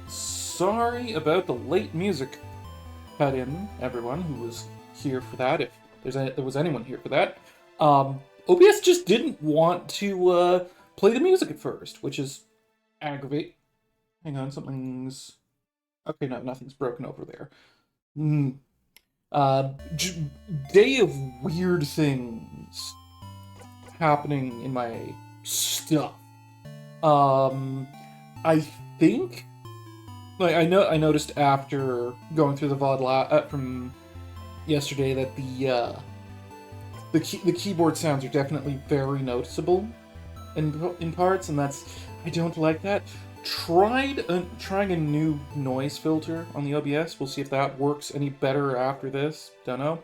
Sorry about the late music cut in, everyone who was here for that, if there was anyone here for that. OBS just didn't want to play the music at first, which is aggravate. Hang on, something's okay. No, nothing's broken over there. Hmm. Day of weird things happening in my stuff. Um, I think I noticed after going through the VOD from yesterday that the keyboard sounds are definitely very noticeable in parts, and I don't like that. Trying a new noise filter on the OBS. We'll see if that works any better after this. Don't know.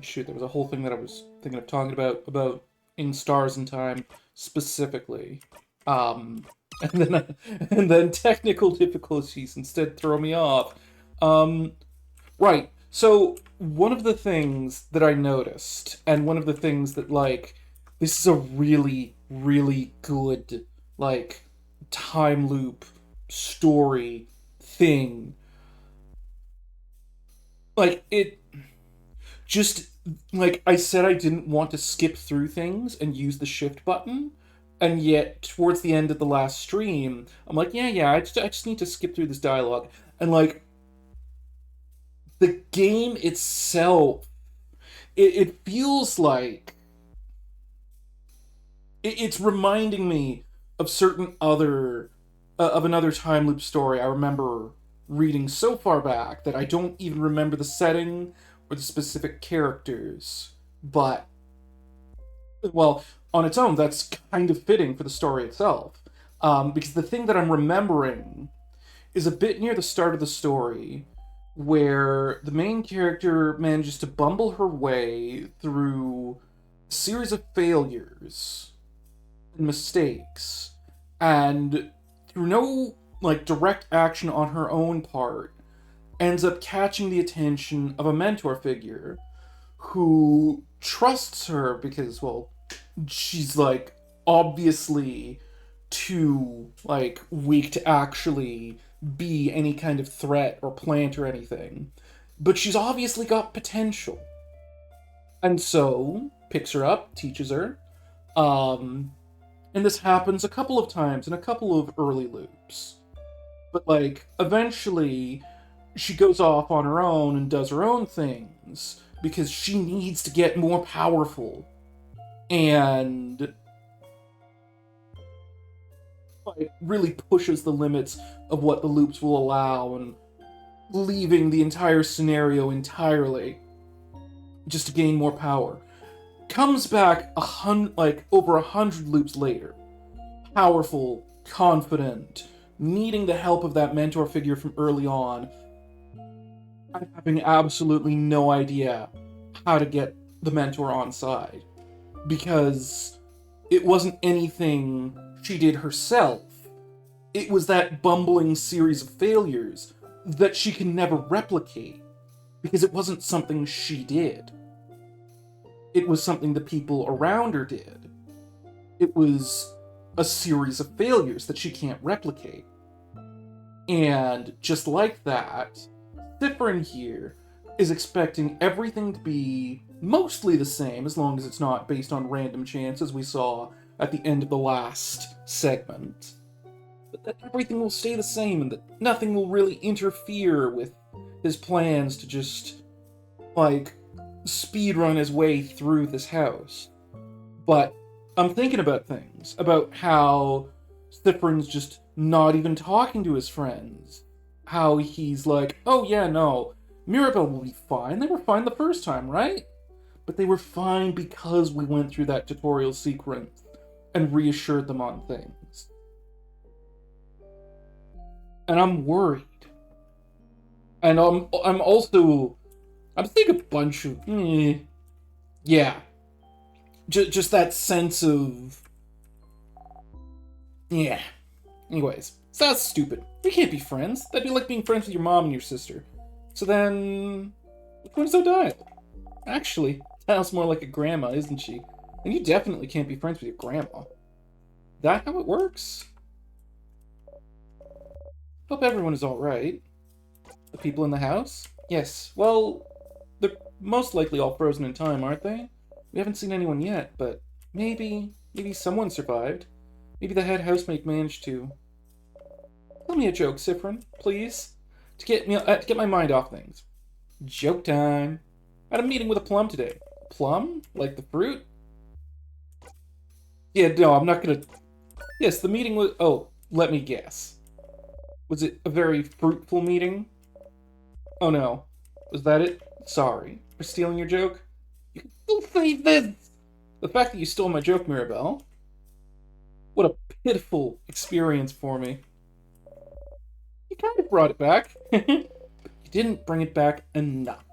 Shoot, there was a whole thing that I was thinking of talking about in Stars in Time specifically. Um, and then technical difficulties instead throw me off. Um, right. So one of the things that I noticed, and one of the things that this is a really, really good time loop story thing. It just I said I didn't want to skip through things and use the shift button, and yet towards the end of the last stream, I'm like, yeah, I just need to skip through this dialogue, and the game itself, it feels like it's reminding me of certain other of another time loop story I remember reading so far back that I don't even remember the setting or the specific characters. But well, on its own, that's kind of fitting for the story itself, because the thing that I'm remembering is a bit near the start of the story where the main character manages to bumble her way through a series of failures and mistakes, and through no direct action on her own part, ends up catching the attention of a mentor figure who trusts her because, well, she's obviously too weak to actually be any kind of threat or plant or anything, but she's obviously got potential, and so picks her up, teaches her. And this happens a couple of times in a couple of early loops, but eventually she goes off on her own and does her own things because she needs to get more powerful, and really pushes the limits of what the loops will allow, and leaving the entire scenario entirely just to gain more power. Comes back over 100 loops later, powerful, confident, needing the help of that mentor figure from early on, and having absolutely no idea how to get the mentor on side, because it wasn't anything she did herself. It was that bumbling series of failures that she can never replicate, because it wasn't something she did. It was something the people around her did. It was a series of failures that she can't replicate. And just like that, Cypherin here is expecting everything to be mostly the same, as long as it's not based on random chance, as we saw at the end of the last segment. But that everything will stay the same, and that nothing will really interfere with his plans to just, speedrun his way through this house. But I'm thinking about things, about how Cypherin's just not even talking to his friends. How he's like, oh yeah, no, Mirabelle will be fine. They were fine the first time, right? But they were fine because we went through that tutorial sequence and reassured them on things. And I'm worried. And I'm thinking a bunch of, yeah. Just that sense of, yeah. Anyways, so that's stupid. We can't be friends. That'd be like being friends with your mom and your sister. So then, which one's Dial? Actually, Dial's more like a grandma, isn't she? And you definitely can't be friends with your grandma. That how it works? Hope everyone is alright. The people in the house? Yes, well, they're most likely all frozen in time, aren't they? We haven't seen anyone yet, but maybe someone survived. Maybe the head housemaid managed to. Tell me a joke, Cyprin, please, to get my mind off things. Joke time. I had a meeting with a plum today. Plum? Like the fruit? Yeah, no, I'm not gonna... Yes, the meeting was... Oh, let me guess. Was it a very fruitful meeting? Oh no. Was that it? Sorry for stealing your joke. You can still say this! The fact that you stole my joke, Mirabelle. What a pitiful experience for me. You kind of brought it back. You didn't bring it back enough.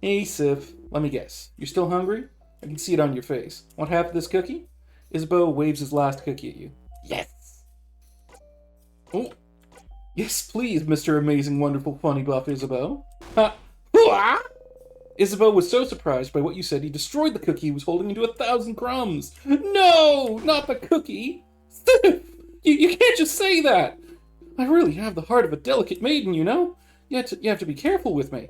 Hey, Sif. Let me guess. You're still hungry? I can see it on your face. Want half of this cookie? Isabeau waves his last cookie at you. Yes! Oh. Yes, please, Mr. Amazing, Wonderful, Funny Buff Isabeau. Ha! Hooah! Isabeau was so surprised by what you said he destroyed the cookie he was holding into 1,000 crumbs. No! Not the cookie! Sif! You can't just say that! I really have the heart of a delicate maiden, you know? You have to be careful with me.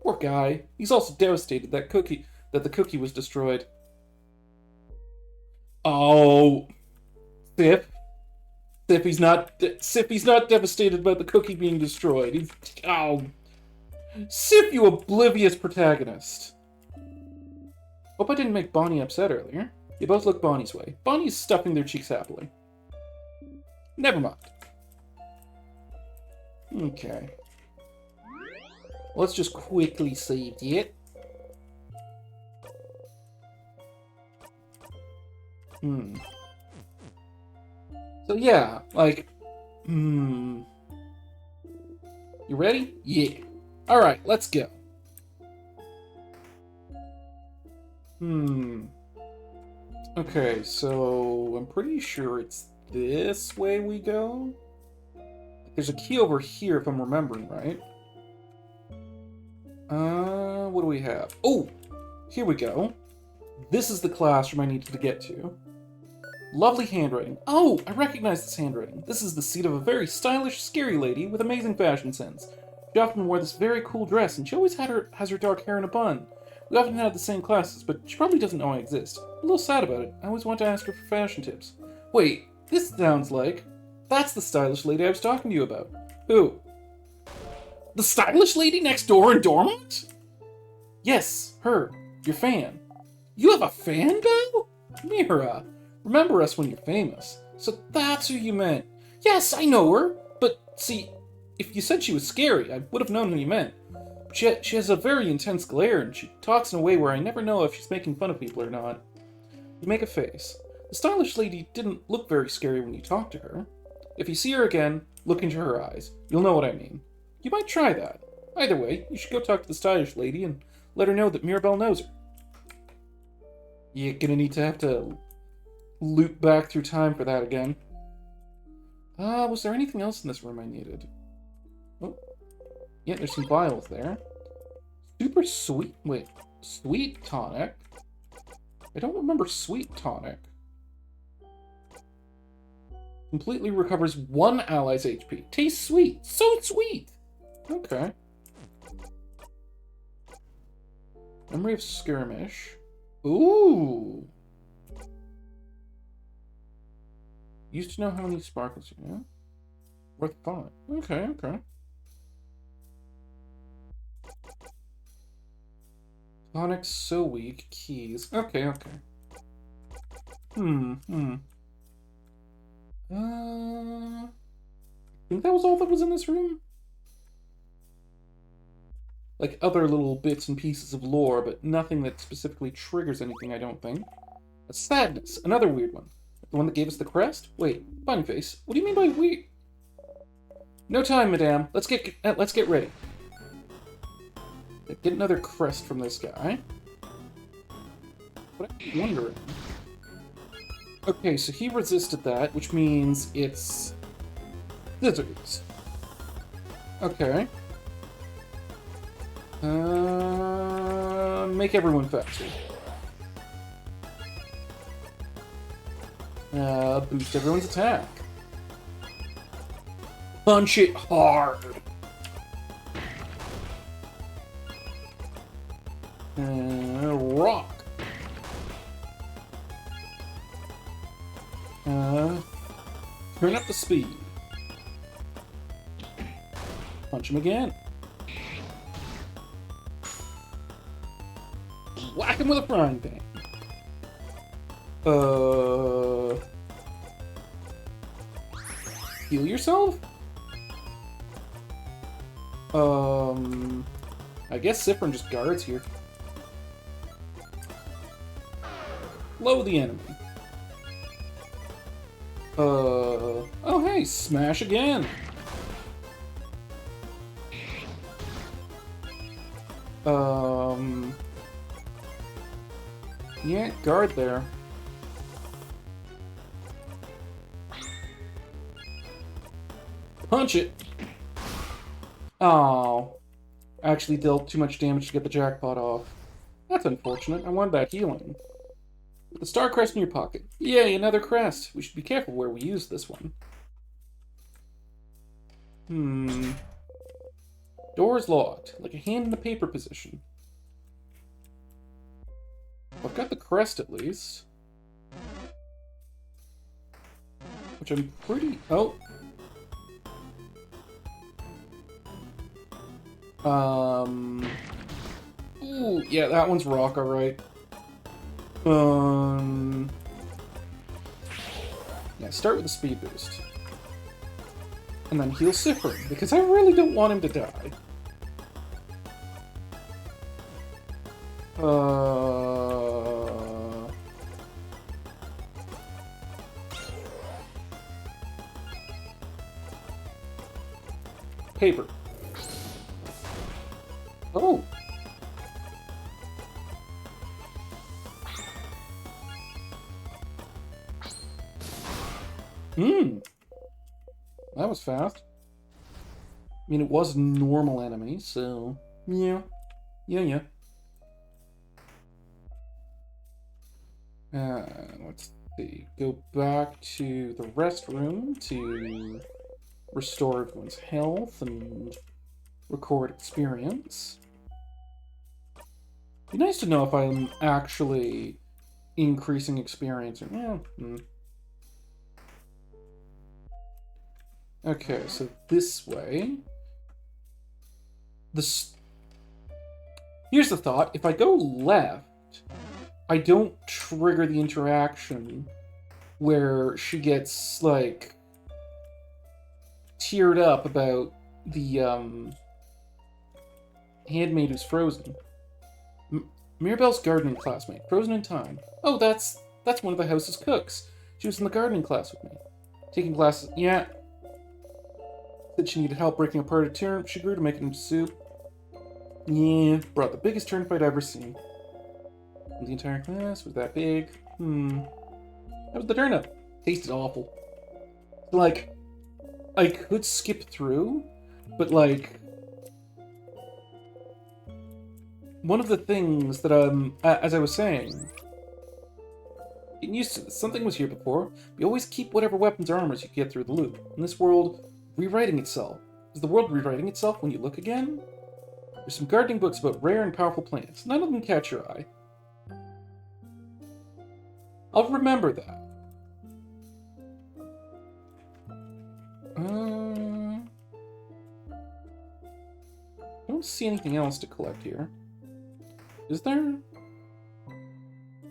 Poor guy. He's also devastated that the cookie was destroyed. Oh, Sif, he's not devastated about the cookie being destroyed. Sif, you oblivious protagonist. Hope I didn't make Bonnie upset earlier. You both look Bonnie's way. Bonnie's stuffing their cheeks happily. Never mind. Okay. Let's just quickly save it. So yeah, like, You ready? Yeah. Alright, let's go. Okay, so I'm pretty sure it's this way we go. There's a key over here if I'm remembering right. What do we have? Oh! Here we go. This is the classroom I needed to get to. Lovely handwriting. Oh, I recognize this handwriting. This is the seat of a very stylish, scary lady with amazing fashion sense. She often wore this very cool dress, and she always has her dark hair in a bun. We often had the same classes, but she probably doesn't know I exist. I'm a little sad about it. I always want to ask her for fashion tips. Wait, this sounds like... That's the stylish lady I was talking to you about. Who? The stylish lady next door in Dormont? Yes, her. Your fan. You have a fan, Belle? Mira, remember us when you're famous. So that's who you meant. Yes, I know her. But, see, if you said she was scary, I would have known who you meant. She has a very intense glare, and she talks in a way where I never know if she's making fun of people or not. You make a face. The stylish lady didn't look very scary when you talked to her. If you see her again, look into her eyes. You'll know what I mean. You might try that. Either way, you should go talk to the stylish lady and let her know that Mirabelle knows her. You're gonna need to have to loop back through time for that again. Was there anything else in this room I needed? Oh. Yeah, there's some vials there. Super sweet... Wait. Sweet tonic? I don't remember sweet tonic. Completely recovers one ally's HP. Tastes sweet. So sweet! Okay. Memory of skirmish. Ooh! Used to know how many sparkles you have. Worth 5. Okay, okay. Tonic's so weak. Keys. Okay, okay. I think that was all that was in this room? Like other little bits and pieces of lore, but nothing that specifically triggers anything, I don't think. A sadness. Another weird one. The one that gave us the crest? Wait, Bunnyface, what do you mean by weird? No time, madame. Let's get ready. Get another crest from this guy. But I'm wondering... Okay, so he resisted that, which means it's... scissors. Okay. Make everyone faster. Boost everyone's attack. Punch it hard. Rock. Turn up the speed. Punch him again. Whack him with a frying pan. Heal yourself? I guess Siffrin just guards here. Blow the enemy. Oh hey, smash again. Yeah, guard there. Punch it. Oh, actually dealt too much damage to get the jackpot off. That's unfortunate. I wanted that healing. With the star crest in your pocket. Yay, another crest. We should be careful where we use this one. Door's locked, like a hand in the paper position. I've got the crest at least. Which I'm pretty... Oh. Ooh, yeah, that one's rock, alright. Yeah, start with a speed boost. And then heal Siffrin, because I really don't want him to die. Paper. Oh! That was fast. I mean, it was normal enemy, so... Yeah. Yeah. Let's see. Go back to the rest room to restore everyone's health and record experience. Be nice to know if I'm actually increasing experience or... Yeah. Okay, so this way. Here's the thought. If I go left, I don't trigger the interaction where she gets, like, teared up about the, handmaid who's frozen. Mirabelle's gardening classmate, frozen in time. Oh, that's one of the house's cooks. She was in the gardening class with me. Taking classes, yeah. Said she needed help breaking apart a turnip she grew to make it into soup. Yeah, brought the biggest turnip I'd ever seen. The entire class was that big. That was the turnip. Tasted awful. Like, I could skip through, but like, one of the things that as I was saying, getting used to this. Something was here before. We always keep whatever weapons or armors you get through the loop. In this world, rewriting itself. Is the world rewriting itself when you look again? There's some gardening books about rare and powerful plants. None of them catch your eye. I'll remember that. I don't see anything else to collect here. Is there?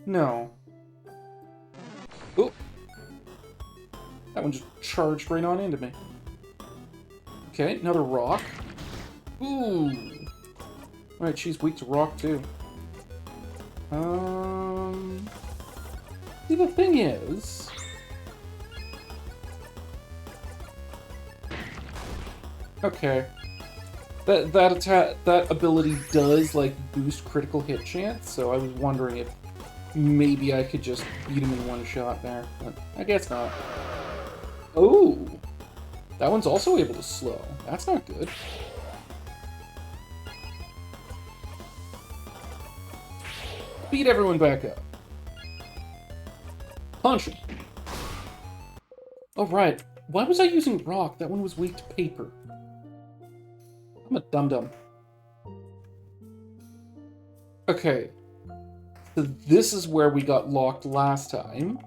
No. Oh! That one just charged right on into me. Okay, another rock. Ooh! Alright, she's weak to rock too. See, the thing is... Okay. That ability does, like, boost critical hit chance, so I was wondering if maybe I could just beat him in one shot there, but I guess not. Oh! That one's also able to slow. That's not good. Beat everyone back up. Punch him. Oh, right. Why was I using rock? That one was weak to paper. I'm a dum-dum. Okay. So this is where we got locked last time.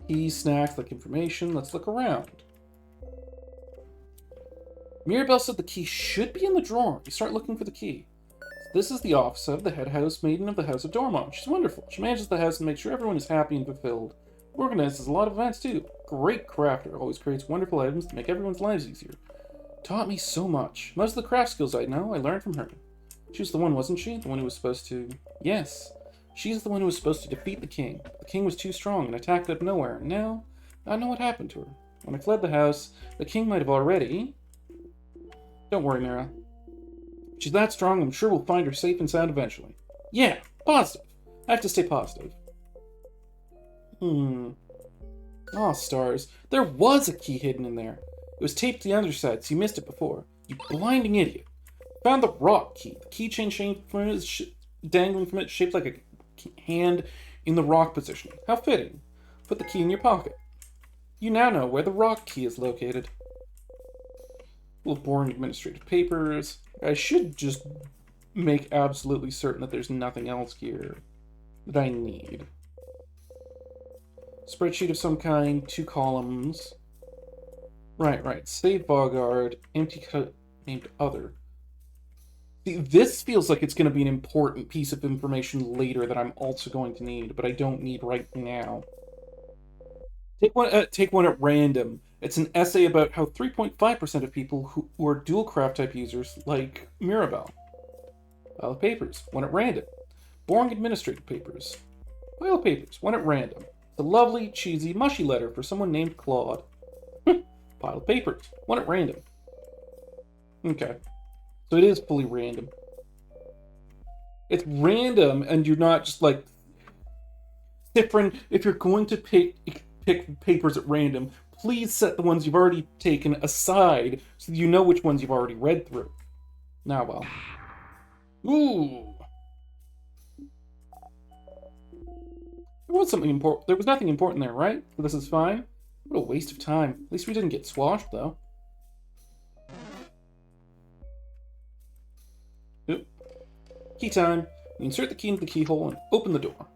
Key, snacks, like information. Let's look around. Mirabelle said the key should be in the drawer. You start looking for the key. This is the office of the head house maiden of the House of Dormont. She's wonderful. She manages the house and makes sure everyone is happy and fulfilled. Organizes a lot of events too. Great crafter. Always creates wonderful items to make everyone's lives easier. Taught me so much. Most of the craft skills I know, I learned from her. She was the one, wasn't she? The one who was supposed to... Yes. She's the one who was supposed to defeat the king. The king was too strong and attacked out of nowhere. And now, I know what happened to her. When I fled the house, the king might have already... Don't worry, Mira. She's that strong, I'm sure we'll find her safe and sound eventually. Yeah, positive. I have to stay positive. Aw, stars. There was a key hidden in there. It was taped to the underside, so you missed it before. You blinding idiot. Found the rock key. The keychain dangling from it, shaped like a hand in the rock position. How fitting. Put the key in your pocket. You now know where the rock key is located. Full of boring administrative papers. I should just make absolutely certain that there's nothing else here that I need. Spreadsheet of some kind, 2 columns. Right. Save Bogard, empty cut named other. See, this feels like it's going to be an important piece of information later that I'm also going to need, but I don't need right now. Take one at random. It's an essay about how 3.5% of people who are dual craft type users like Mirabelle. Pile of papers, one at random. Boring administrative papers. Pile of papers, one at random. The lovely, cheesy, mushy letter for someone named Claude. Pile of papers, one at random. Okay. So it is fully random. It's random, and you're not just like different. If you're going to pick papers at random, please set the ones you've already taken aside so that you know which ones you've already read through. Now, well. Ooh. There was something important. There was nothing important there, right? So this is fine. What a waste of time. At least we didn't get swashed, though. Oop. Key time. You insert the key into the keyhole and open the door.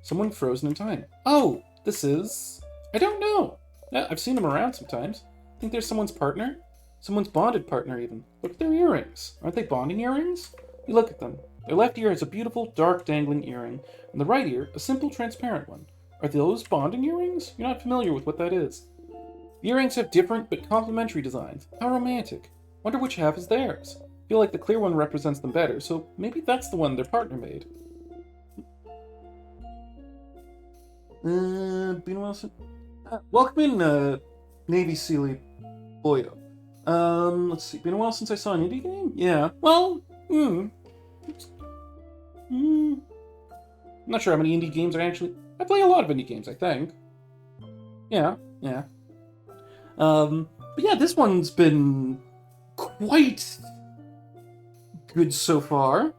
Someone frozen in time. Oh, this is... I don't know. Yeah, I've seen them around sometimes. I think there's someone's partner. Someone's bonded partner, even. Look at their earrings. Aren't they bonding earrings? You look at them. Their left ear has a beautiful, dark, dangling earring, and the right ear, a simple, transparent one. Are those bonding earrings? You're not familiar with what that is. The earrings have different but complementary designs. How romantic. Wonder which half is theirs. Feel like the clear one represents them better, so maybe that's the one their partner made. Bean Wilson? Welcome in, Navy Sealy Boydo. Let's see. Been a while since I saw an indie game? Yeah. Well, I'm not sure how many indie games I play a lot of indie games, I think. Yeah. But yeah, this one's been quite good so far.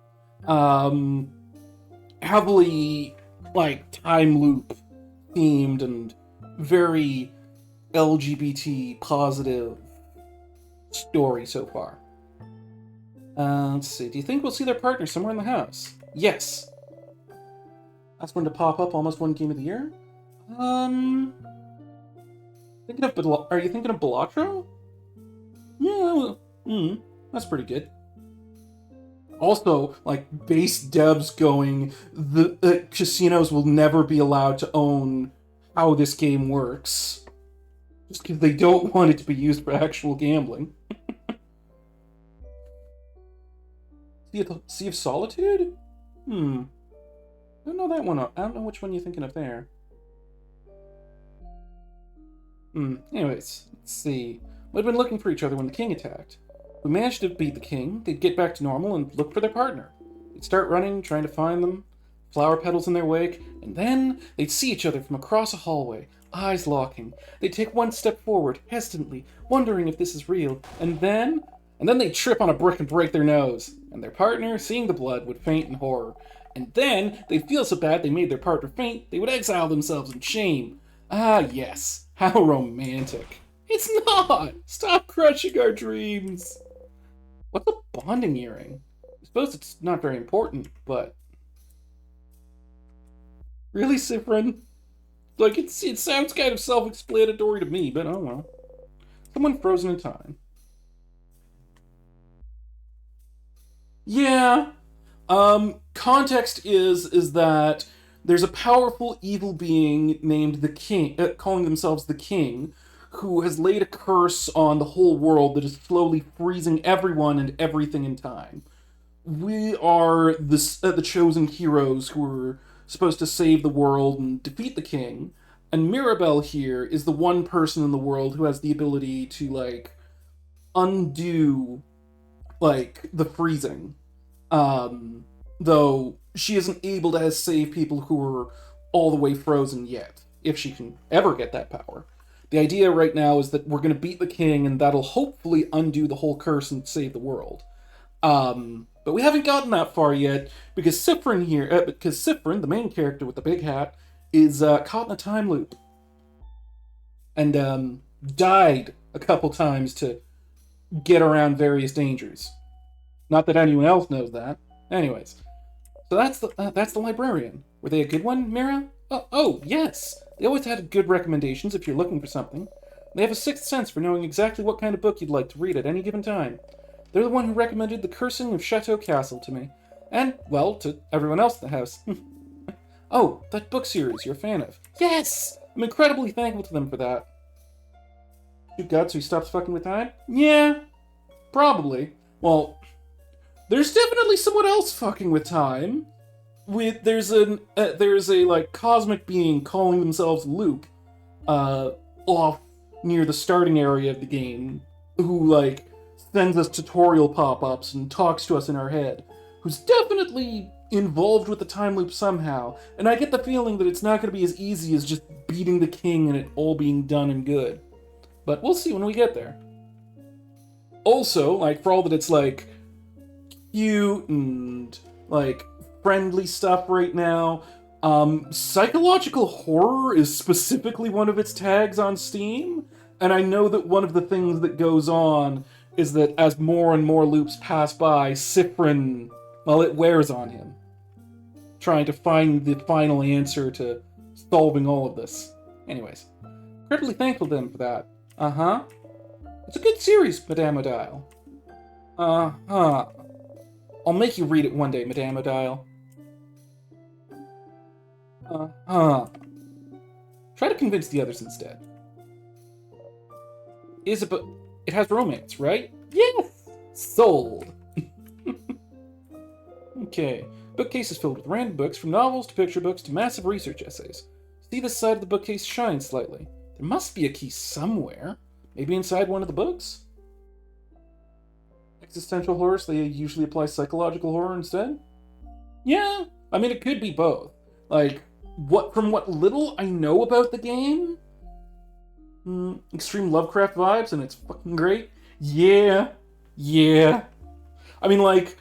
Heavily, like, time loop themed and very LGBT positive story so far. Let's see. Do you think we'll see their partner somewhere in the house? Yes. That's one to pop up almost one game of the year? Are you thinking of Balatro? Yeah, that's pretty good. Also, like, base devs going, the casinos will never be allowed to own how this game works. Just because they don't want it to be used for actual gambling. Sea of Solitude? I don't know that one. I don't know which one you're thinking of there. Anyways, let's see. We'd been looking for each other when the king attacked. We managed to beat the king, they'd get back to normal and look for their partner. They'd start running, trying to find them, flower petals in their wake, and then they'd see each other from across a hallway, eyes locking. They'd take one step forward, hesitantly, wondering if this is real, and then they'd trip on a brick and break their nose, and their partner, seeing the blood, would faint in horror. And then they'd feel so bad they made their partner faint, they would exile themselves in shame. Ah, yes. How romantic. It's not! Stop crushing our dreams! What's a bonding earring? I suppose it's not very important, but... Really, Siffrin? Like, it sounds kind of self-explanatory to me, but oh well. Someone frozen in time. Yeah. Context is that there's a powerful evil being named the King, calling themselves the King, who has laid a curse on the whole world that is slowly freezing everyone and everything in time. We are the chosen heroes who are supposed to save the world and defeat the king. And Mirabelle here is the one person in the world who has the ability to, like, undo, like, the freezing. Though she isn't able to save people who are all the way frozen yet, if she can ever get that power. The idea right now is that we're going to beat the king, and that'll hopefully undo the whole curse and save the world. But we haven't gotten that far yet, because Siffrin here, because Siffrin, the main character with the big hat, is caught in a time loop. And died a couple times to get around various dangers. Not that anyone else knows that. Anyways, so that's the librarian. Were they a good one, Mira? Oh, yes. They always had good recommendations if you're looking for something. They have a sixth sense for knowing exactly what kind of book you'd like to read at any given time. They're the one who recommended The Cursing of Chateau Castle to me. And, well, to everyone else in the house. Oh, that book series you're a fan of. Yes! I'm incredibly thankful to them for that. Shoot God so he stops fucking with time? Yeah, probably. Well, there's definitely someone else fucking with time. There's a like cosmic being calling themselves Luke, off near the starting area of the game, who like sends us tutorial pop-ups and talks to us in our head, who's definitely involved with the time loop somehow. And I get the feeling that it's not going to be as easy as just beating the king and it all being done and good. But we'll see when we get there. Also, like, for all that it's like cute and like friendly stuff right now, psychological horror is specifically one of its tags on Steam, and I know that one of the things that goes on is that as more and more loops pass by, Siffrin, well, it wears on him, trying to find the final answer to solving all of this. Anyways, incredibly thankful to them for that. Uh-huh. It's a good series, Madame Odile. Uh-huh. I'll make you read it one day, Madame Odile. Uh-huh. Try to convince the others instead. It has romance, right? Yes! Sold! Okay. Bookcase is filled with random books, from novels to picture books to massive research essays. See this side of the bookcase shine slightly. There must be a key somewhere. Maybe inside one of the books? Existential horror, so they usually apply psychological horror instead? Yeah, I mean, it could be both. Like, from what little I know about the game, extreme Lovecraft vibes, and it's fucking great. Yeah. I mean, like,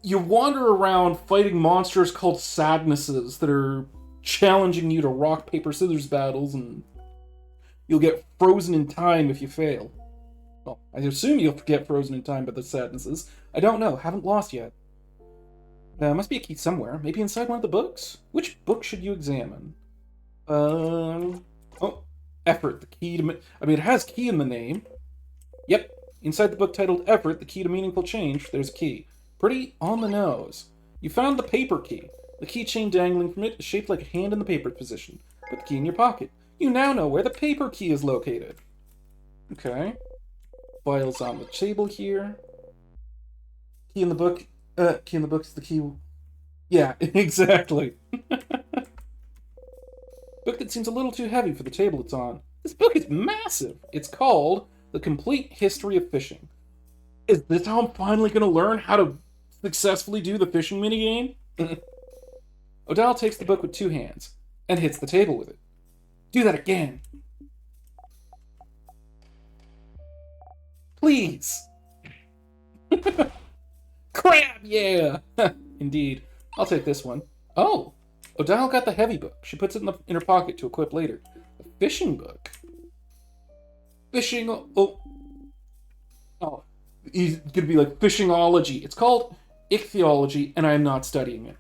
you wander around fighting monsters called sadnesses that are challenging you to rock, paper, scissors battles, and you'll get frozen in time if you fail. Well, I assume you'll get frozen in time by the sadnesses. I don't know, haven't lost yet. Must be a key somewhere. Maybe inside one of the books? Which book should you examine? Effort, the key to... I mean, it has key in the name. Yep, inside the book titled Effort, the Key to Meaningful Change, there's a key. Pretty on the nose. You found the paper key. The keychain dangling from it is shaped like a hand in the paper position. Put the key in your pocket. You now know where the paper key is located. Okay. Files on the table here. Key in the book. Key in the book's the key. Yeah, exactly. Book that seems a little too heavy for the table it's on. This book is massive. It's called The Complete History of Fishing. Is this how I'm finally going to learn how to successfully do the fishing minigame? Odile takes the book with two hands and hits the table with it. Do that again. Please. Crab, yeah! Indeed. I'll take this one. Oh! Odile got the heavy book. She puts it in her pocket to equip later. The fishing book? Fishing... Oh. He's gonna be like, fishingology. It's called ichthyology, and I am not studying it.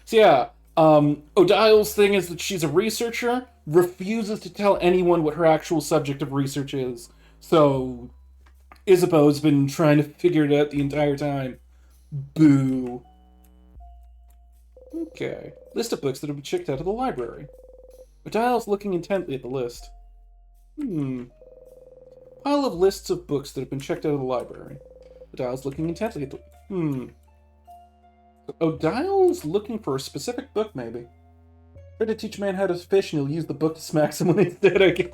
So yeah, Odile's thing is that she's a researcher, refuses to tell anyone what her actual subject of research is. So, Isabeau's been trying to figure it out the entire time. Boo. Okay. List of books that have been checked out of the library. Odile's looking intently at the list. Pile of lists of books that have been checked out of the library. Odile's looking intently at the... Odile's looking for a specific book, maybe. Try to teach a man how to fish and he'll use the book to smack someone instead, I guess.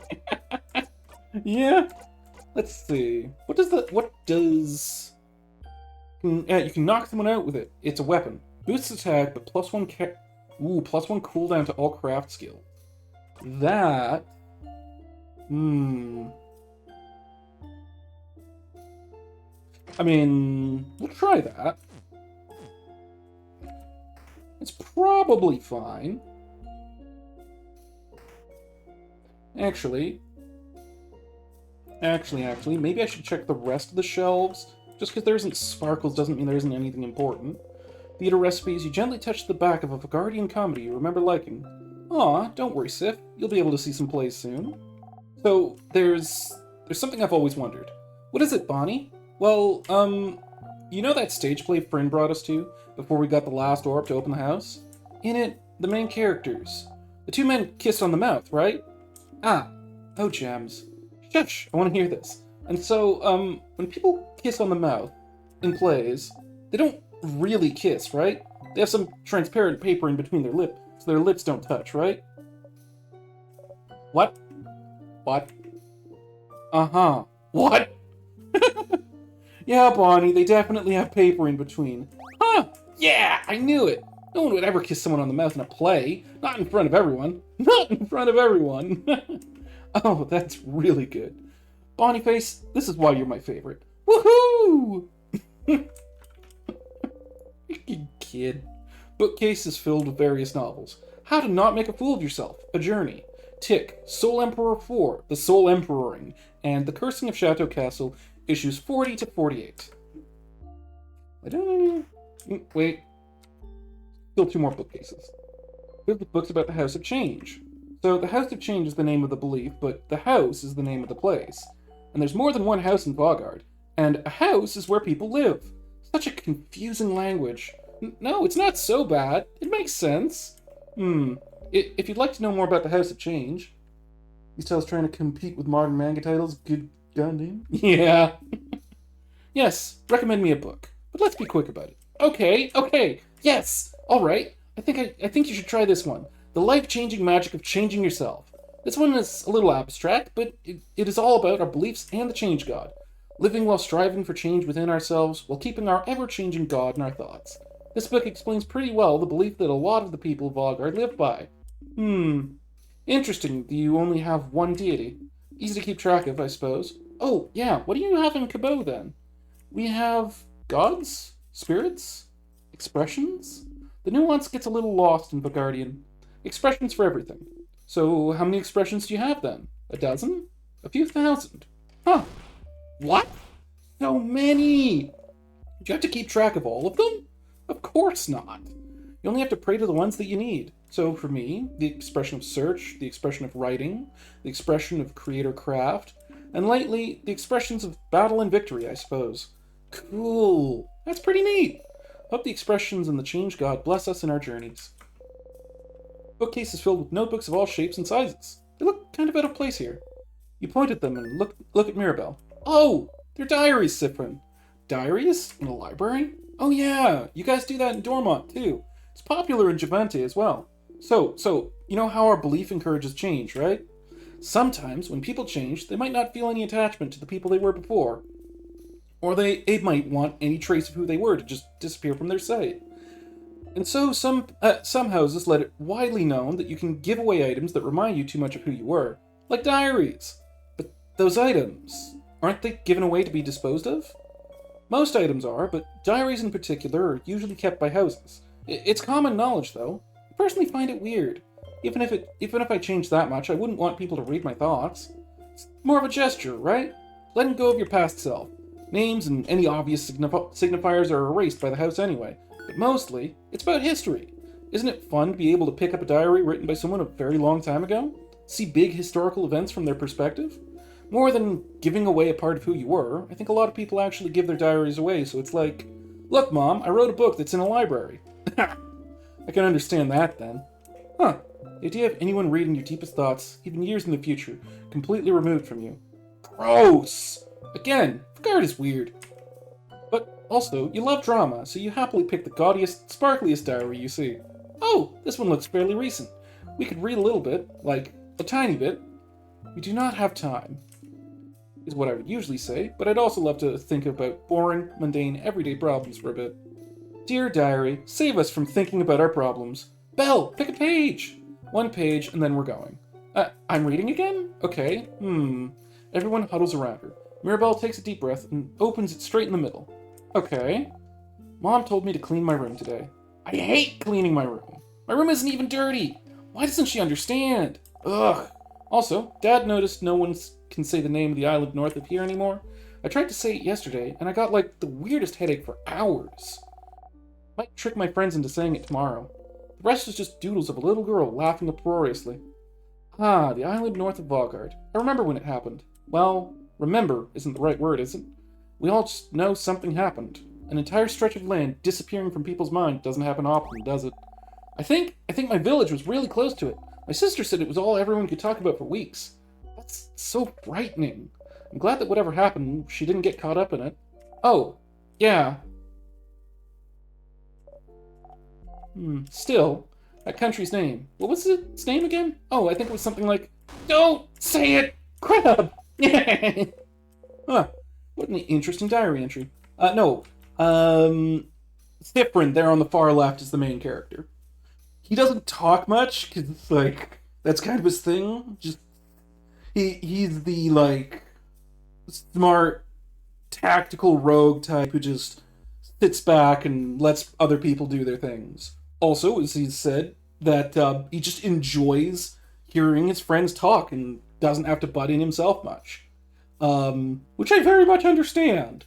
Yeah. Let's see. What does... you can knock someone out with it. It's a weapon. Boosts attack, but +1 +1 cooldown to all craft skill. That... I mean, we'll try that. It's probably fine. Actually, maybe I should check the rest of the shelves. Just because there isn't sparkles doesn't mean there isn't anything important. Theater recipes, you gently touch the back of a Vagardian comedy you remember liking. Aw, don't worry, Sif. You'll be able to see some plays soon. So, there's something I've always wondered. What is it, Bonnie? Well, you know that stage play Friend brought us to, before we got the last orb to open the house? In it, the main characters. The two men kissed on the mouth, right? Ah. Oh, gems. Shush, I want to hear this. And so, when people kiss on the mouth in plays, they don't really kiss, right? They have some transparent paper in between their lip, so their lips don't touch, right? What? What? Uh-huh. What? Yeah, Bonnie, they definitely have paper in between. Huh! Yeah, I knew it! No one would ever kiss someone on the mouth in a play. Not in front of everyone. Not in front of everyone! Oh, that's really good. Boniface, this is why you're my favorite. Woohoo! You kid. Bookcase is filled with various novels. How to Not Make a Fool of Yourself, A Journey. Tick, Soul Emperor 4, The Soul Emperoring, and The Cursing of Chateau Castle, issues 40 to 48. I don't know. Wait. Still two more bookcases. Filled with books about the House of Change. So the House of Change is the name of the belief, but the house is the name of the place. And there's more than one house in Vaugarde. And a house is where people live. Such a confusing language. No, it's not so bad. It makes sense. If you'd like to know more about the House of Change... These tales trying to compete with modern manga titles? Good goddamn. Yeah. Yes, recommend me a book. But let's be quick about it. Okay. Yes! Alright. I think you should try this one. The Life-Changing Magic of Changing Yourself. This one is a little abstract, but it is all about our beliefs and the change god. Living while striving for change within ourselves, while keeping our ever-changing god in our thoughts. This book explains pretty well the belief that a lot of the people of Vaugarde live by. Interesting that you only have one deity. Easy to keep track of, I suppose. Oh, yeah, what do you have in Cabot, then? We have gods? Spirits? Expressions? The nuance gets a little lost in Vagardian. Expressions for everything. So, how many expressions do you have, then? A dozen? A few thousand? Huh. What? So many! Do you have to keep track of all of them? Of course not. You only have to pray to the ones that you need. So for me, the expression of search, the expression of writing, the expression of creator craft, and lately, the expressions of battle and victory, I suppose. Cool. That's pretty neat. Hope the expressions and the change god bless us in our journeys. Bookcase is filled with notebooks of all shapes and sizes. They look kind of out of place here. You point at them and look at Mirabelle. Oh! They're diaries, Cyprin. Diaries? In a library? Oh yeah, you guys do that in Dormont, too. It's popular in Javante as well. So, you know how our belief encourages change, right? Sometimes, when people change, they might not feel any attachment to the people they were before. Or they might want any trace of who they were to just disappear from their sight. And so some houses let it widely known that you can give away items that remind you too much of who you were, like diaries. But those items, aren't they given away to be disposed of? Most items are, but diaries in particular are usually kept by houses, It's common knowledge, though. I personally find it weird. Even if I changed that much, I wouldn't want people to read my thoughts. It's more of a gesture, right? Letting go of your past self. Names and any obvious signifiers are erased by the house anyway, but mostly, it's about history. Isn't it fun to be able to pick up a diary written by someone a very long time ago? See big historical events from their perspective? More than giving away a part of who you were, I think a lot of people actually give their diaries away, so it's like, look, Mom, I wrote a book that's in a library. I can understand that then. Huh. The idea of anyone reading your deepest thoughts, even years in the future, completely removed from you. Gross! Again, Vaugarde is weird. But also, you love drama, so you happily pick the gaudiest, sparkliest diary you see. Oh, this one looks fairly recent. We could read a little bit, like, a tiny bit. We do not have time, is what I would usually say, but I'd also love to think about boring, mundane, everyday problems for a bit. Dear diary, save us from thinking about our problems. Belle, pick a page! One page, and then we're going. I'm reading again? Okay, Everyone huddles around her. Mirabelle takes a deep breath and opens it straight in the middle. Okay. Mom told me to clean my room today. I hate cleaning my room. My room isn't even dirty. Why doesn't she understand? Ugh. Also, Dad noticed no one can say the name of the island north of here anymore. I tried to say it yesterday, and I got, like, the weirdest headache for hours. Might trick my friends into saying it tomorrow. The rest is just doodles of a little girl laughing uproariously. Ah, the island north of Vaugarde. I remember when it happened. Well, remember isn't the right word, is it? We all just know something happened. An entire stretch of land disappearing from people's mind doesn't happen often, does it? I think my village was really close to it. My sister said it was all everyone could talk about for weeks. That's so frightening. I'm glad that whatever happened, she didn't get caught up in it. Oh, yeah. Still, that country's name. What was its name again? Oh, I think it was something like, don't say it! Crab! Huh. What an interesting diary entry. No. Thifrin, there on the far left, is the main character. He doesn't talk much, because, like, that's kind of his thing. Just, he's the, like, smart, tactical rogue type who just sits back and lets other people do their things. Also, as he's said, that he just enjoys hearing his friends talk and doesn't have to butt in himself much. Which I very much understand.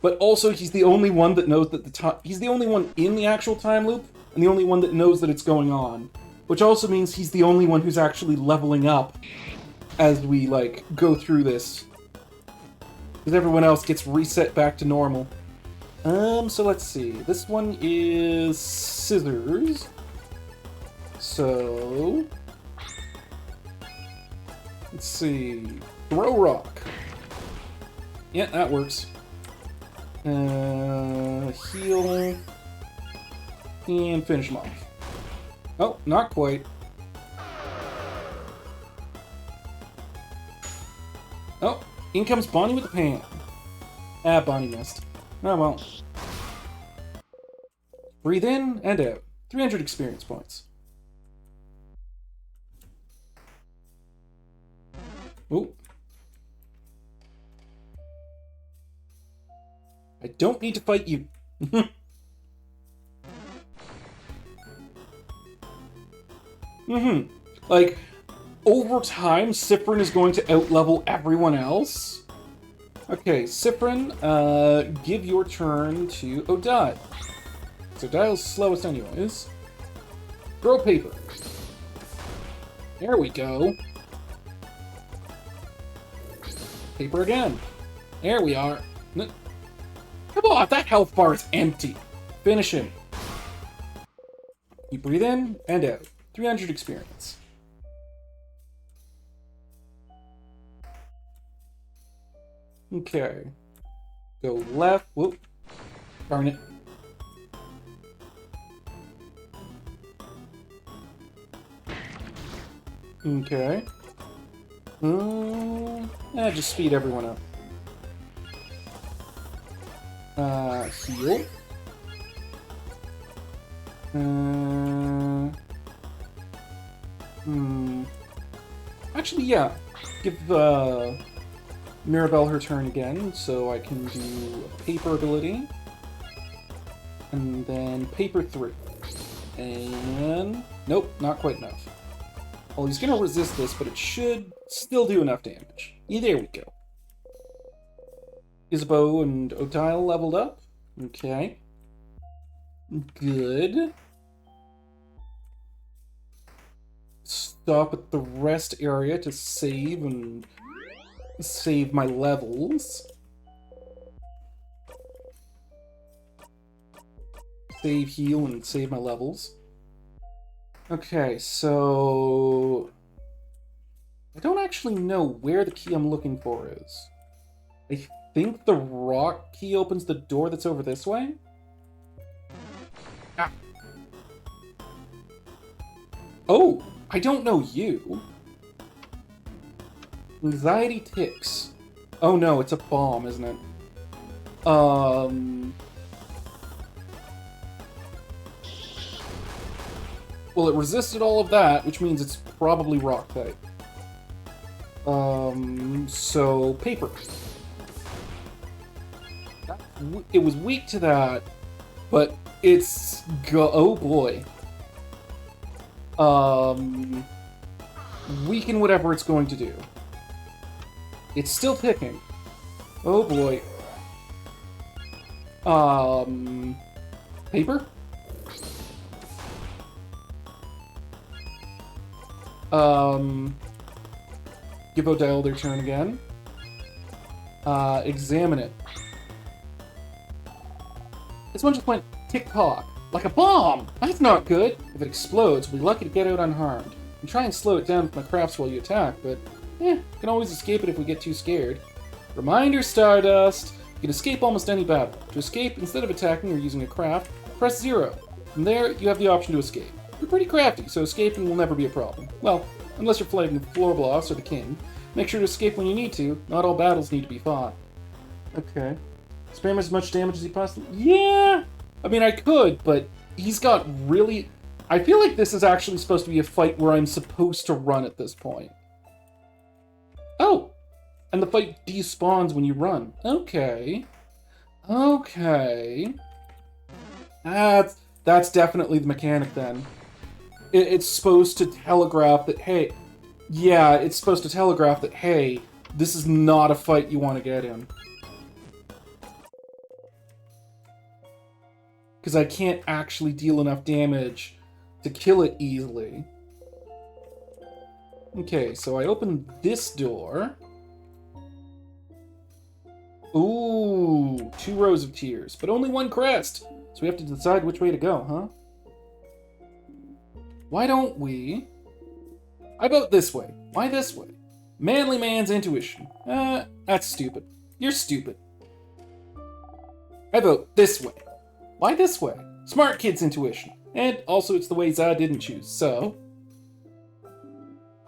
But also, he's the only one that knows that he's the only one in the actual time loop, and the only one that knows that it's going on. Which also means he's the only one who's actually leveling up as we, like, go through this. Because everyone else gets reset back to normal. So let's see. This one is scissors. So let's see. Throw rock. Yeah, that works. Heal. And finish him off. Oh, not quite. Oh, in comes Bonnie with the pan. Ah, Bonnie missed. Oh well. Breathe in and out. 300 experience points. Ooh. I don't need to fight you. Like, over time, Cyprin is going to outlevel everyone else. Okay, Cyprin, give your turn to Odile. So Odile's slowest anyways. Throw paper. There we go. Paper again. There we are. Come on, that health bar is empty. Finish him. You breathe in and out. 300 experience. Okay. Go left. Whoop. Darn it. Okay. Just speed everyone up. Heal. Actually, yeah. Give Mirabelle her turn again, so I can do a paper ability. And then paper 3. And nope, not quite enough. Well, he's gonna resist this, but it should still do enough damage. Yeah, there we go. Isabeau and Otile leveled up. Okay. Good. Stop at the rest area to save and save my levels. Save, heal, and save my levels. Okay, so... I don't actually know where the key I'm looking for is. I think the rock key opens the door that's over this way? Ah. Oh, I don't know you. Anxiety ticks. Oh no, it's a bomb, isn't it? Well, it resisted all of that, which means it's probably rock type. So paper. It was weak to that, but it's oh boy. Weaken whatever it's going to do. It's still ticking. Oh boy. Paper? Give Odile their turn again. Examine it. This one just went tick-tock. Like a bomb! That's not good! If it explodes, we'll be lucky to get out unharmed. And try and slow it down with my crafts while you attack, but can always escape it if we get too scared. Reminder, Stardust! You can escape almost any battle. To escape, instead of attacking or using a craft, press 0. From there, you have the option to escape. You're pretty crafty, so escaping will never be a problem. Well, unless you're fighting the floor boss or the king. Make sure to escape when you need to. Not all battles need to be fought. Okay. Spam as much damage as he possibly... Yeah! I mean, I could, but he's got really... I feel like this is actually supposed to be a fight where I'm supposed to run at this point. Oh! And the fight despawns when you run. Okay. Okay. That's definitely the mechanic then. It's supposed to telegraph that, hey... Yeah, it's supposed to telegraph that, hey, this is not a fight you want to get in. Because I can't actually deal enough damage to kill it easily. Okay, so I open this door. Ooh, 2 rows of tears, but only 1 crest. So we have to decide which way to go, huh? Why don't we... How about this way? Why this way? Manly man's intuition. That's stupid. You're stupid. How about this way? Why this way? Smart kid's intuition. And also it's the way Zah didn't choose, so...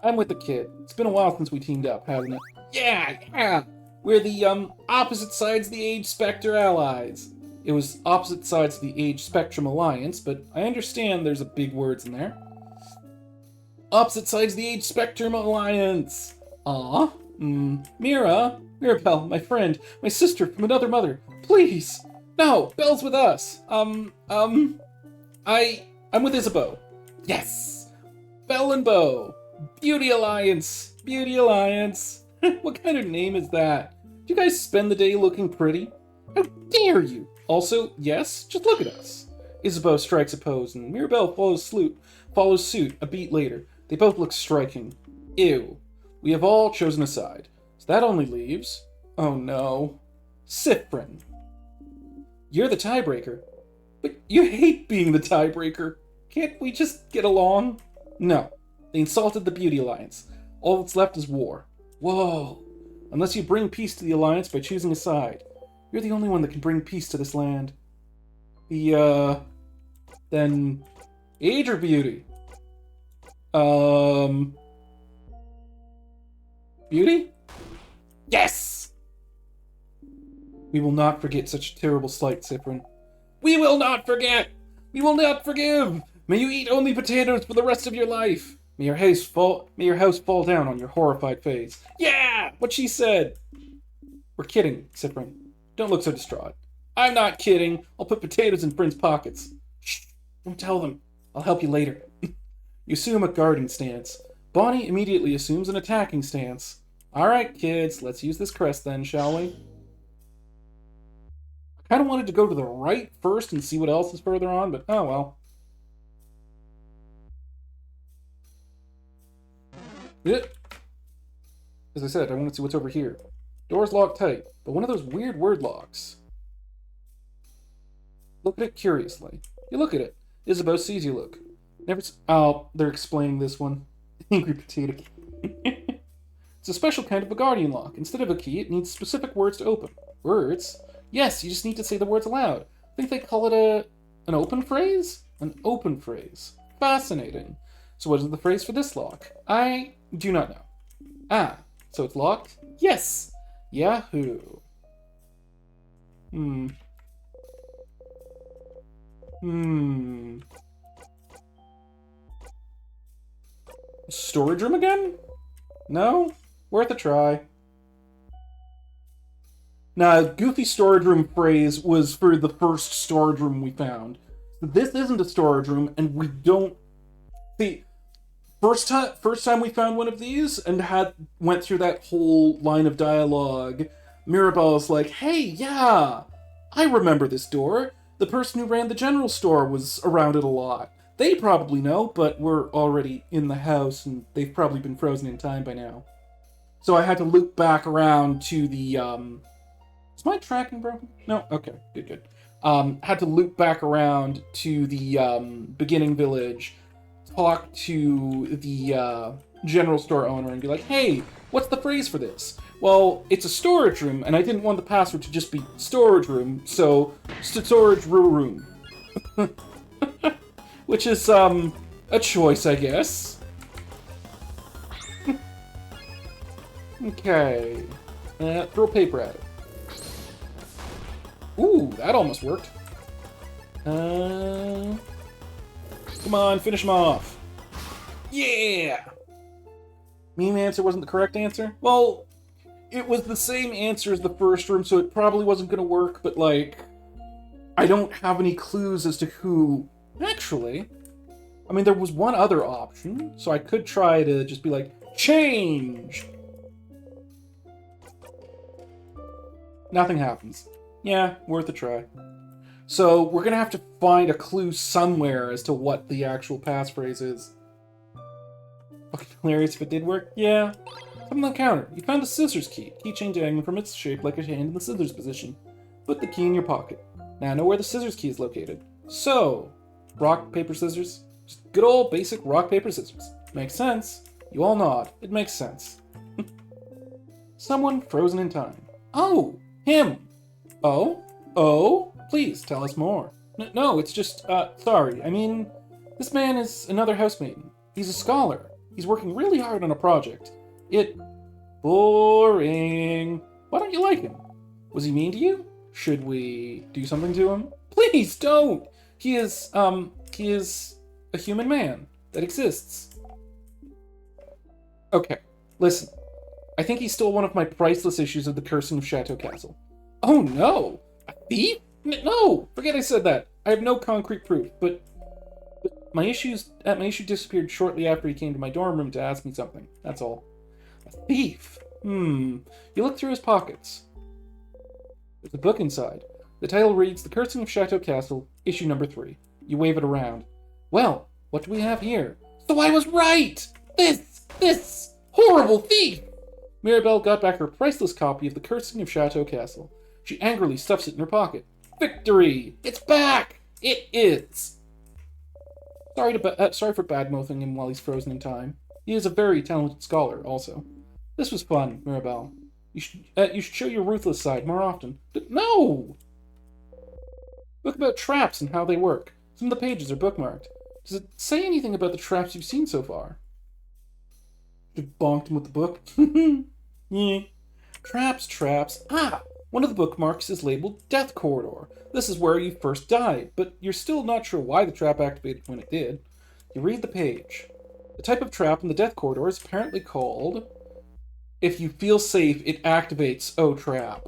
I'm with the kid. It's been a while since we teamed up, hasn't it? Yeah! We're the, opposite sides of the Age Spectre allies. It was opposite sides of the Age Spectrum Alliance, but I understand there's a big words in there. Opposite sides of the Age Spectrum Alliance! Aw. Mira. Mirabelle, my friend. My sister from another mother. Please! No! Belle's with us! I'm with Isabeau. Yes! Belle and Beau! Beauty Alliance! Beauty Alliance! What kind of name is that? Do you guys spend the day looking pretty? How dare you! Also, yes, just look at us. Isabeau strikes a pose, and Mirabelle follows suit a beat later. They both look striking. Ew. We have all chosen a side. So that only leaves... Oh no. Cyprin. You're the tiebreaker. But you hate being the tiebreaker. Can't we just get along? No. They insulted the Beauty Alliance. All that's left is war. Whoa. Unless you bring peace to the Alliance by choosing a side. You're the only one that can bring peace to this land. Then... Age or Beauty? Beauty? Yes! We will not forget such a terrible slight, Cyprin. We will not forget! We will not forgive! May you eat only potatoes for the rest of your life! May your house fall down on your horrified face. Yeah! What she said! We're kidding, Cyprin. Don't look so distraught. I'm not kidding. I'll put potatoes in Bryn's pockets. Shh! Don't tell them. I'll help you later. You assume a guarding stance. Bonnie immediately assumes an attacking stance. Alright, kids, let's use this crest then, shall we? I kind of wanted to go to the right first and see what else is further on, but oh well. As I said, I want to see what's over here. Door's locked tight, but one of those weird word locks. Look at it curiously. You look at it. Isabeau sees you look. Never. Oh, they're explaining this one. Angry potato. It's a special kind of a guardian lock. Instead of a key, it needs specific words to open. Words? Yes, you just need to say the words aloud. I think they call it an open phrase? An open phrase. Fascinating. So what is the phrase for this lock? I do not know. Ah, so it's locked? Yes! Yahoo! Storage room again? No? Worth a try. Nah, goofy storage room phrase was for the first storage room we found. This isn't a storage room, and we don't... See, first time we found one of these and went through that whole line of dialogue, Mirabelle's like, hey, yeah, I remember this door. The person who ran the general store was around it a lot. They probably know, but we're already in the house, and they've probably been frozen in time by now. So I had to loop back around to the, Is my tracking broken? No? Okay, good. Had to loop back around to the, beginning village, talk to the, general store owner and be like, hey, what's the phrase for this? Well, it's a storage room, and I didn't want the password to just be storage room, so storage room. Which is, a choice, I guess. Okay. Throw paper at it. Ooh, that almost worked. Come on, finish him off. Yeah! Meme answer wasn't the correct answer? Well, it was the same answer as the first room, so it probably wasn't gonna work, but, like, I don't have any clues as to who... Actually, I mean, there was one other option, so I could try to just be like, change! Nothing happens. Yeah, worth a try. So, we're gonna have to find a clue somewhere as to what the actual passphrase is. Fucking hilarious if it did work. Yeah. Something on the counter. You found the scissors key. Keychain dangling from its shape like a hand in the scissors position. Put the key in your pocket. Now I know where the scissors key is located. So, rock, paper, scissors? Just good old basic rock, paper, scissors. Makes sense. You all nod. It makes sense. Someone frozen in time. Oh! Him! Oh? Oh? Please, tell us more. No, it's just, sorry. I mean, this man is another housemaiden. He's a scholar. He's working really hard on a project. Boring. Why don't you like him? Was he mean to you? Should we do something to him? Please don't! He is a human man that exists. Okay, listen. I think he stole one of my priceless issues of The Cursing of Chateau Castle. Oh no! A thief? No! Forget I said that. I have no concrete proof, but my issue disappeared shortly after he came to my dorm room to ask me something. That's all. A thief? You look through his pockets. There's a book inside. The title reads The Cursing of Chateau Castle, issue number 3. You wave it around. Well, what do we have here? So I was right! This horrible thief! Mirabelle got back her priceless copy of The Cursing of Chateau Castle. She angrily stuffs it in her pocket. Victory! It's back! It is! Sorry for bad-mouthing him while he's frozen in time. He is a very talented scholar, also. This was fun, Mirabelle. You should show your ruthless side more often. But no! Book about traps and how they work. Some of the pages are bookmarked. Does it say anything about the traps you've seen so far? You bonked him with the book. Yeah. Traps. Ah! One of the bookmarks is labeled Death Corridor. This is where you first died, but you're still not sure why the trap activated when it did. You read the page. The type of trap in the Death Corridor is apparently called... If you feel safe, it activates trap.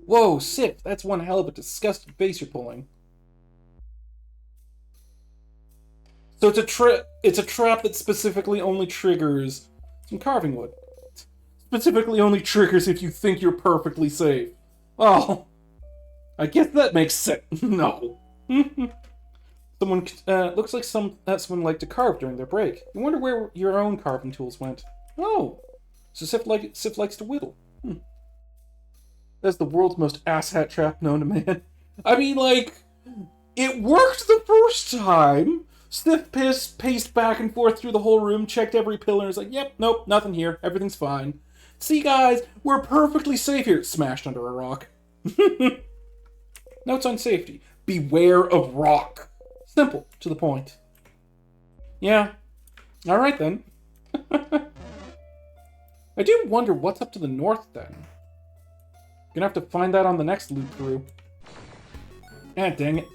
Whoa, sick! That's one hell of a disgusting face you're pulling. So it's a trap that specifically only triggers some carving wood. Specifically only triggers if you think you're perfectly safe. Oh, I guess that makes sense. No. Someone looks like someone liked to carve during their break. You wonder where your own carving tools went. Oh, so Sif likes to whittle. That's the world's most asshat trap known to man. I mean, like, it worked the first time. Sif paced back and forth through the whole room, checked every pillar, and was like, yep, nope, nothing here, everything's fine. See, guys, we're perfectly safe here. Smashed under a rock. Notes on safety. Beware of rock. Simple, to the point. Yeah. Alright then. I do wonder what's up to the north then. Gonna have to find that on the next loop through. Ah, dang it.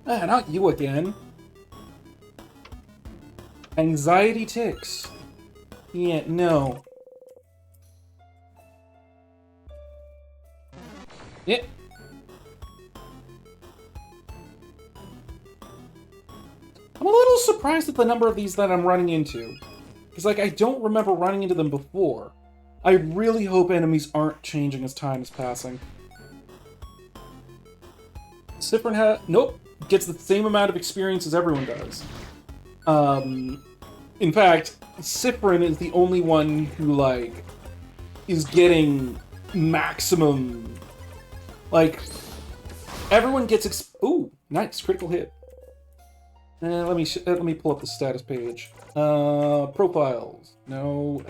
Ah, not you again. Anxiety ticks. Yeah, no. Yeah. I'm a little surprised at the number of these that I'm running into. Because, like, I don't remember running into them before. I really hope enemies aren't changing as time is passing. Siffrin nope, gets the same amount of experience as everyone does. In fact, Siffrin is the only one who, like, is getting maximum... Like, everyone gets ooh, nice, critical hit. Let me pull up the status page. Profiles. No,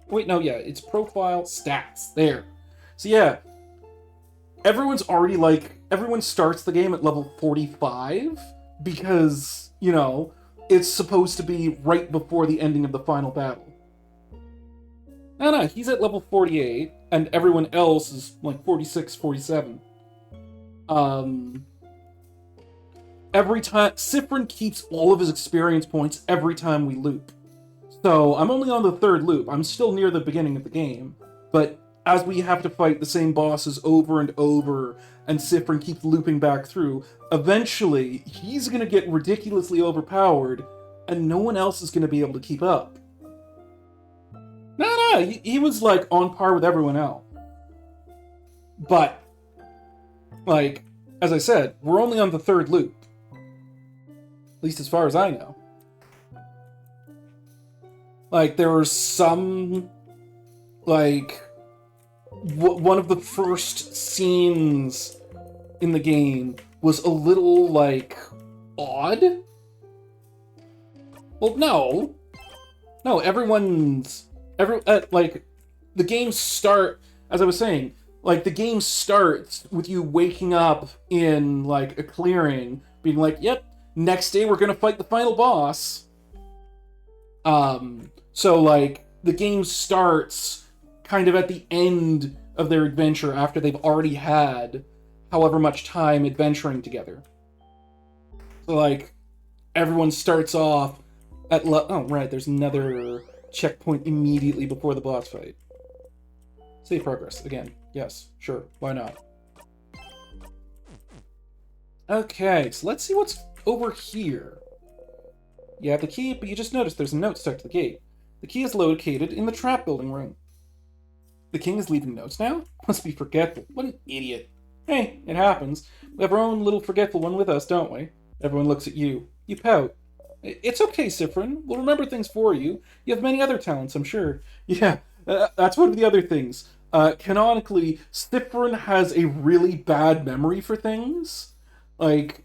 wait, no, yeah, it's profile stats. There. So yeah, everyone starts the game at level 45 because, you know, it's supposed to be right before the ending of the final battle. No, he's at level 48, and everyone else is like 46, 47. Every time, Siffrin keeps all of his experience points every time we loop. So, I'm only on the third loop. I'm still near the beginning of the game. But as we have to fight the same bosses over and over, and Siffrin keeps looping back through, eventually, he's gonna get ridiculously overpowered, and no one else is gonna be able to keep up. No, he was, like, on par with everyone else. But, like, as I said, we're only on the third loop. At least as far as I know. Like, there were some... Like... one of the first scenes in the game was a little, like, odd? Well, no. No, like, the game as I was saying, like, the game starts with you waking up in, like, a clearing, being like, yep, next day we're gonna fight the final boss. So, like, the game starts kind of at the end of their adventure after they've already had however much time adventuring together. So, like, everyone starts off at oh, right, there's another checkpoint immediately before the boss fight. Save progress, again. Yes, sure, why not? Okay, so let's see what's over here. You have the key, but you just noticed there's a note stuck to the gate. The key is located in the trap building room. The king is leaving notes now? Must be forgetful. What an idiot. Hey, it happens. We have our own little forgetful one with us, don't we? Everyone looks at you. You pout. It's okay, Siffrin. We'll remember things for you. You have many other talents, I'm sure. Yeah, that's one of the other things. Canonically, Siffrin has a really bad memory for things. Like,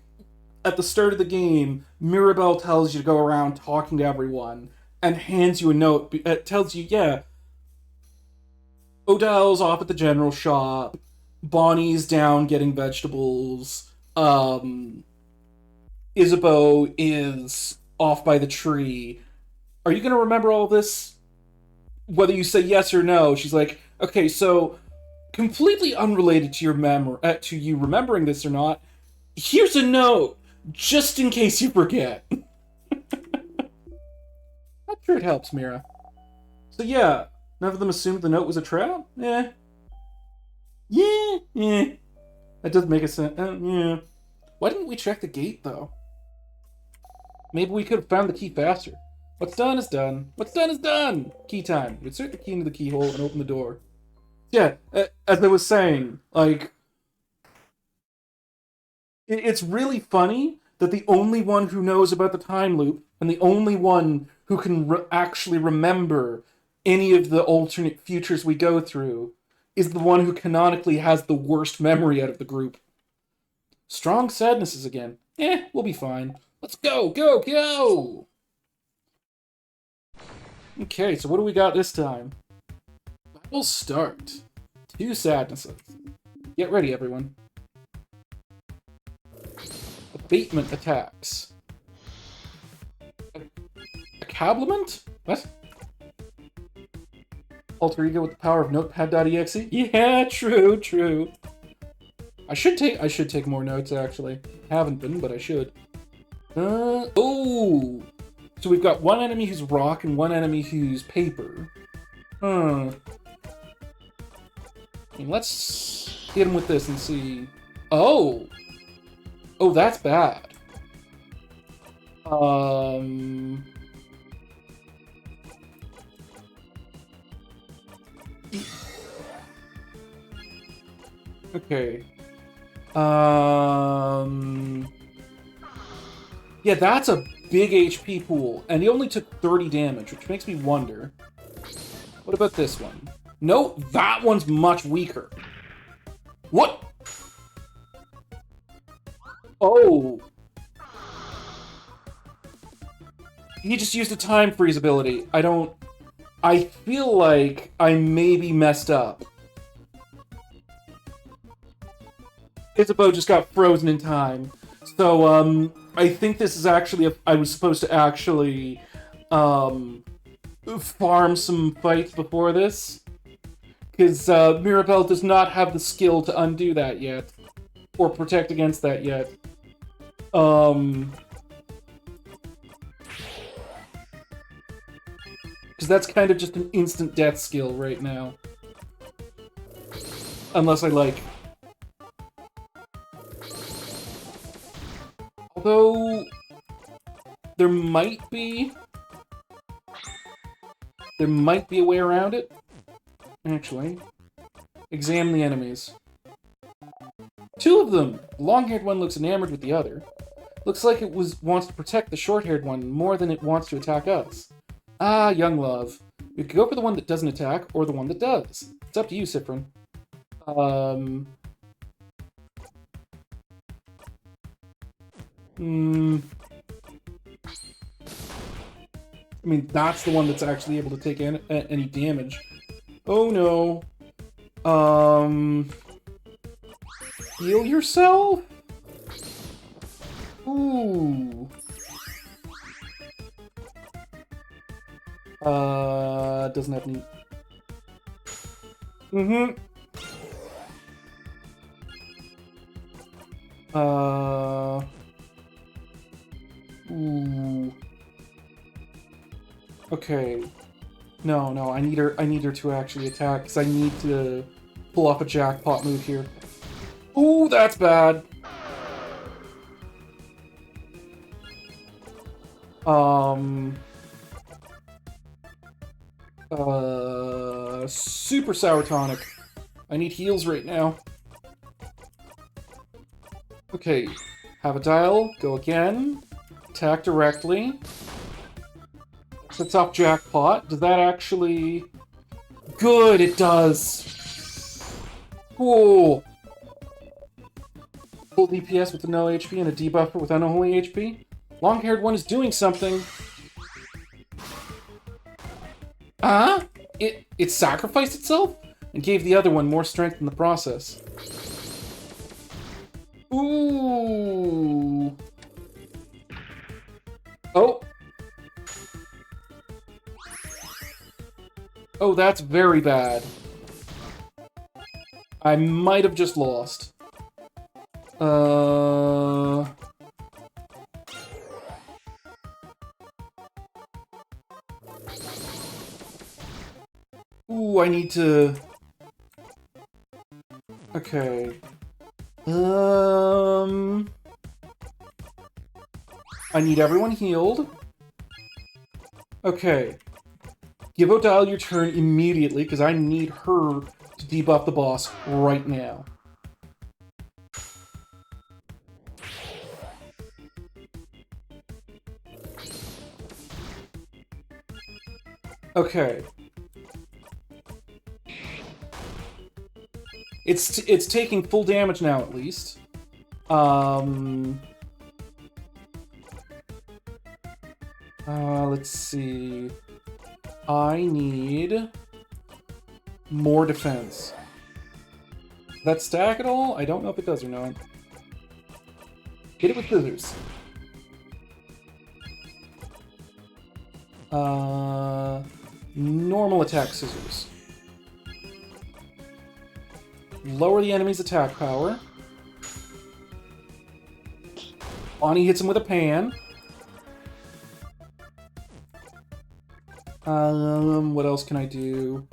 at the start of the game, Mirabelle tells you to go around talking to everyone and hands you a note. It tells you, yeah, Odell's off at the general shop, Bonnie's down getting vegetables, Isabeau is off by the tree. Are you going to remember all this? Whether you say yes or no, she's like, okay, so completely unrelated to your to you remembering this or not, here's a note, just in case you forget. Not sure it helps, Mira. So yeah, none of them assumed the note was a trap? Yeah. That does make a sense. Yeah. Why didn't we check the gate, though? Maybe we could have found the key faster. What's done is done. What's done is done! Key time. Insert the key into the keyhole and open the door. Yeah, as I was saying, like... It's really funny that the only one who knows about the time loop, and the only one who can actually remember any of the alternate futures we go through, is the one who canonically has the worst memory out of the group. Strong sadnesses again. We'll be fine. Let's go, go, go! Okay, so what do we got this time? We'll start. 2 sadnesses. Get ready, everyone. Abatement attacks. Accablement? What? Alter ego with the power of notepad.exe? Yeah, true. I should take more notes, actually. Haven't been, but I should. Oh! So we've got one enemy who's rock and one enemy who's paper. I mean, let's hit him with this and see... Oh! Oh, that's bad. Okay. Yeah, that's a big HP pool, and he only took 30 damage, which makes me wonder. What about this one? No, that one's much weaker. What? Oh. He just used a time freeze ability. I feel like I maybe messed up. Isabeau just got frozen in time. So, I think this is actually I was supposed to actually, farm some fights before this. Because, Mirabelle does not have the skill to undo that yet. Or protect against that yet. Because that's kind of just an instant death skill right now. Unless I, like... Although... There might be a way around it. Actually. Examine the enemies. 2 of them! The long-haired one looks enamored with the other. Looks like it wants to protect the short-haired one more than it wants to attack us. Ah, young love. We could go for the one that doesn't attack, or the one that does. It's up to you, Cyprin. I mean, that's the one that's actually able to take any damage. Oh no. Heal yourself? Ooh. Doesn't have any... Ooh. Okay. No, I need her to actually attack, because I need to pull off a jackpot move here. Ooh, that's bad! Super Sour Tonic. I need heals right now. Okay, have a dial, go again, attack directly. Sets off jackpot. Does that actually... Good, it does! Cool! Full DPS with no HP and a debuffer with unholy HP. Long-haired one is doing something. It sacrificed itself? And gave the other one more strength in the process. Ooh! Oh! Oh, that's very bad. I might have just lost. Ooh, I need to... Okay. I need everyone healed. Okay. Give Odile your turn immediately, because I need her to debuff the boss right now. Okay. It's taking full damage now, at least. Let's see. I need more defense. Does that stack at all? I don't know if it does or not. Hit it with scissors. Normal attack scissors. Lower the enemy's attack power. Bonnie hits him with a pan. What else can I do?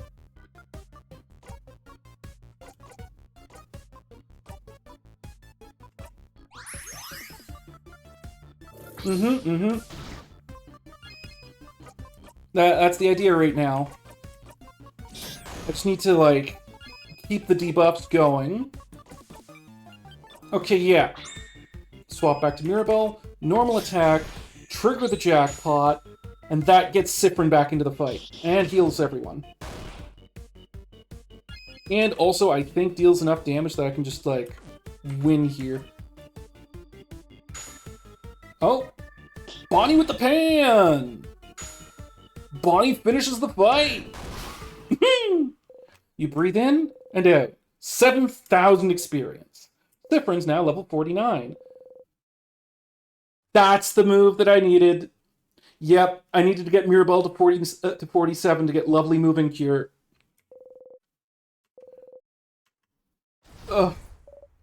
That's the idea right now. I just need to, like, keep the debuffs going. Okay, yeah. Swap back to Mirabelle. Normal attack. Trigger the jackpot. And that gets Cyprin back into the fight. And heals everyone. And also, I think deals enough damage that I can just, like, win here. Oh! Bonnie with the pan! Bonnie finishes the fight! You breathe in and out. 7,000 experience. Cyprin's now level 49. That's the move that I needed. Yep, I needed to get Mirabelle to 47 to get Lovely Moving Cure.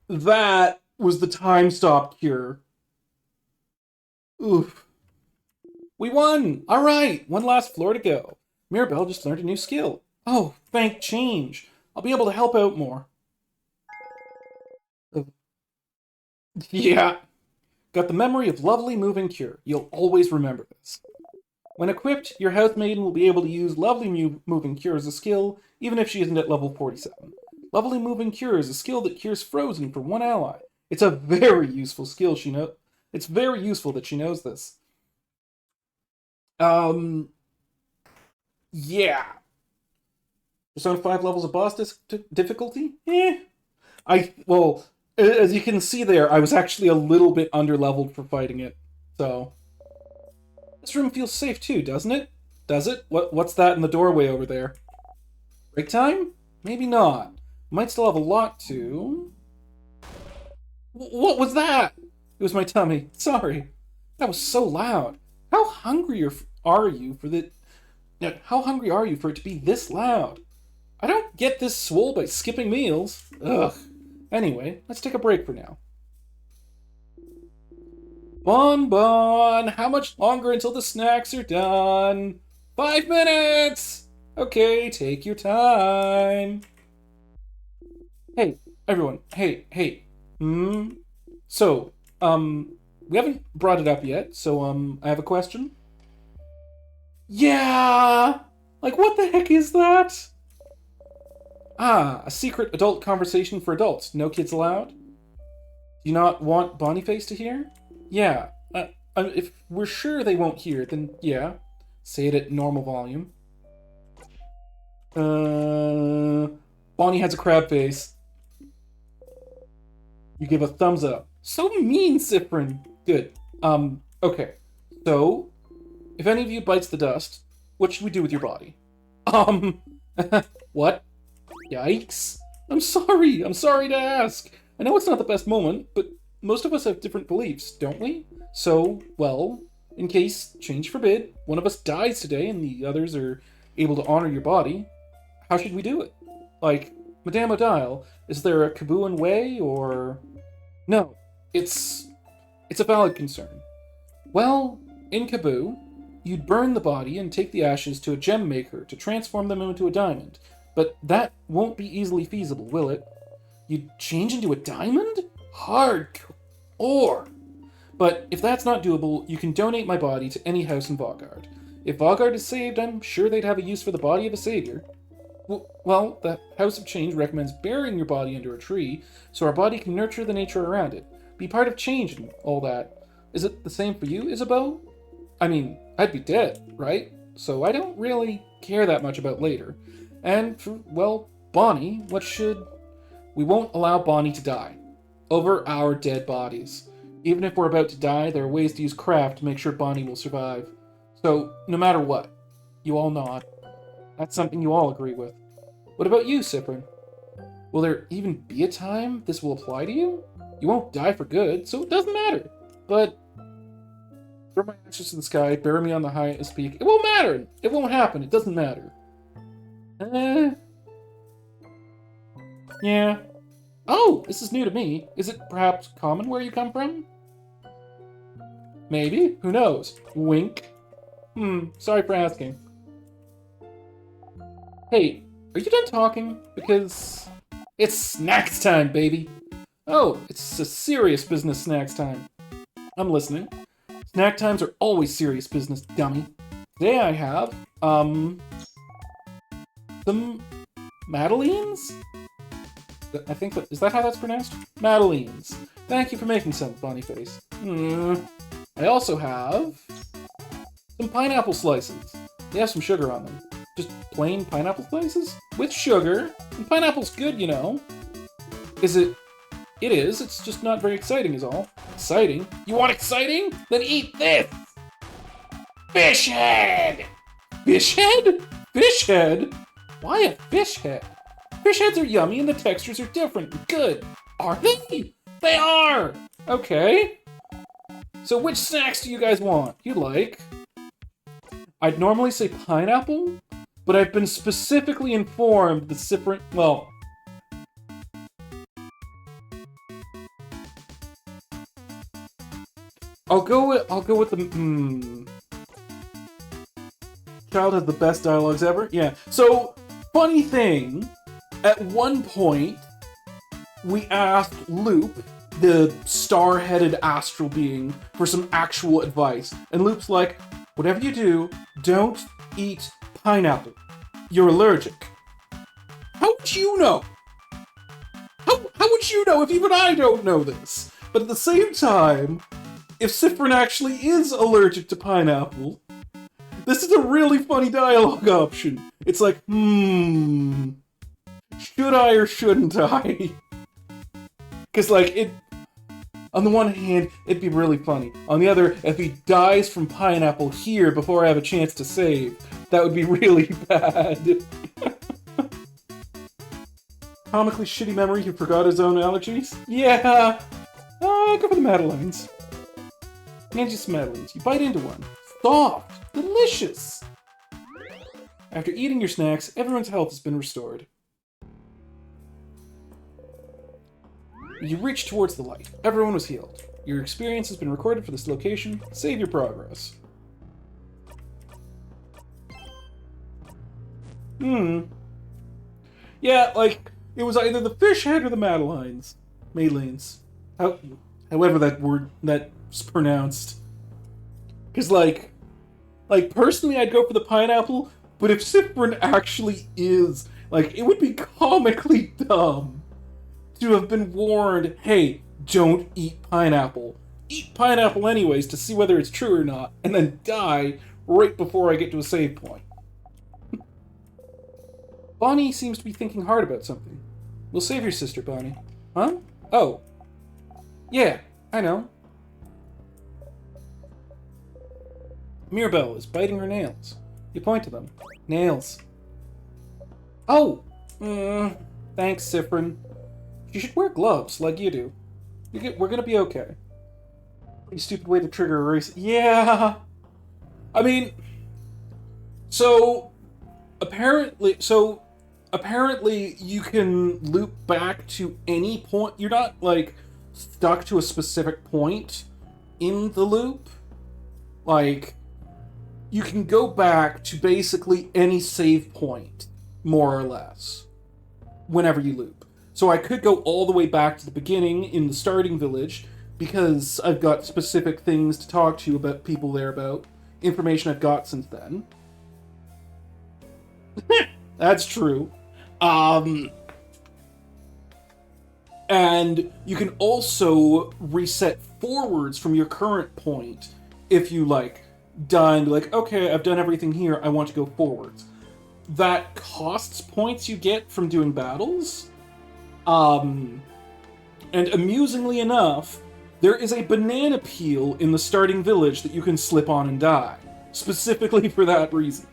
That was the time stop cure. Oof. We won! Alright, one last floor to go. Mirabelle just learned a new skill. Oh, thank change. I'll be able to help out more. Yeah. Got the memory of Lovely Moving Cure. You'll always remember this. When equipped, your Housemaiden will be able to use Lovely Moving Cure as a skill, even if she isn't at level 47. Lovely Moving Cure is a skill that cures Frozen for one ally. It's a very useful skill, It's very useful that she knows this. Yeah. Persona 5 levels of boss difficulty? Well, as you can see there, I was actually a little bit under-leveled for fighting it, so... This room feels safe too, doesn't it? Does it? What's that in the doorway over there? Break time? Maybe not. Might still have a lot to... What was that? It was my tummy. Sorry. That was so loud. How hungry are you for the... How hungry are you for it to be this loud? I don't get this swole by skipping meals. Ugh. Anyway, let's take a break for now. Bon, how much longer until the snacks are done? 5 minutes! Okay, take your time. Hey, everyone. Hey. So, we haven't brought it up yet, so, I have a question. Yeah! Like, what the heck is that? Ah, a secret adult conversation for adults. No kids allowed? Do you not want Boniface to hear? Yeah. If we're sure they won't hear, then yeah. Say it at normal volume. Bonnie has a crab face. You give a thumbs up. So mean, Cyprin. Good. Okay. So, if any of you bites the dust, what should we do with your body? What? Yikes. I'm sorry to ask. I know it's not the best moment, but most of us have different beliefs, don't we? So, well, in case, change forbid, one of us dies today and the others are able to honor your body, how should we do it? Like, Madame Odile, is there a Kabuan way, or... No, it's a valid concern. Well, in Kaboo, you'd burn the body and take the ashes to a gem maker to transform them into a diamond, but that won't be easily feasible, will it? You'd change into a diamond? Hardcore. But if that's not doable, you can donate my body to any house in Vaugarde. If Vaugarde is saved, I'm sure they'd have a use for the body of a savior. Well, the House of Change recommends burying your body under a tree, so our body can nurture the nature around it. Be part of change and all that. Is it the same for you, Isabeau? I mean, I'd be dead, right? So I don't really care that much about later. And for, well, Bonnie, we won't allow Bonnie to die. Over our dead bodies. Even if we're about to die, there are ways to use craft to make sure Bonnie will survive. So, no matter what, you all nod. That's something you all agree with. What about you, Cyprin? Will there even be a time this will apply to you? You won't die for good, so it doesn't matter. But throw my ashes to the sky, bury me on the highest peak. It won't matter. It won't happen. It doesn't matter. Yeah. Oh, this is new to me. Is it perhaps common where you come from? Maybe. Who knows? Wink. Sorry for asking. Hey, are you done talking? Because it's snacks time, baby. Oh, it's a serious business snacks time. I'm listening. Snack times are always serious business, dummy. Today I have, some Madeleines? I think is that how that's pronounced? Madeleines. Thank you for making some, Boniface. I also have some pineapple slices. They have some sugar on them. Just plain pineapple slices? With sugar. And pineapple's good, you know. Is it? It is. It's just not very exciting is all. Exciting? You want exciting? Then eat this! Fish head! Fish head? Fish head? Why a fish head? Fish heads are yummy and the textures are different and good. Are they? They are! Okay. So which snacks do you guys want? You like? I'd normally say pineapple, but I've been specifically informed that Cyprin... Well... I'll go with the... Child has the best dialogues ever? Yeah. So, funny thing, at one point, we asked Loop, the star-headed astral being, for some actual advice. And Loop's like, whatever you do, don't eat pineapple. You're allergic. How would you know? How would you know if even I don't know this? But at the same time, if Cyprin actually is allergic to pineapple, this is a really funny dialogue option. It's like, should I or shouldn't I? Because, like, it... On the one hand, it'd be really funny. On the other, if he dies from pineapple here before I have a chance to save, that would be really bad. Comically shitty memory who forgot his own allergies? Yeah! Go for the Madeleines. And just Madeleines. You bite into one. Soft! Delicious! After eating your snacks, everyone's health has been restored. You reach towards the light. Everyone was healed. Your experience has been recorded for this location. Save your progress. Yeah, like, it was either the fish head or the Madeleines. Madeleines. However that's pronounced. Because, like, personally, I'd go for the pineapple, but if Cyprin actually is, like, it would be comically dumb to have been warned, hey, don't eat pineapple. Eat pineapple anyways to see whether it's true or not, and then die right before I get to a save point. Bonnie seems to be thinking hard about something. We'll save your sister, Bonnie. Huh? Oh. Yeah, I know. Mirabelle is biting her nails. You point to them. Nails. Oh! Thanks, Cyprin. You should wear gloves, like you do. We're gonna be okay. Pretty stupid way to trigger a race. Yeah! I mean... So... Apparently you can loop back to any point. You're not, like, stuck to a specific point in the loop. Like, you can go back to basically any save point, more or less, whenever you loop. So I could go all the way back to the beginning in the starting village, because I've got specific things to talk to you about people there about, information I've got since then. That's true. And you can also reset forwards from your current point if you, like, die and be like, okay, I've done everything here, I want to go forwards. That costs points you get from doing battles. And amusingly enough, there is a banana peel in the starting village that you can slip on and die. Specifically for that reason.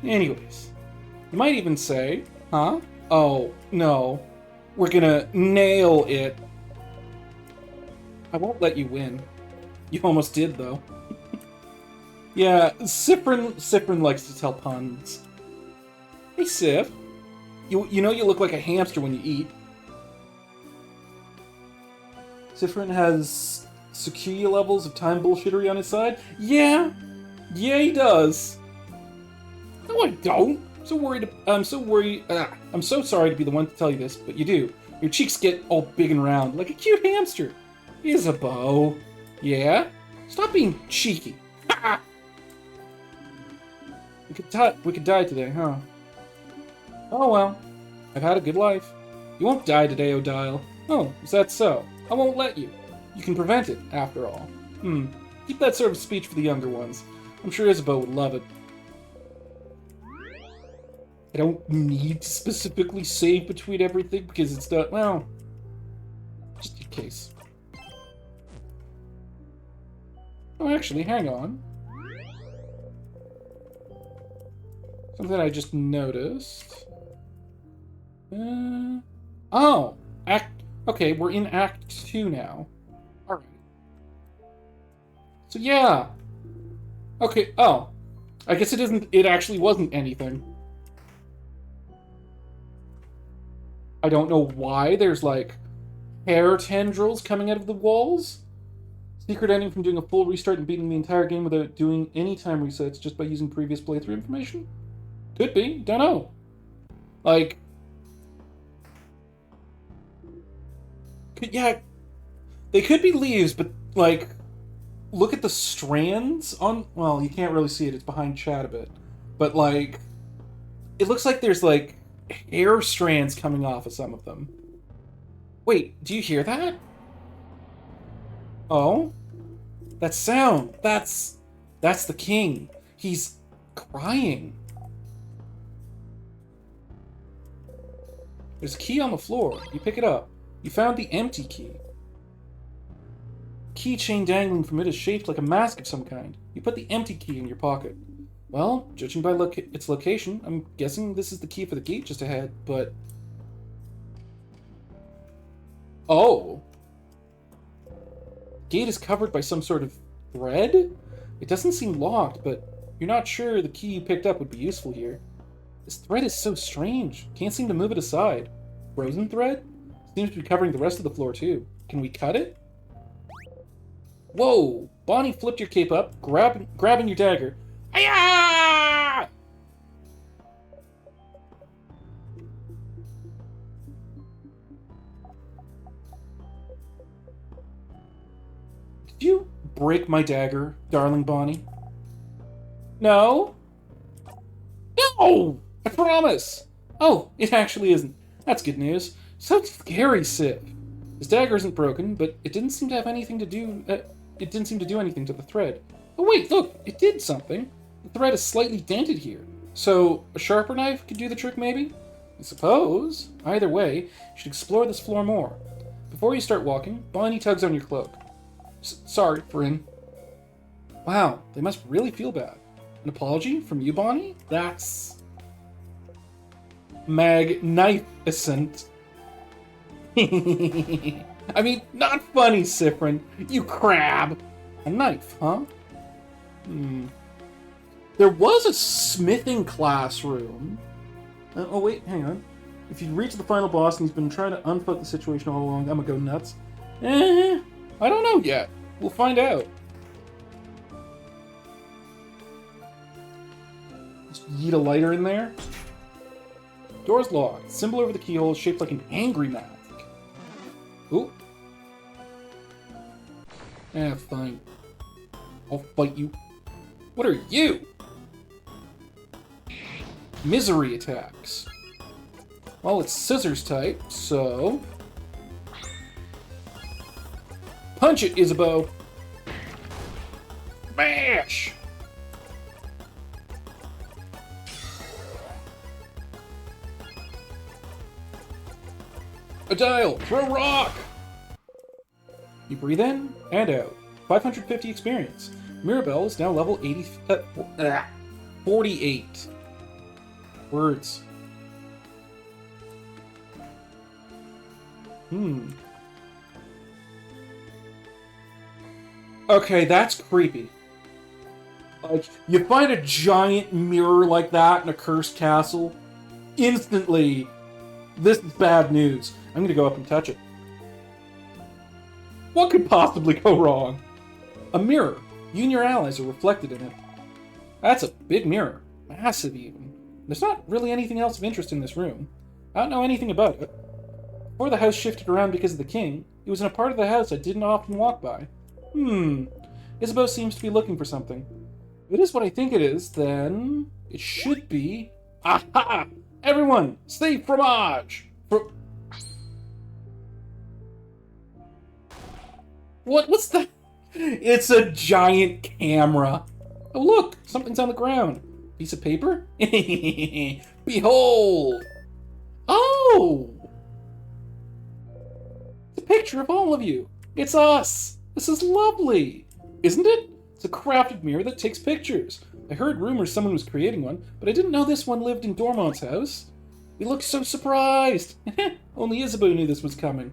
Anyways, you might even say, huh? Oh, no. We're gonna nail it. I won't let you win. You almost did, though. Yeah, Cyprin likes to tell puns. Hey, Sif. You know you look like a hamster when you eat. Cyprin has Sukiya levels of time bullshittery on his side? Yeah. Yeah, he does. No, I don't. I'm so sorry to be the one to tell you this, but you do. Your cheeks get all big and round, like a cute hamster. Isabeau. Yeah? Stop being cheeky. Ha! We could die today, huh? Oh well. I've had a good life. You won't die today, Odile. Oh, is that so? I won't let you. You can prevent it, after all. Keep that sort of speech for the younger ones. I'm sure Isabeau would love it. I don't need to specifically save between everything because it's not, well, just in case. Oh, actually, hang on. Something I just noticed. Oh! Okay, we're in Act 2 now. Alright. So, yeah. Okay, oh. I guess it actually wasn't anything. I don't know why there's, like, hair tendrils coming out of the walls. Secret ending from doing a full restart and beating the entire game without doing any time resets just by using previous playthrough information? Could be. Don't know. Like... Yeah, they could be leaves, but, like, look at the strands on... Well, you can't really see it. It's behind chat a bit. But, like, it looks like there's, like, hair strands coming off of some of them. Wait, do you hear that? Oh? That sound. That's the king. He's crying. There's a key on the floor. You pick it up. You found the empty key. Keychain dangling from it is shaped like a mask of some kind. You put the empty key in your pocket. Well, judging by its location, I'm guessing this is the key for the gate just ahead, but... Oh! Gate is covered by some sort of thread? It doesn't seem locked, but you're not sure the key you picked up would be useful here. This thread is so strange. Can't seem to move it aside. Frozen thread? Seems to be covering the rest of the floor, too. Can we cut it? Whoa! Bonnie flipped your cape up, grabbing your dagger. Ayah! Did you break my dagger, darling Bonnie? No? No! I promise! Oh, it actually isn't. That's good news. So scary, Sif. His dagger isn't broken, but it didn't seem to have anything to do... it didn't seem to do anything to the thread. Oh wait, look! It did something. The thread is slightly dented here. So, a sharper knife could do the trick, maybe? I suppose. Either way, you should explore this floor more. Before you start walking, Bonnie tugs on your cloak. Sorry, Bryn. Wow, they must really feel bad. An apology from you, Bonnie? That's... magnificent. I mean, not funny, Cyprin. You crab. A knife, huh? There was a smithing classroom. Oh, wait, hang on. If you reach the final boss and he's been trying to unfuck the situation all along, I'm gonna go nuts. I don't know yet. We'll find out. Just yeet a lighter in there. Door's locked. Symbol over the keyhole is shaped like an angry mask. Ooh. Ah, fine. I'll fight you. What are you? Misery attacks. Well, it's scissors type, so... Punch it, Isabeau! Smash! A dial! Throw rock! You breathe in and out. 550 experience. Mirabelle is now level 48. Words. Okay, that's creepy. Like, you find a giant mirror like that in a cursed castle, instantly, this is bad news. I'm gonna go up and touch it. What could possibly go wrong? A mirror. You and your allies are reflected in it. That's a big mirror. Massive, even. There's not really anything else of interest in this room. I don't know anything about it. Before the house shifted around because of the king, it was in a part of the house I didn't often walk by. Isabeau seems to be looking for something. If it is what I think it is, then it should be... Aha! Everyone, stay fromage! What's that? It's a giant camera. Oh look, something's on the ground. Piece of paper? Behold! Oh! It's a picture of all of you. It's us. This is lovely. Isn't it? It's a crafted mirror that takes pictures. I heard rumors someone was creating one, but I didn't know this one lived in Dormont's house. We looked so surprised. Only Isabeau knew this was coming.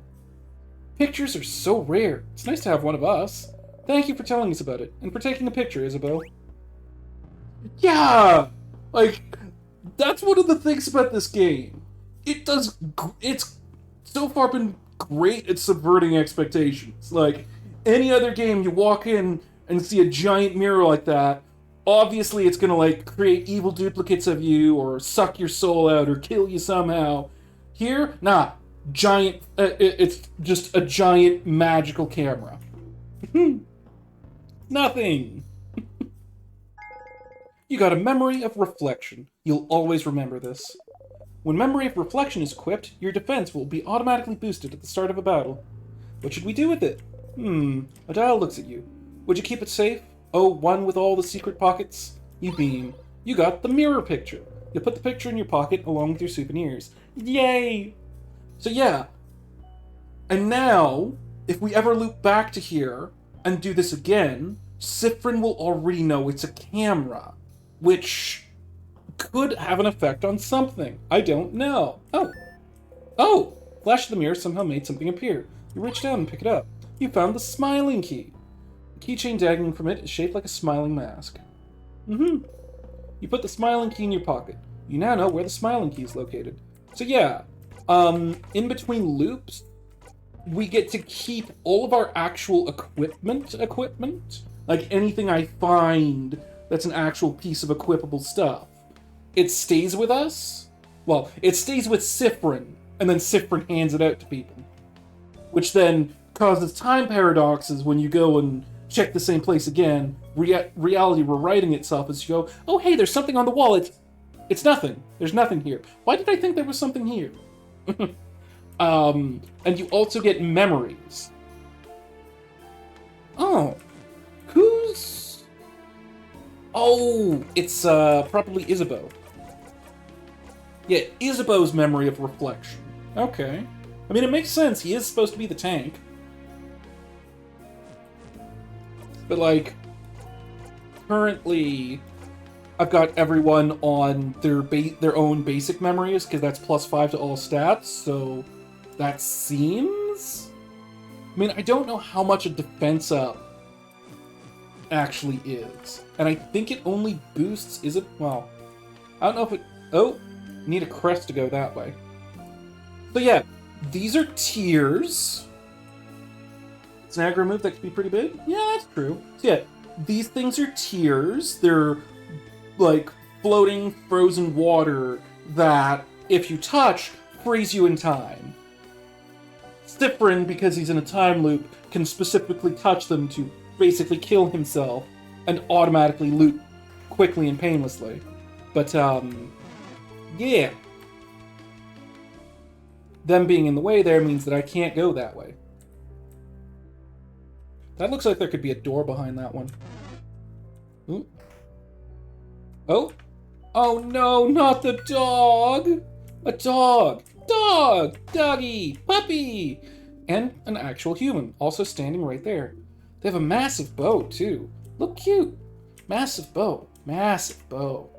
Pictures are so rare. It's nice to have one of us. Thank you for telling us about it, and for taking a picture, Isabeau. Yeah! Like, that's one of the things about this game. It's so far been great at subverting expectations. Like, any other game, you walk in and see a giant mirror like that, obviously it's gonna, like, create evil duplicates of you, or suck your soul out, or kill you somehow. Here, nah. Giant, it's just a giant magical camera. Nothing. You got a memory of reflection. You'll always remember this. When memory of reflection is equipped, your defense will be automatically boosted at the start of a battle. What should we do with it? A dial looks at you. Would you keep it safe? Oh, one with all the secret pockets? You beam. You got the mirror picture. You'll put the picture in your pocket along with your souvenirs. Yay! So yeah, and now, if we ever loop back to here and do this again, Siffrin will already know it's a camera, which could have an effect on something. I don't know. Oh! Flash of the mirror somehow made something appear. You reach down and pick it up. You found the smiling key. The keychain dangling from it is shaped like a smiling mask. You put the smiling key in your pocket. You now know where the smiling key is located. So yeah, in between loops, we get to keep all of our actual equipment. Like anything I find that's an actual piece of equipable stuff. It stays with us. Well, it stays with Siffrin, and then Siffrin hands it out to people. Which then causes time paradoxes when you go and check the same place again. Reality rewriting itself as you go, oh hey, there's something on the wall. It's nothing. There's nothing here. Why did I think there was something here? And you also get memories. Oh. Oh, it's probably Isabeau. Yeah, Isabeau's memory of reflection. Okay. I mean, it makes sense. He is supposed to be the tank. But, like, currently, I've got everyone on their own basic memories, because that's +5 to all stats, so that seems... I mean, I don't know how much a defense up actually is. And I think it only boosts... Is it? Well, I don't know if it... Oh, need a crest to go that way. So yeah, these are tiers. It's an aggro move that could be pretty big. Yeah, that's true. So yeah, these things are tiers. They're like floating frozen water that, if you touch, freeze you in time. Siffrin, because he's in a time loop, can specifically touch them to basically kill himself and automatically loot quickly and painlessly. But, yeah. Them being in the way there means that I can't go that way. That looks like there could be a door behind that one. Ooh. Oh? Oh no, not the dog! A dog! Dog! Doggy! Puppy! And an actual human, also standing right there. They have a massive bow, too. Look cute. Massive bow. Massive bow.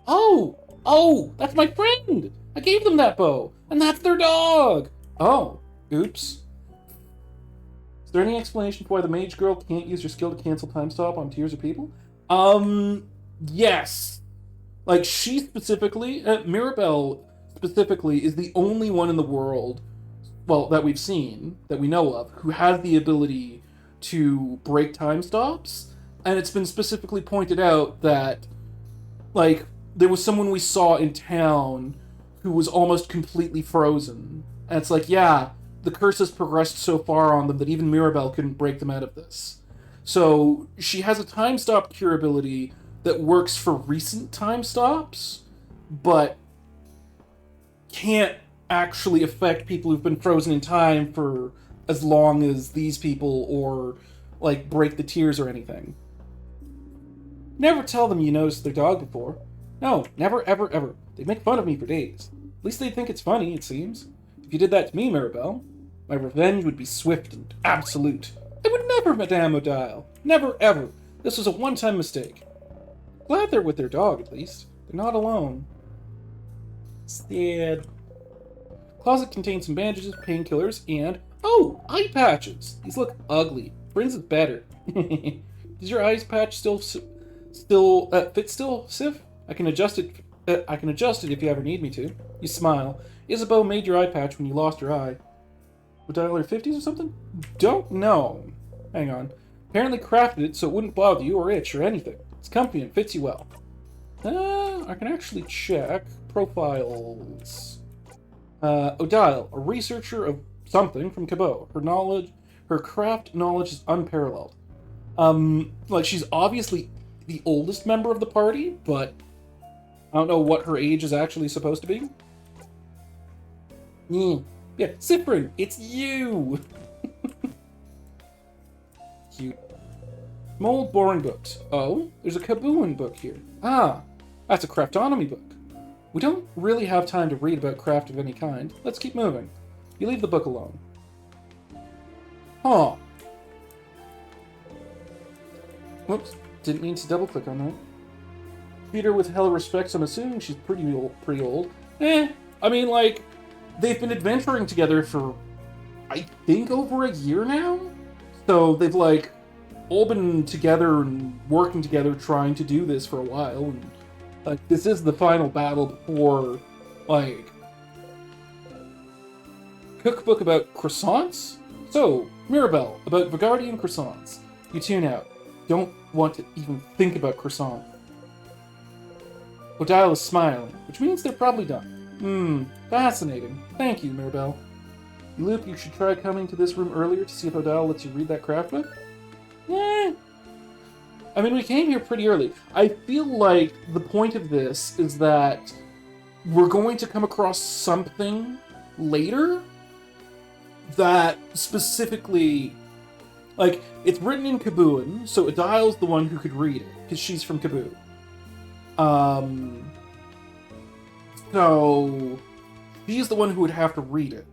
Oh! Oh! That's my friend! I gave them that bow! And that's their dog! Oh. Oops. Is there any explanation for why the mage girl can't use her skill to cancel time stop on tiers of people? Yes. Like, she specifically, Mirabelle specifically, is the only one in the world, well, that we've seen, that we know of, who has the ability to break time stops. And it's been specifically pointed out that, like, there was someone we saw in town who was almost completely frozen. And it's like, yeah, the curse has progressed so far on them that even Mirabelle couldn't break them out of this. So she has a time stop cure ability that works for recent time stops, but can't actually affect people who've been frozen in time for as long as these people, or, like, break the tiers or anything. Never tell them you noticed their dog before. No, never, ever, ever. They'd make fun of me for days. At least they think it's funny, it seems. If you did that to me, Mirabelle, my revenge would be swift and absolute. I would never, Madame Odile. Never, ever. This was a one-time mistake. Glad they're with their dog, at least. They're not alone. Sad. Closet contains some bandages, painkillers, and... oh! Eye patches! These look ugly. Brings it better. Does your eyes patch still fit still, Sif? I can adjust it if you ever need me to. You smile. Isabeau made your eye patch when you lost your eye. Would dial her 50s or something? Don't know. Hang on. Apparently crafted it so it wouldn't bother you or itch or anything. It's comfy and fits you well. I can actually check profiles. Odile, a researcher of something from Cabot. Her craft knowledge is unparalleled. Like, she's obviously the oldest member of the party, but I don't know what her age is actually supposed to be. Yeah, Cyprian, it's you! Cute. Some old boring books. Oh, there's a Cabooan book here. Ah, that's a craftonomy book. We don't really have time to read about craft of any kind. Let's keep moving. You leave the book alone. Huh. Whoops, didn't mean to double-click on that. Treat her with hella respect, so I'm assuming she's pretty old. I mean, like, they've been adventuring together for, I think, over a year now? So they've, like, all been together and working together trying to do this for a while, and, like, this is the final battle before, like, cookbook about croissants? So, Mirabelle, about Vigardian croissants. You tune out. Don't want to even think about croissant. Odile is smiling, which means they're probably done. Fascinating. Thank you, Mirabelle. Loop, you should try coming to this room earlier to see if Odile lets you read that craft book. I mean, we came here pretty early. I feel like the point of this is that we're going to come across something later that specifically... like, it's written in Cabooan, so Odile's the one who could read it, because she's from Caboo. So she's the one who would have to read it.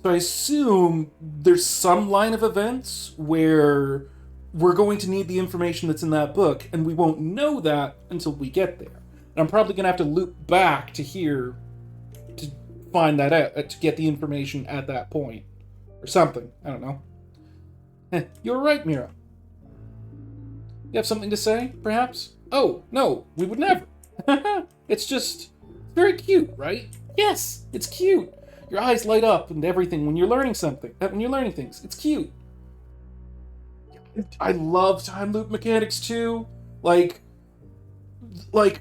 So I assume there's some line of events where we're going to need the information that's in that book, and we won't know that until we get there. And I'm probably going to have to loop back to here to find that out, to get the information at that point. Or something. I don't know. You're right, Mira. You have something to say, perhaps? Oh, no, we would never. It's just very cute, right? Yes, it's cute. Your eyes light up and everything when you're learning something. When you're learning things. It's cute. I love time loop mechanics too. Like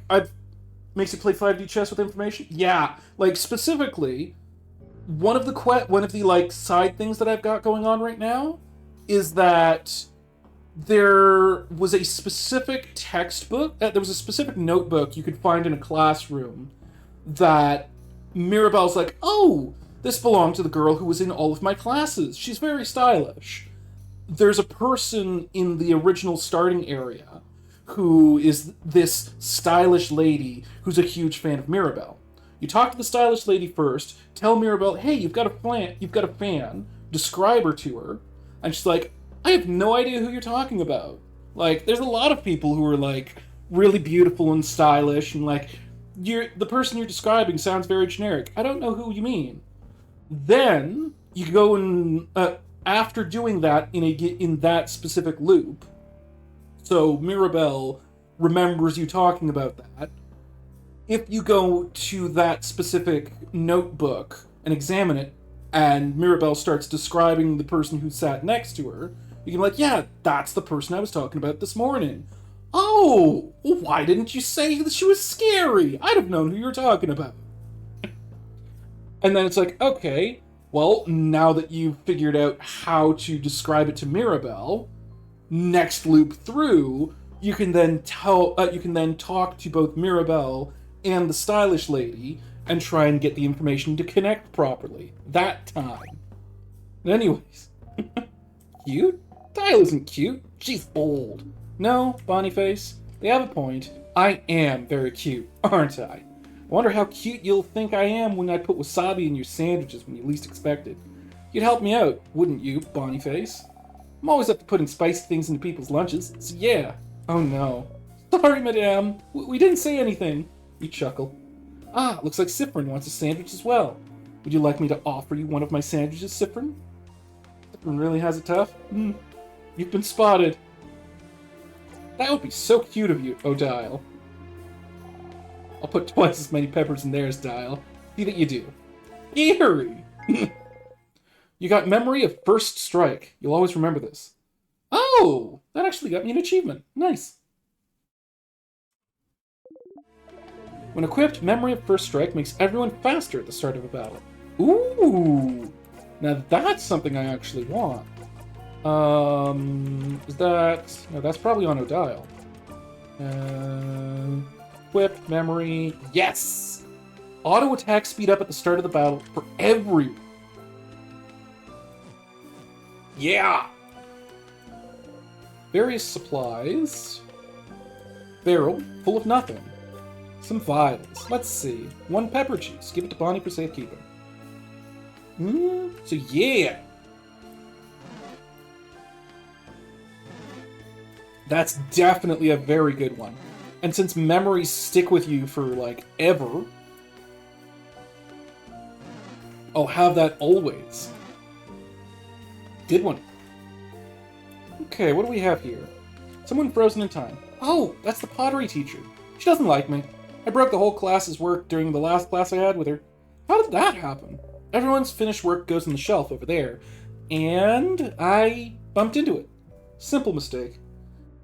I've makes you play 5D chess with information. Yeah, like specifically, one of the like side things that I've got going on right now is that there was a specific textbook, there was a specific notebook you could find in a classroom that Mirabelle's like, oh, this belonged to the girl who was in all of my classes. She's very stylish. There's a person in the original starting area who is this stylish lady who's a huge fan of Mirabelle. You talk to the stylish lady first, tell Mirabelle, hey, you've got a fan, describe her to her, and she's like, I have no idea who you're talking about. Like, there's a lot of people who are, like, really beautiful and stylish, and, like, the person you're describing sounds very generic. I don't know who you mean. Then, you go and, after doing that in that specific loop, so Mirabelle remembers you talking about that, if you go to that specific notebook and examine it, and Mirabelle starts describing the person who sat next to her, you can be like, yeah, that's the person I was talking about this morning. Oh, well, why didn't you say that she was scary? I'd have known who you were talking about. And then it's like, okay, well, now that you've figured out how to describe it to Mirabelle, next loop through, you can then talk to both Mirabelle and the stylish lady and try and get the information to connect properly. That time. Anyways. Cute? Dial isn't cute. She's old. No, Bonyface, they have a point. I am very cute, aren't I? I wonder how cute you'll think I am when I put wasabi in your sandwiches when you least expect it. You'd help me out, wouldn't you, Bonyface? I'm always up to putting spicy things into people's lunches, so yeah. Oh no. Sorry, madame. We didn't say anything. You chuckle. Ah, looks like Siffrin wants a sandwich as well. Would you like me to offer you one of my sandwiches, Siffrin? Siffrin really has it tough? You've been spotted. That would be so cute of you, Odile. I'll put twice as many peppers in theirs, Dial. See that you do. Eerie! You got Memory of First Strike. You'll always remember this. Oh! That actually got me an achievement. Nice. When equipped, Memory of First Strike makes everyone faster at the start of a battle. Ooh! Now that's something I actually want. Is that... No, that's probably on Odile. Equip, memory... Yes! Auto attack speed up at the start of the battle for everyone. Yeah! Various supplies. Barrel, full of nothing. Some vials. Let's see. 1 pepper cheese. Give it to Bonnie for safekeeping. So yeah! That's definitely a very good one. And since memories stick with you for, like, ever, I'll have that always. Good one. Okay, what do we have here? Someone frozen in time. Oh, that's the pottery teacher. She doesn't like me. I broke the whole class's work during the last class I had with her. How did that happen? Everyone's finished work goes on the shelf over there. And I bumped into it. Simple mistake.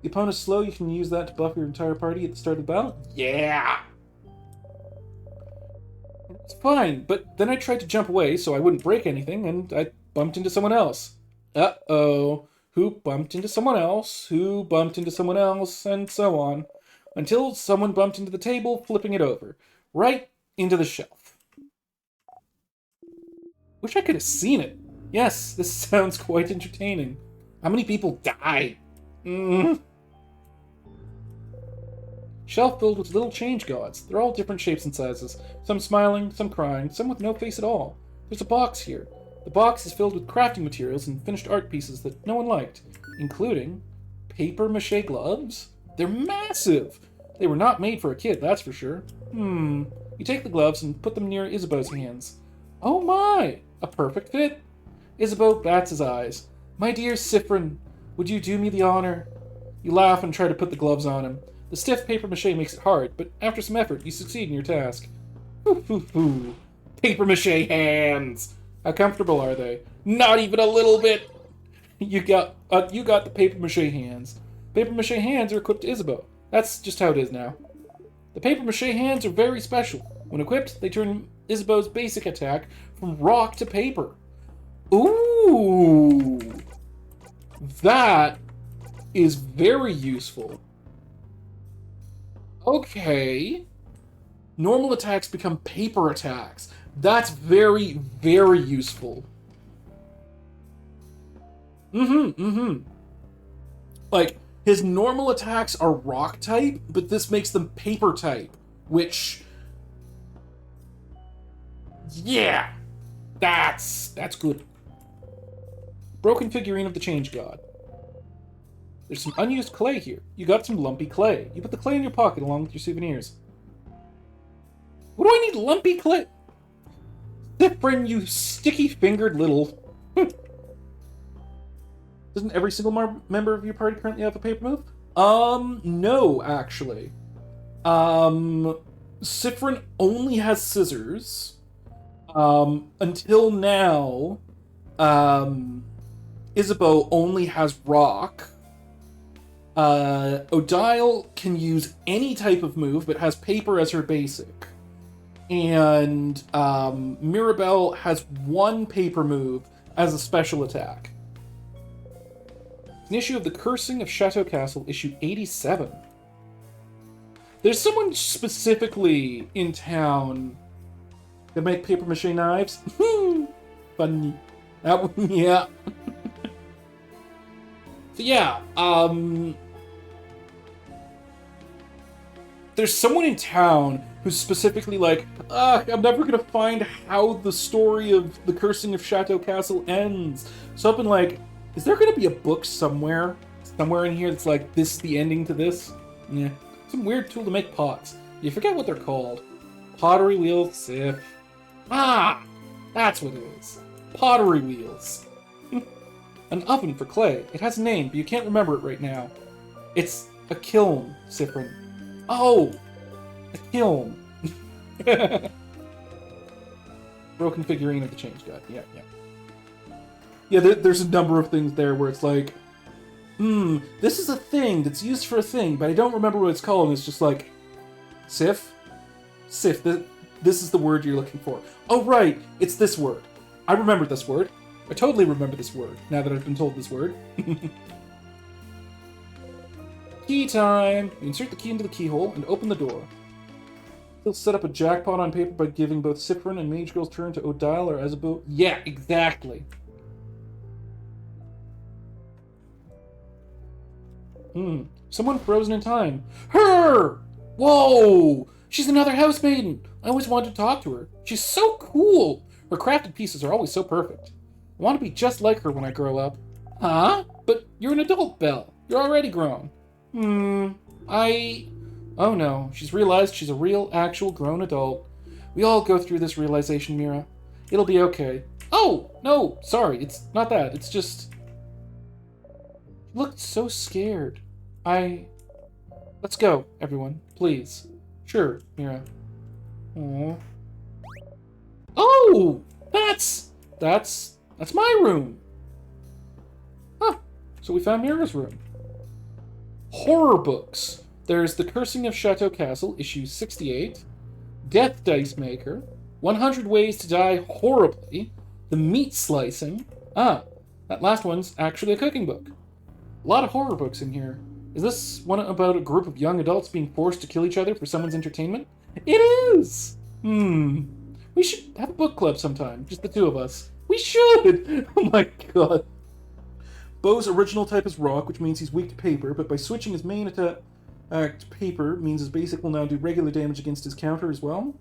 The opponent's slow, you can use that to buff your entire party at the start of the battle? Yeah! It's fine, but then I tried to jump away so I wouldn't break anything, and I bumped into someone else. Uh-oh. Who bumped into someone else, who bumped into someone else, and so on. Until someone bumped into the table, flipping it over. Right into the shelf. Wish I could have seen it. Yes, this sounds quite entertaining. How many people died? Shelf filled with little change gods. They're all different shapes and sizes. Some smiling, some crying, some with no face at all. There's a box here. The box is filled with crafting materials and finished art pieces that no one liked, including paper-mache gloves. They're massive! They were not made for a kid, that's for sure. You take the gloves and put them near Isabeau's hands. Oh my! A perfect fit? Isabeau bats his eyes. My dear Siffrin, would you do me the honor? You laugh and try to put the gloves on him. The stiff paper-mache makes it hard, but after some effort, you succeed in your task. Hoo. Paper-mache hands! How comfortable are they? Not even a little bit! You got the paper-mache hands. Paper-mache hands are equipped to Isabeau. That's just how it is now. The paper-mache hands are very special. When equipped, they turn Isabeau's basic attack from rock to paper. Ooh! That is very useful. Okay. Normal attacks become paper attacks. That's very, very useful. Like, his normal attacks are rock type, but this makes them paper type, which... Yeah! That's good. Broken figurine of the Change God. There's some unused clay here. You got some lumpy clay. You put the clay in your pocket along with your souvenirs. What do I need lumpy clay? Different, you sticky-fingered little... Doesn't every single member of your party currently have a paper move? No, actually. Siffrin only has scissors. Until now, Isabeau only has rock. Odile can use any type of move, but has paper as her basic. And, Mirabelle has one paper move as a special attack. An issue of The Cursing of Chateau Castle, issue 87. There's someone specifically in town that make papier-mâché knives. Funny. That one, yeah. So yeah, there's someone in town who's specifically like, I'm never gonna find how the story of The Cursing of Chateau Castle ends. So I've been like, is there gonna be a book somewhere in here that's like, this is the ending to this? Yeah. Some weird tool to make pots. You forget what they're called. Pottery wheels, Sif. Ah! That's what it is. Pottery wheels. An oven for clay. It has a name, but you can't remember it right now. It's a kiln, Siffrin. Oh! A kiln. Broken figurine of the Change God. Yeah. Yeah, there's a number of things there where it's like, this is a thing that's used for a thing, but I don't remember what it's called, and it's just like, Sif, this is the word you're looking for. Oh, right, it's this word. I remember this word. I totally remember this word, now that I've been told this word. Key time! You insert the key into the keyhole and open the door. He'll set up a jackpot on paper by giving both Siffrin and Mage Girl's turn to Odile or Isabeau. Yeah, exactly. Someone frozen in time. Her! Whoa! She's another house maiden! I always wanted to talk to her. She's so cool! Her crafted pieces are always so perfect. I want to be just like her when I grow up. Huh? But you're an adult, Belle. You're already grown. Oh no, she's realized she's a real, actual grown adult. We all go through this realization, Mira. It'll be okay. Oh! No! Sorry, it's not that. It's just... She looked so scared. Let's go, everyone. Please. Sure, Mira. Aww. Oh! That's my room! Huh. So we found Mira's room. Horror books. There's The Cursing of Chateau Castle, issue 68. Death Dice Maker. 100 Ways to Die Horribly. The Meat Slicing. That last one's actually a cooking book. A lot of horror books in here. Is this one about a group of young adults being forced to kill each other for someone's entertainment? It is! We should have a book club sometime, just the two of us. We should! Oh my god. Beau's original type is rock, which means he's weak to paper, but by switching his main attack to paper, means his basic will now do regular damage against his counter as well.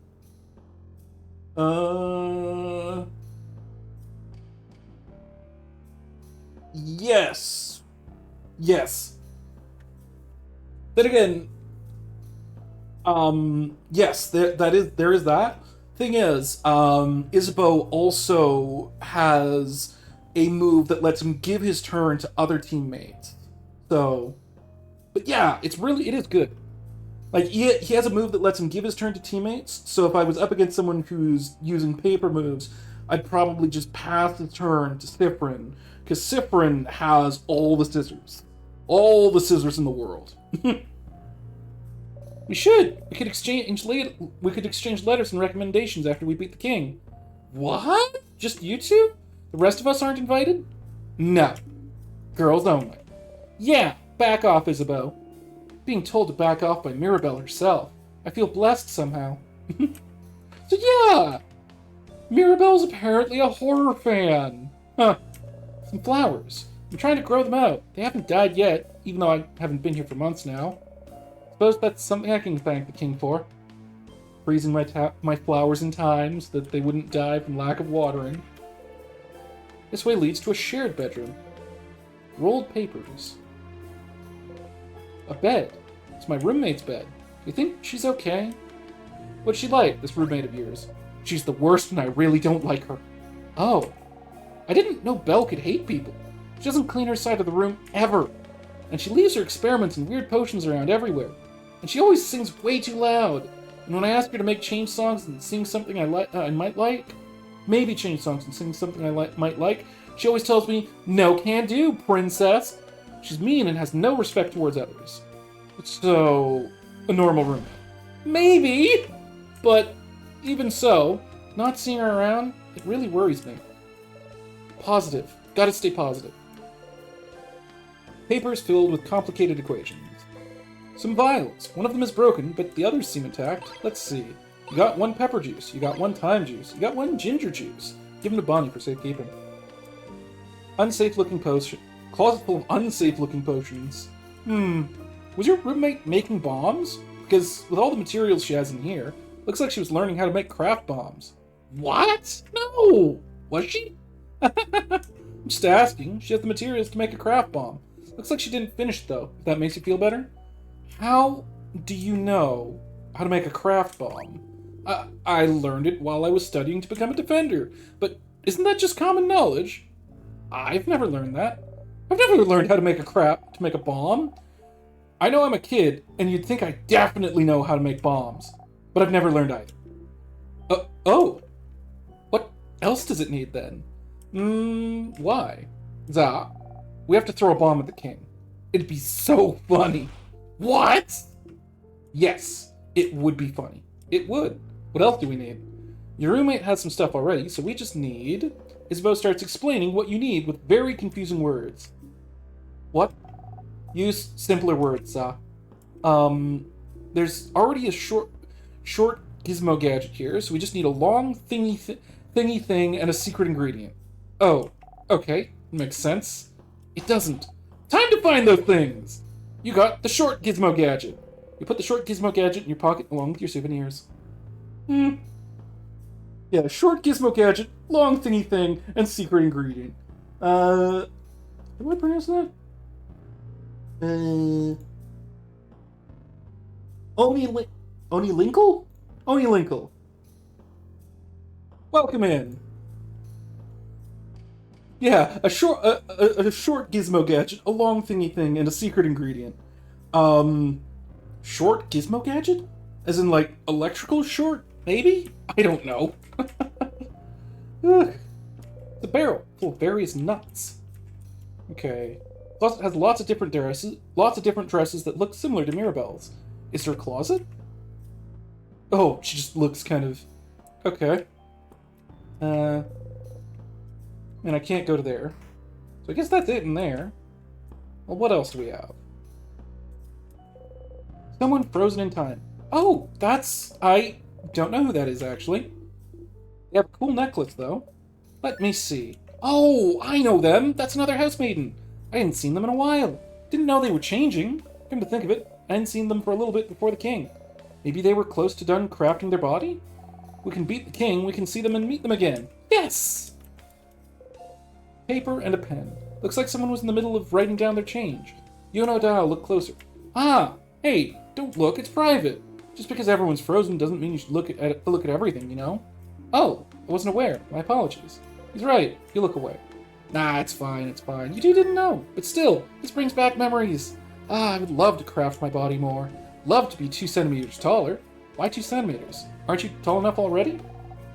Yes. Then again, yes, there is that. Thing is, Isabeau also has a move that lets him give his turn to other teammates. So, but yeah, it is good. Like, he has a move that lets him give his turn to teammates, so if I was up against someone who's using paper moves, I'd probably just pass the turn to Siffrin, because Siffrin has all the scissors. All the scissors in the world. We should! We could exchange letters and recommendations after we beat the king. What? Just you two? The rest of us aren't invited? No. Girls only. Yeah, back off, Isabeau. Being told to back off by Mirabelle herself. I feel blessed somehow. So yeah, Mirabelle's apparently a horror fan. Huh. Some flowers. I'm trying to grow them out. They haven't died yet, even though I haven't been here for months now. Suppose that's something I can thank the king for. Freezing my flowers in time so that they wouldn't die from lack of watering. This way leads to a shared bedroom. Rolled papers. A bed. It's my roommate's bed. You think she's okay? What's she like, this roommate of yours? She's the worst and I really don't like her. Oh. I didn't know Belle could hate people. She doesn't clean her side of the room ever. And she leaves her experiments and weird potions around everywhere. And she always sings way too loud. And when I ask her to make change songs and sing something I might like, maybe change songs and sing something I might like, she always tells me, no can do, princess. She's mean and has no respect towards others. So, a normal roommate. Maybe! But, even so, not seeing her around, it really worries me. Positive. Gotta stay positive. Papers filled with complicated equations. Some vials. One of them is broken, but the others seem intact. Let's see. You got one pepper juice. You got one thyme juice. You got one ginger juice. Give them to Bonnie for safekeeping. Unsafe-looking potion. Closet full of unsafe-looking potions. Was your roommate making bombs? Because with all the materials she has in here, looks like she was learning how to make craft bombs. What? No! Was she? I'm just asking. She has the materials to make a craft bomb. Looks like she didn't finish, though, if that makes you feel better. How do you know how to make a craft bomb? I learned it while I was studying to become a defender, but isn't that just common knowledge? I've never learned that. I've never learned how to make a bomb. I know I'm a kid, and you'd think I definitely know how to make bombs, but I've never learned either. Oh. What else does it need, then? Why? We have to throw a bomb at the king. It'd be so funny. What? Yes, it would be funny. It would. What else do we need? Your roommate has some stuff already, so we just need... Isabeau starts explaining what you need with very confusing words. What? Use simpler words, There's already a short gizmo gadget here, so we just need a long thingy thing and a secret ingredient. Oh, okay. Makes sense. It doesn't. Time to find those things! You got the short gizmo gadget. You put the short gizmo gadget in your pocket along with your souvenirs. Yeah, short gizmo gadget, long thingy thing, and secret ingredient. How do I pronounce that? Onilinkel? Onilinkel. Welcome in. Yeah, a short gizmo gadget, a long thingy thing, and a secret ingredient. Short gizmo gadget? As in, like, electrical short? Maybe? I don't know. Ugh. It's a barrel full of various nuts. Okay. Closet has lots of different dresses that look similar to Mirabelle's. Is there a closet? Oh, she just looks kind of... Okay. And I can't go to there. So I guess that's it in there. Well, what else do we have? Someone frozen in time. Oh, that's... I don't know who that is, actually. They have a cool necklace, though. Let me see. Oh, I know them! That's another housemaiden! I hadn't seen them in a while. Didn't know they were changing. Come to think of it, I hadn't seen them for a little bit before the king. Maybe they were close to done crafting their body? We can beat the king, we can see them and meet them again. Yes! Paper and a pen. Looks like someone was in the middle of writing down their change. You and O'Dial look closer. Ah! Hey, don't look, it's private. Just because everyone's frozen doesn't mean you should look at everything, you know? Oh, I wasn't aware. My apologies. He's right. You look away. Nah, it's fine, it's fine. You two didn't know. But still, this brings back memories. I would love to craft my body more. Love to be 2 centimeters taller. Why 2 centimeters? Aren't you tall enough already?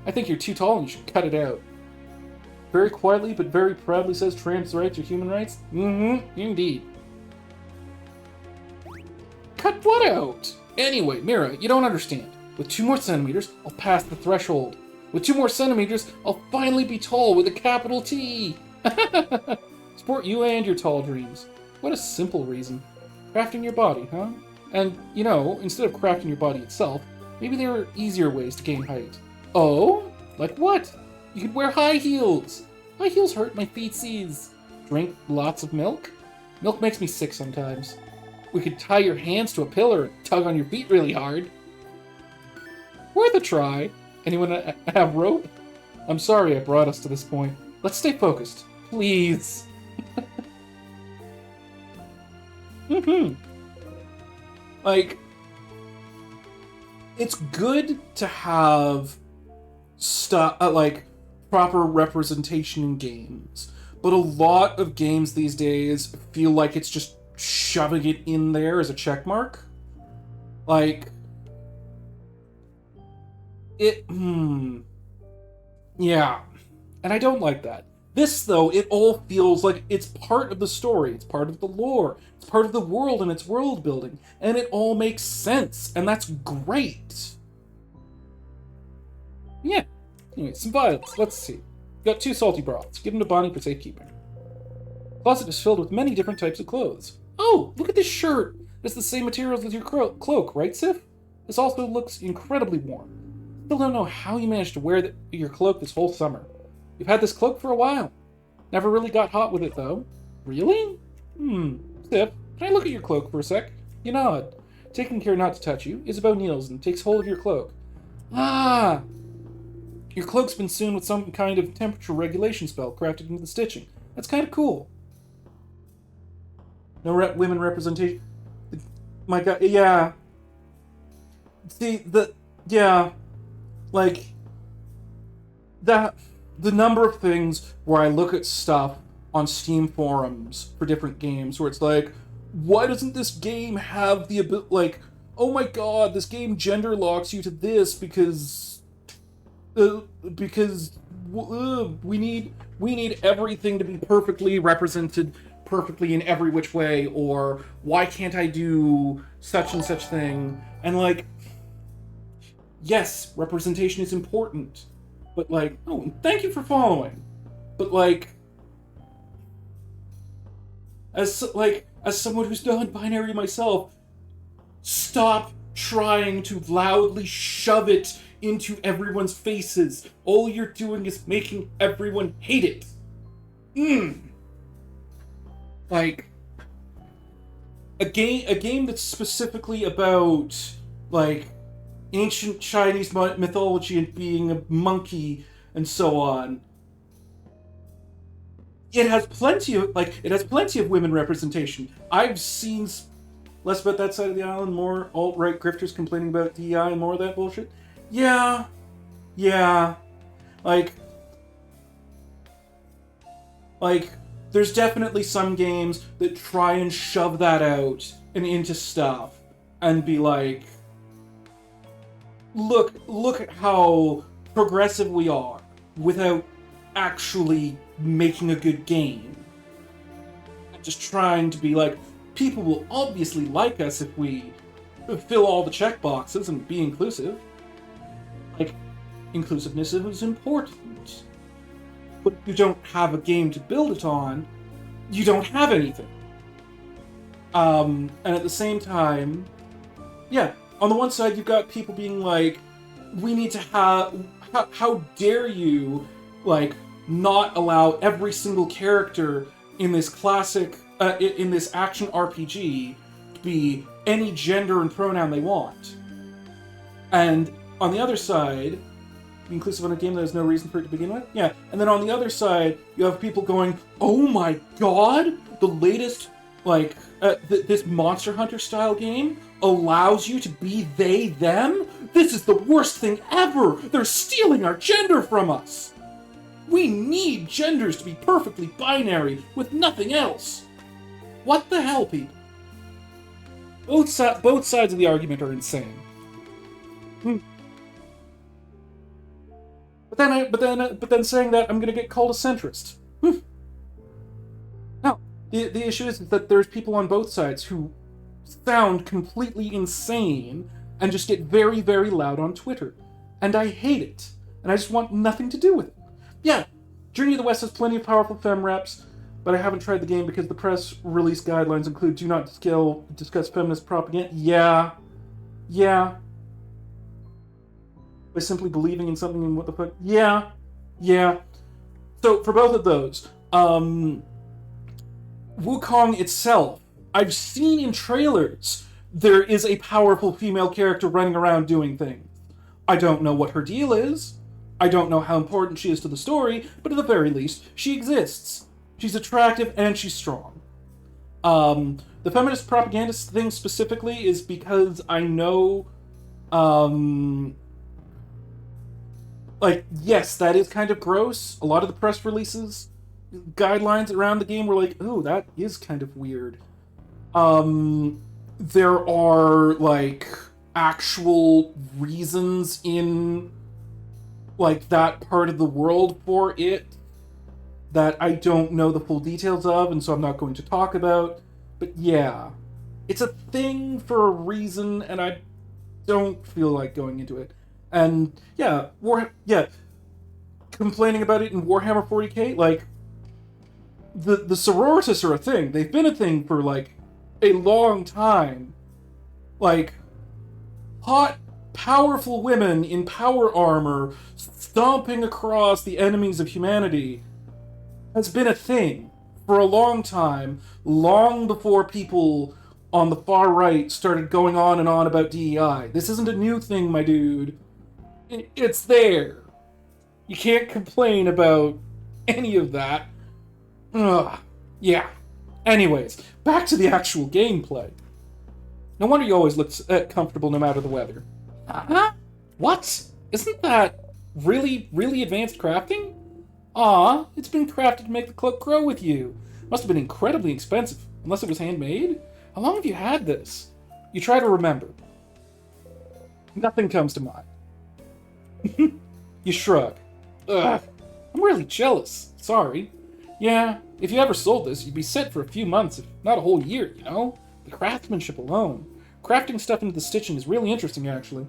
I think you're too tall and you should cut it out. Very quietly but very proudly says trans rights are human rights? Indeed. Cut what out? Anyway, Mira, you don't understand. With 2 more centimeters, I'll pass the threshold. With 2 more centimeters, I'll finally be tall with a capital T. Support you and your tall dreams. What a simple reason. Crafting your body, huh? And, you know, instead of crafting your body itself, maybe there are easier ways to gain height. Oh? Like what? You could wear high heels. High heels hurt my feetsies. Drink lots of milk? Milk makes me sick sometimes. We could tie your hands to a pillar and tug on your feet really hard. Worth a try. Anyone have rope? I'm sorry I brought us to this point. Let's stay focused. Please. Like, it's good to have stuff like proper representation in games, but a lot of games these days feel like it's just shoving it in there as a check mark. Like, yeah, and I don't like that. This, though, it all feels like it's part of the story, it's part of the lore, it's part of the world and its world building, and it all makes sense, and that's great. Yeah. Anyway, some violets. Let's see. Got 2 salty broths. Give them to Bonnie for safekeeping. The closet is filled with many different types of clothes. Oh, look at this shirt! It's the same materials as your cloak, right, Sif? This also looks incredibly warm. Still don't know how you managed to wear your cloak this whole summer. You've had this cloak for a while. Never really got hot with it, though. Really? Sif, can I look at your cloak for a sec? You nod. Taking care not to touch you, Isabeau kneels and takes hold of your cloak. Ah! Your cloak's been sewn with some kind of temperature regulation spell crafted into the stitching. That's kind of cool. No women representation. My God, yeah. See, like, that, the number of things where I look at stuff on Steam forums for different games where it's like, why doesn't this game have the ability, like, oh my God, this game gender locks you to this because we need everything to be perfectly represented perfectly in every which way, or why can't I do such and such thing? And like, yes, representation is important, but like, oh, thank you for following. But like, as someone who's non-binary myself, stop trying to loudly shove it into everyone's faces. All you're doing is making everyone hate it. Like, a game that's specifically about, like, ancient Chinese mythology and being a monkey and so on. It has plenty of women representation. I've seen less about that side of the island, more alt-right grifters complaining about DEI and more of that bullshit. Yeah. Like, there's definitely some games that try and shove that out and into stuff and be like, look at how progressive we are, without actually making a good game. Just trying to be like, people will obviously like us if we fill all the checkboxes and be inclusive. Like, inclusiveness is important. But if you don't have a game to build it on, you don't have anything. And at the same time, yeah, on the one side you've got people being like, we need to have, how dare you, like, not allow every single character in this classic, in this action RPG to be any gender and pronoun they want. And on the other side, inclusive on a game that has no reason for it to begin with? Yeah. And then on the other side, you have people going, oh my God, the latest, like, this Monster Hunter style game allows you to be they, them? This is the worst thing ever! They're stealing our gender from us! We need genders to be perfectly binary with nothing else! What the hell, people? Both sides of the argument are insane. But then saying that, I'm gonna get called a centrist. No, the issue is that there's people on both sides who sound completely insane and just get very, very loud on Twitter. And I hate it. And I just want nothing to do with it. Yeah, Journey to the West has plenty of powerful femme reps. but I haven't tried the game because the press release guidelines include do not discuss feminist propaganda. Yeah. Yeah. By simply believing in something and what the fuck. Yeah. Yeah. So for both of those, Wukong itself, I've seen in trailers there is a powerful female character running around doing things. I don't know what her deal is. I don't know how important she is to the story, but at the very least, she exists. She's attractive and she's strong. The feminist propagandist thing specifically is because I know, yes, that is kind of gross. A lot of the press releases, guidelines around the game were like, ooh, that is kind of weird. There are, like, actual reasons in, like, that part of the world for it that I don't know the full details of, and so I'm not going to talk about. But yeah, it's a thing for a reason, and I don't feel like going into it. And yeah, complaining about it in Warhammer 40k, like, the sororitas are a thing. They've been a thing for, like, a long time. Like, hot, powerful women in power armor stomping across the enemies of humanity has been a thing for a long time, long before people on the far right started going on and on about DEI. This isn't a new thing, my dude. It's there. You can't complain about any of that. Ugh. Yeah. Anyways, back to the actual gameplay. No wonder you always look comfortable no matter the weather. Huh? What? Isn't that really, really advanced crafting? Aw, it's been crafted to make the cloak grow with you. Must have been incredibly expensive, unless it was handmade. How long have you had this? You try to remember. Nothing comes to mind. You shrug. Ugh, I'm really jealous. Sorry. Yeah, if you ever sold this, you'd be set for a few months, if not a whole year, you know? The craftsmanship alone. Crafting stuff into the stitching is really interesting, actually.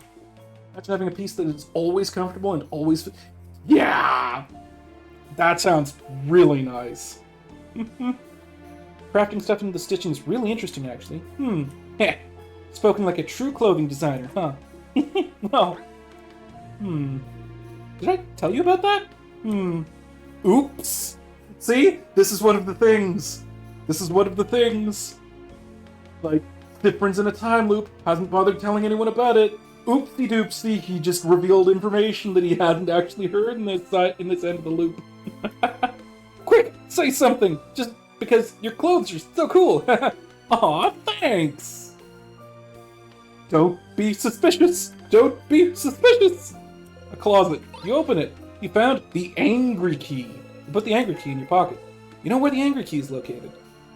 Imagine having a piece that is always comfortable and always... Yeah! That sounds really nice. Crafting stuff into the stitching is really interesting, actually. Heh. Spoken like a true clothing designer, huh? Well... Did I tell you about that? Oops! See? This is one of the things. Like, Sifrin's in a time loop, hasn't bothered telling anyone about it. Oopsie doopsie, he just revealed information that he hadn't actually heard in this end of the loop. Quick, say something, just because your clothes are so cool. Aw, thanks. Don't be suspicious. A closet. You open it. You found the angry key. You put the angry key in your pocket. You know where the angry key is located.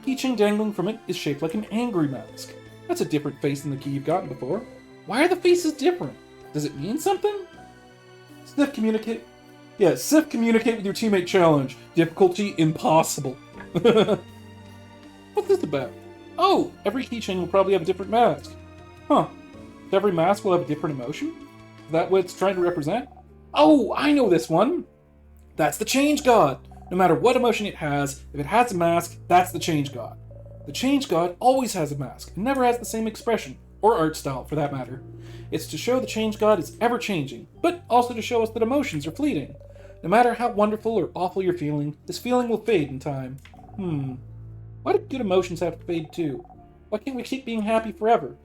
Keychain dangling from it is shaped like an angry mask. That's a different face than the key you've gotten before. Why are the faces different? Does it mean something? Sif communicate with your teammate challenge. Difficulty impossible. What's this about? Oh, every keychain will probably have a different mask. Huh. Every mask will have a different emotion? Is that what it's trying to represent? Oh, I know this one! That's the Change God! No matter what emotion it has, if it has a mask, that's the Change God. The Change God always has a mask, and never has the same expression, or art style for that matter. It's to show the Change God is ever-changing, but also to show us that emotions are fleeting. No matter how wonderful or awful you're feeling, this feeling will fade in time. Why do good emotions have to fade too? Why can't we keep being happy forever?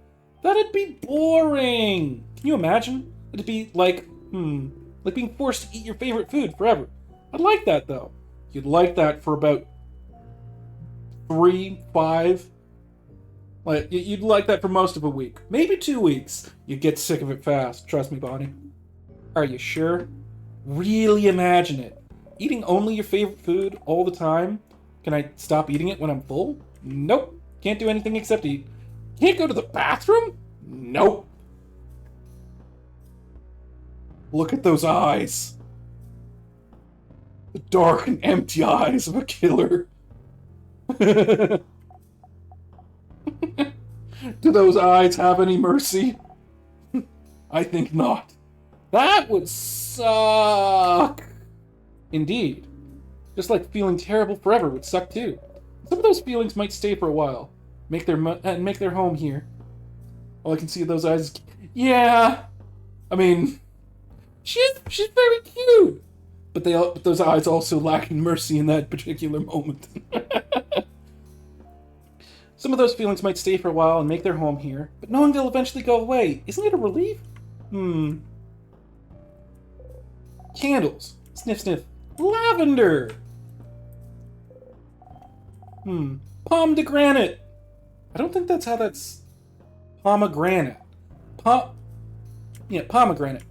That'd be boring! Can you imagine? It'd be like being forced to eat your favorite food forever. I'd like that, though. You'd like that for about 3, 5... Like, you'd like that for most of a week. Maybe 2 weeks. You'd get sick of it fast. Trust me, Bonnie. Are you sure? Really imagine it. Eating only your favorite food all the time? Can I stop eating it when I'm full? Nope. Can't do anything except eat. Can't go to the bathroom? Nope. Look at those eyes. The dark and empty eyes of a killer. Do those eyes have any mercy? I think not. That would suck. Indeed. Just like feeling terrible forever would suck too. Some of those feelings might stay for a while, make their home here. All I can see of those eyes. Yeah, I mean, she's very cute, but those eyes also lacking mercy in that particular moment. Some of those feelings might stay for a while and make their home here, but knowing they'll eventually go away, isn't it a relief? Candles. Sniff, sniff. Lavender! Pomme de granite. I don't think that's how that's... Pomegranate. Pomegranate. Pomegranate.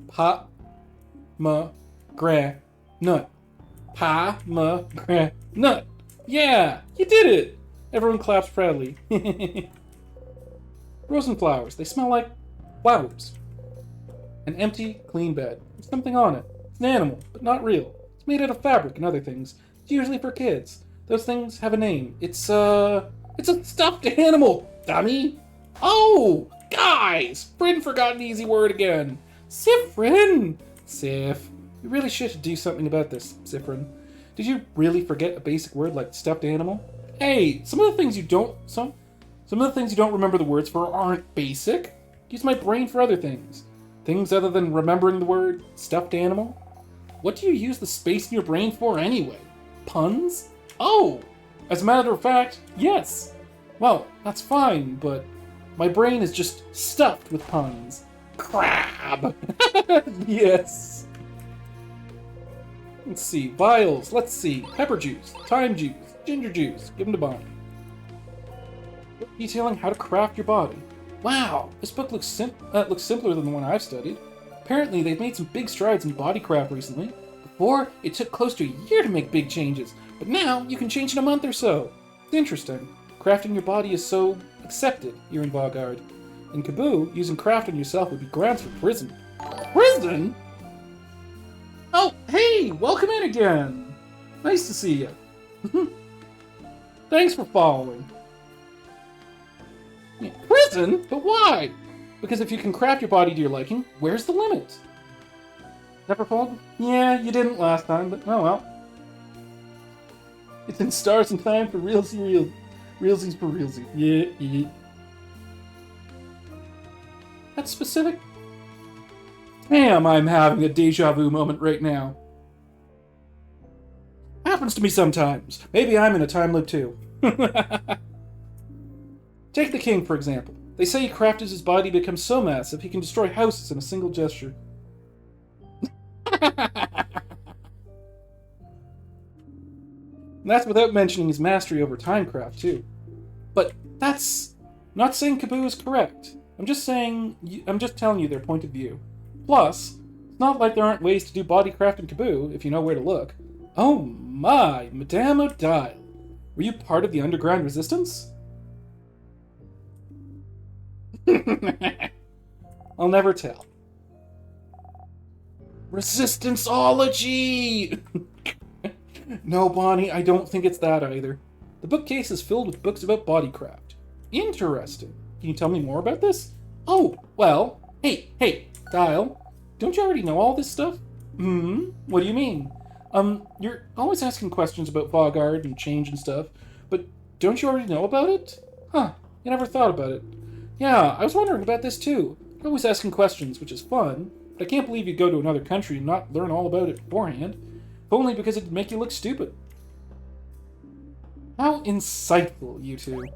Pomegranate. Yeah! You did it! Everyone claps proudly. Rose and flowers. They smell like flowers. An empty, clean bed. There's something on it. It's an animal, but not real. It's made out of fabric and other things. It's usually for kids. Those things have a name. It's a stuffed animal, dummy. Oh, guys! Bryn forgot an easy word again. Siffrin! Sif, you really should do something about this, Siffrin. Did you really forget a basic word like stuffed animal? Hey, some of the things you don't remember the words for aren't basic. Use my brain for other things. Things other than remembering the word stuffed animal. What do you use the space in your brain for anyway? Puns? Oh! As a matter of fact, yes. Well, that's fine, but my brain is just stuffed with puns. Crab! Yes. Let's see. Vials. Let's see. Pepper juice. Thyme juice. Ginger juice. Give them to Bonnie. Detailing how to craft your body. Wow, this book looks simpler than the one I've studied. Apparently, they've made some big strides in bodycraft recently. Before, it took close to a year to make big changes, but now you can change in a month or so. It's interesting. Crafting your body is so accepted here in Vaugarde. In Kaboo, using craft on yourself would be grounds for prison. Prison? Oh, hey, welcome in again. Nice to see you. Thanks for following. Prison? But why? Because if you can craft your body to your liking, where's the limit? Never fallen? Yeah, you didn't last time, but oh well. It's in stars and time for realsies for realsies. Yeah. That's specific? Damn, I'm having a deja vu moment right now. Happens to me sometimes. Maybe I'm in a time loop too. Take the king, for example. They say he crafted his body to become so massive he can destroy houses in a single gesture. And that's without mentioning his mastery over timecraft, too. But that's not saying Kaboo is correct. I'm just telling you their point of view. Plus, it's not like there aren't ways to do bodycraft in Kaboo if you know where to look. Oh my, Madame Odile. Were you part of the underground resistance? I'll never tell. Resistanceology! No, Bonnie, I don't think it's that either. The bookcase is filled with books about bodycraft. Interesting. Can you tell me more about this? Oh, well, hey, Dial. Don't you already know all this stuff? What do you mean? You're always asking questions about Vaugarde and change and stuff, but don't you already know about it? Huh, you never thought about it. Yeah, I was wondering about this too. You're always asking questions, which is fun, but I can't believe you'd go to another country and not learn all about it beforehand. If only because it'd make you look stupid. How insightful, you two.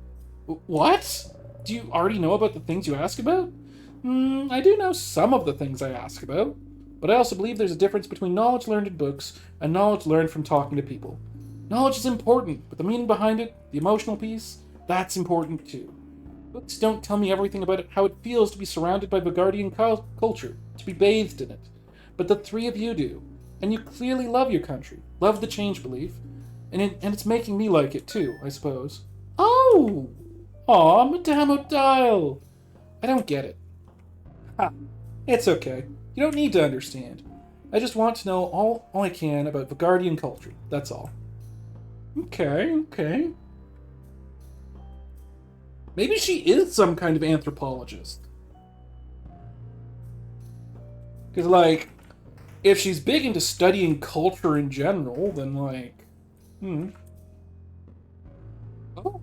What? Do you already know about the things you ask about? I do know some of the things I ask about, but I also believe there's a difference between knowledge learned in books and knowledge learned from talking to people. Knowledge is important, but the meaning behind it, the emotional piece, that's important too. Books don't tell me everything about how it feels to be surrounded by Vaugardian culture, to be bathed in it. But the three of you do, and you clearly love your country, love the change belief, and it's making me like it too, I suppose. Oh! Aw, Madame Odile! I don't get it. Ha! It's okay. You don't need to understand. I just want to know all I can about Vaugardian culture, that's all. Okay. Maybe she is some kind of anthropologist. Because, if she's big into studying culture in general, then, Hmm. Oh.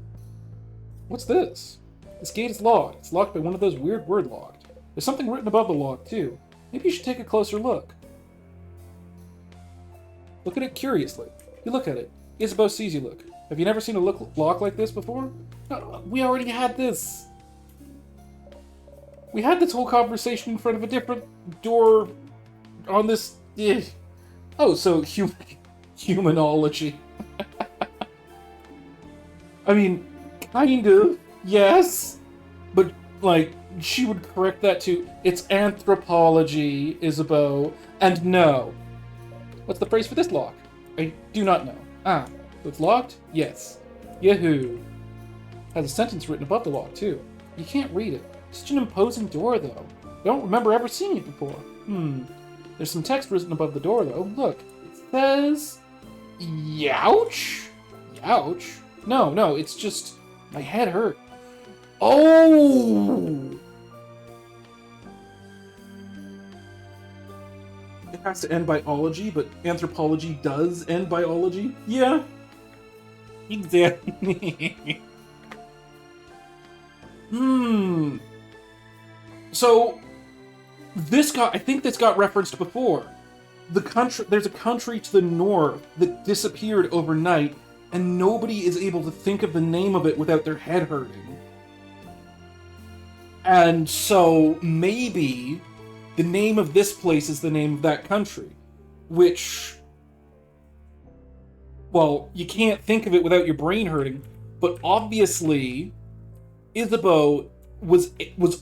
What's this? This gate is locked. It's locked by one of those weird word locked. There's something written above the lock, too. Maybe you should take a closer look. Look at it curiously. You look at it. Isabeau sees you look. Have you never seen a lock like this before? No, we already had this. We had this whole conversation in front of a different door on this... Oh, so humanology. I mean, kind of, yes. But, like, she would correct that to, it's anthropology, Isabeau, and no. What's the phrase for this lock? I do not know. Ah, so it's locked? Yes. Yahoo. Has a sentence written above the lock, too. You can't read it. Such an imposing door, though. I don't remember ever seeing it before. There's some text written above the door, though. Look. It says... Youch? Youch? No, it's just... My head hurt. Oh! It has to end biology, but anthropology does end biology? Yeah. Exactly. So, I think this got referenced before. There's a country to the north that disappeared overnight, and nobody is able to think of the name of it without their head hurting. And so, maybe the name of this place is the name of that country. Which, well, you can't think of it without your brain hurting, but obviously, Isabeau was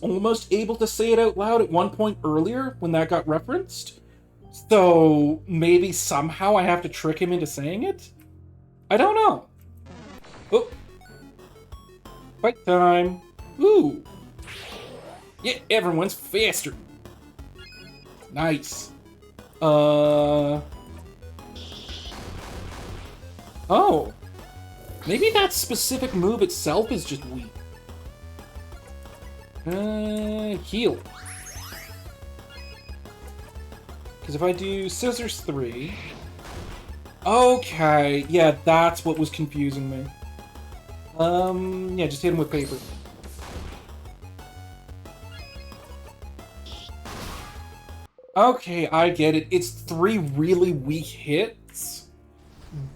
almost able to say it out loud at one point earlier when that got referenced. So maybe somehow I have to trick him into saying it? I don't know. Oh. Fight time. Ooh. Yeah, everyone's faster. Nice. Oh. Maybe that specific move itself is just weak. Heal. Because if I do Scissors 3... Okay, yeah, that's what was confusing me. Yeah, just hit him with paper. Okay, I get it. It's 3 really weak hits,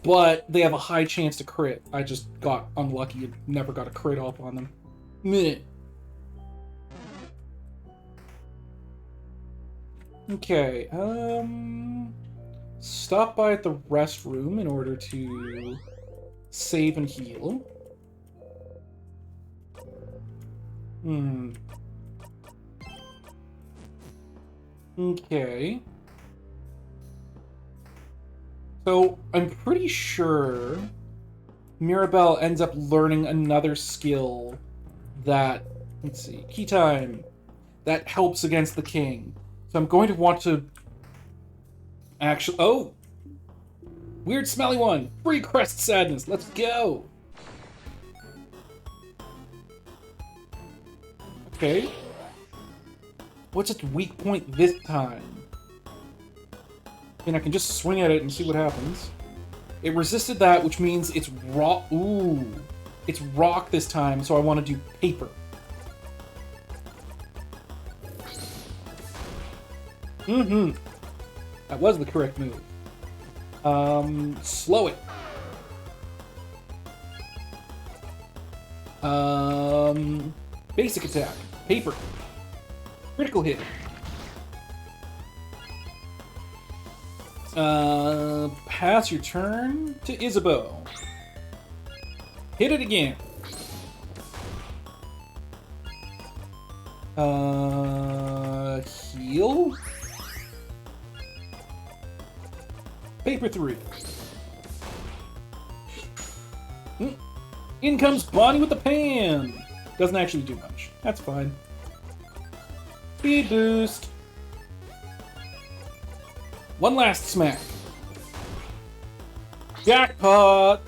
but they have a high chance to crit. I just got unlucky and never got a crit off on them. Meh. Okay, stop by at the restroom in order to save and heal. Okay. So, I'm pretty sure Mirabelle ends up learning another skill that, let's see, key time, that helps against the king. So I'm going to want to actually... Oh! Weird smelly one! Free Crest Sadness! Let's go! Okay. What's its weak point this time? I mean, I can just swing at it and see what happens. It resisted that, which means it's rock... Ooh! It's rock this time, so I want to do paper. That was the correct move. Slow it. Basic attack. Paper. Critical hit. Pass your turn to Isabeau. Hit it again. Heal? Paper 3. In comes Bonnie with the pan! Doesn't actually do much. That's fine. Speed boost. One last smack. Jackpot!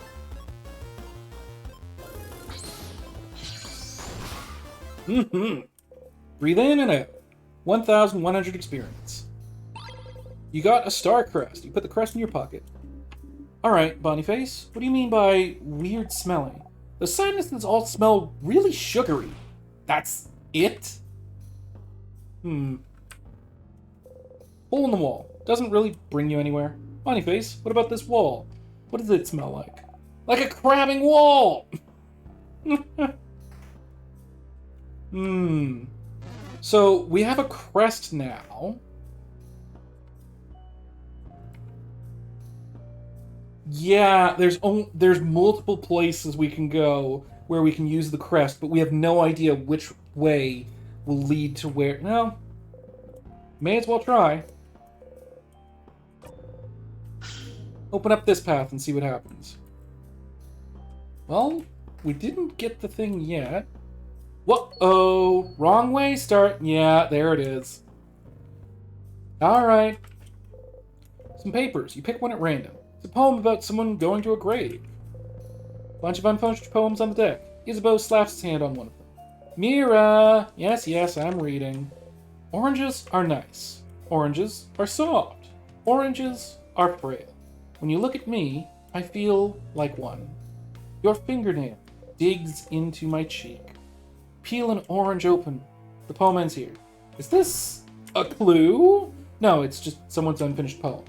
Breathe in and out. 1,100 experience. You got a star crest. You put the crest in your pocket. Alright, Bonyface, what do you mean by weird smelling? The sinuses all smell really sugary. That's it? Hole in the wall. Doesn't really bring you anywhere. Bonyface, what about this wall? What does it smell like? Like a crabbing wall! So, we have a crest now. Yeah, there's multiple places we can go where we can use the crest, but we have no idea which way will lead to where. No, may as well try. Open up this path and see what happens. Well, we didn't get the thing yet. Whoa, wrong way start. Yeah, there it is. Alright. Some papers. You pick one at random. It's a poem about someone going to a grave. Bunch of unfinished poems on the deck. Isabeau slaps his hand on one of them. Mira! Yes, I'm reading. Oranges are nice. Oranges are soft. Oranges are frail. When you look at me, I feel like one. Your fingernail digs into my cheek. Peel an orange open. The poem ends here. Is this a clue? No, it's just someone's unfinished poem.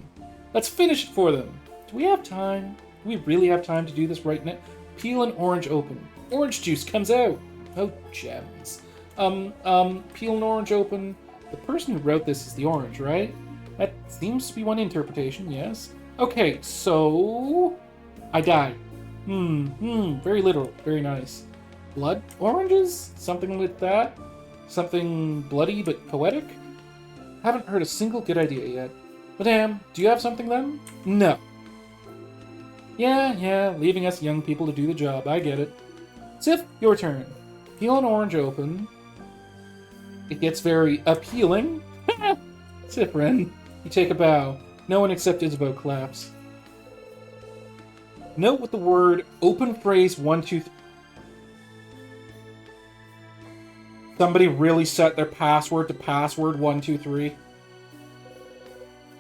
Let's finish it for them. Do we have time? Do we really have time to do this right now? Peel an orange open. Orange juice comes out. Oh, gems. Peel an orange open. The person who wrote this is the orange, right? That seems to be one interpretation, yes. Okay, so... I died. Very literal. Very nice. Blood oranges? Something like that? Something bloody but poetic? Haven't heard a single good idea yet. Madame, do you have something then? No. Yeah, leaving us young people to do the job, I get it. Sif, your turn. Peel an orange open. It gets very appealing. Sif, Ren. You take a bow. No one except Isabeau claps. Note with the word open phrase 1, 2, 3. Somebody really set their password to password 1, 2, 3.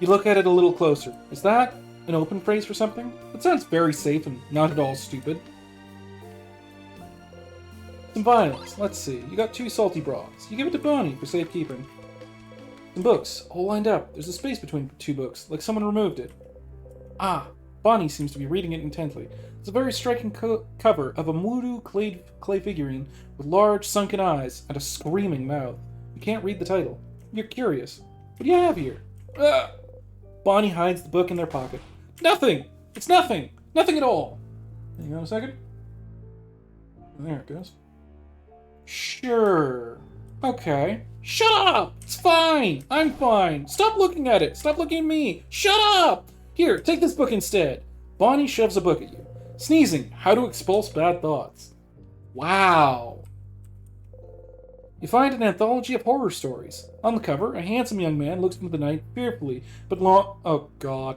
You look at it a little closer. Is that an open phrase for something? That sounds very safe and not at all stupid. Some violets. Let's see. You got 2 salty broths. You give it to Bonnie for safekeeping. Some books, all lined up. There's a space between 2 books, like someone removed it. Ah, Bonnie seems to be reading it intently. It's a very striking cover of a Moodoo clay figurine with large sunken eyes and a screaming mouth. You can't read the title. You're curious. What do you have here? Bonnie hides the book in their pocket. Nothing! It's nothing! Nothing at all! Hang on a second. There it goes. Sure. Okay. Shut up! It's fine! I'm fine! Stop looking at it! Stop looking at me! Shut up! Here, take this book instead. Bonnie shoves a book at you. Sneezing. How to expulse bad thoughts. Wow. You find an anthology of horror stories. On the cover, a handsome young man looks into the night fearfully, but oh god.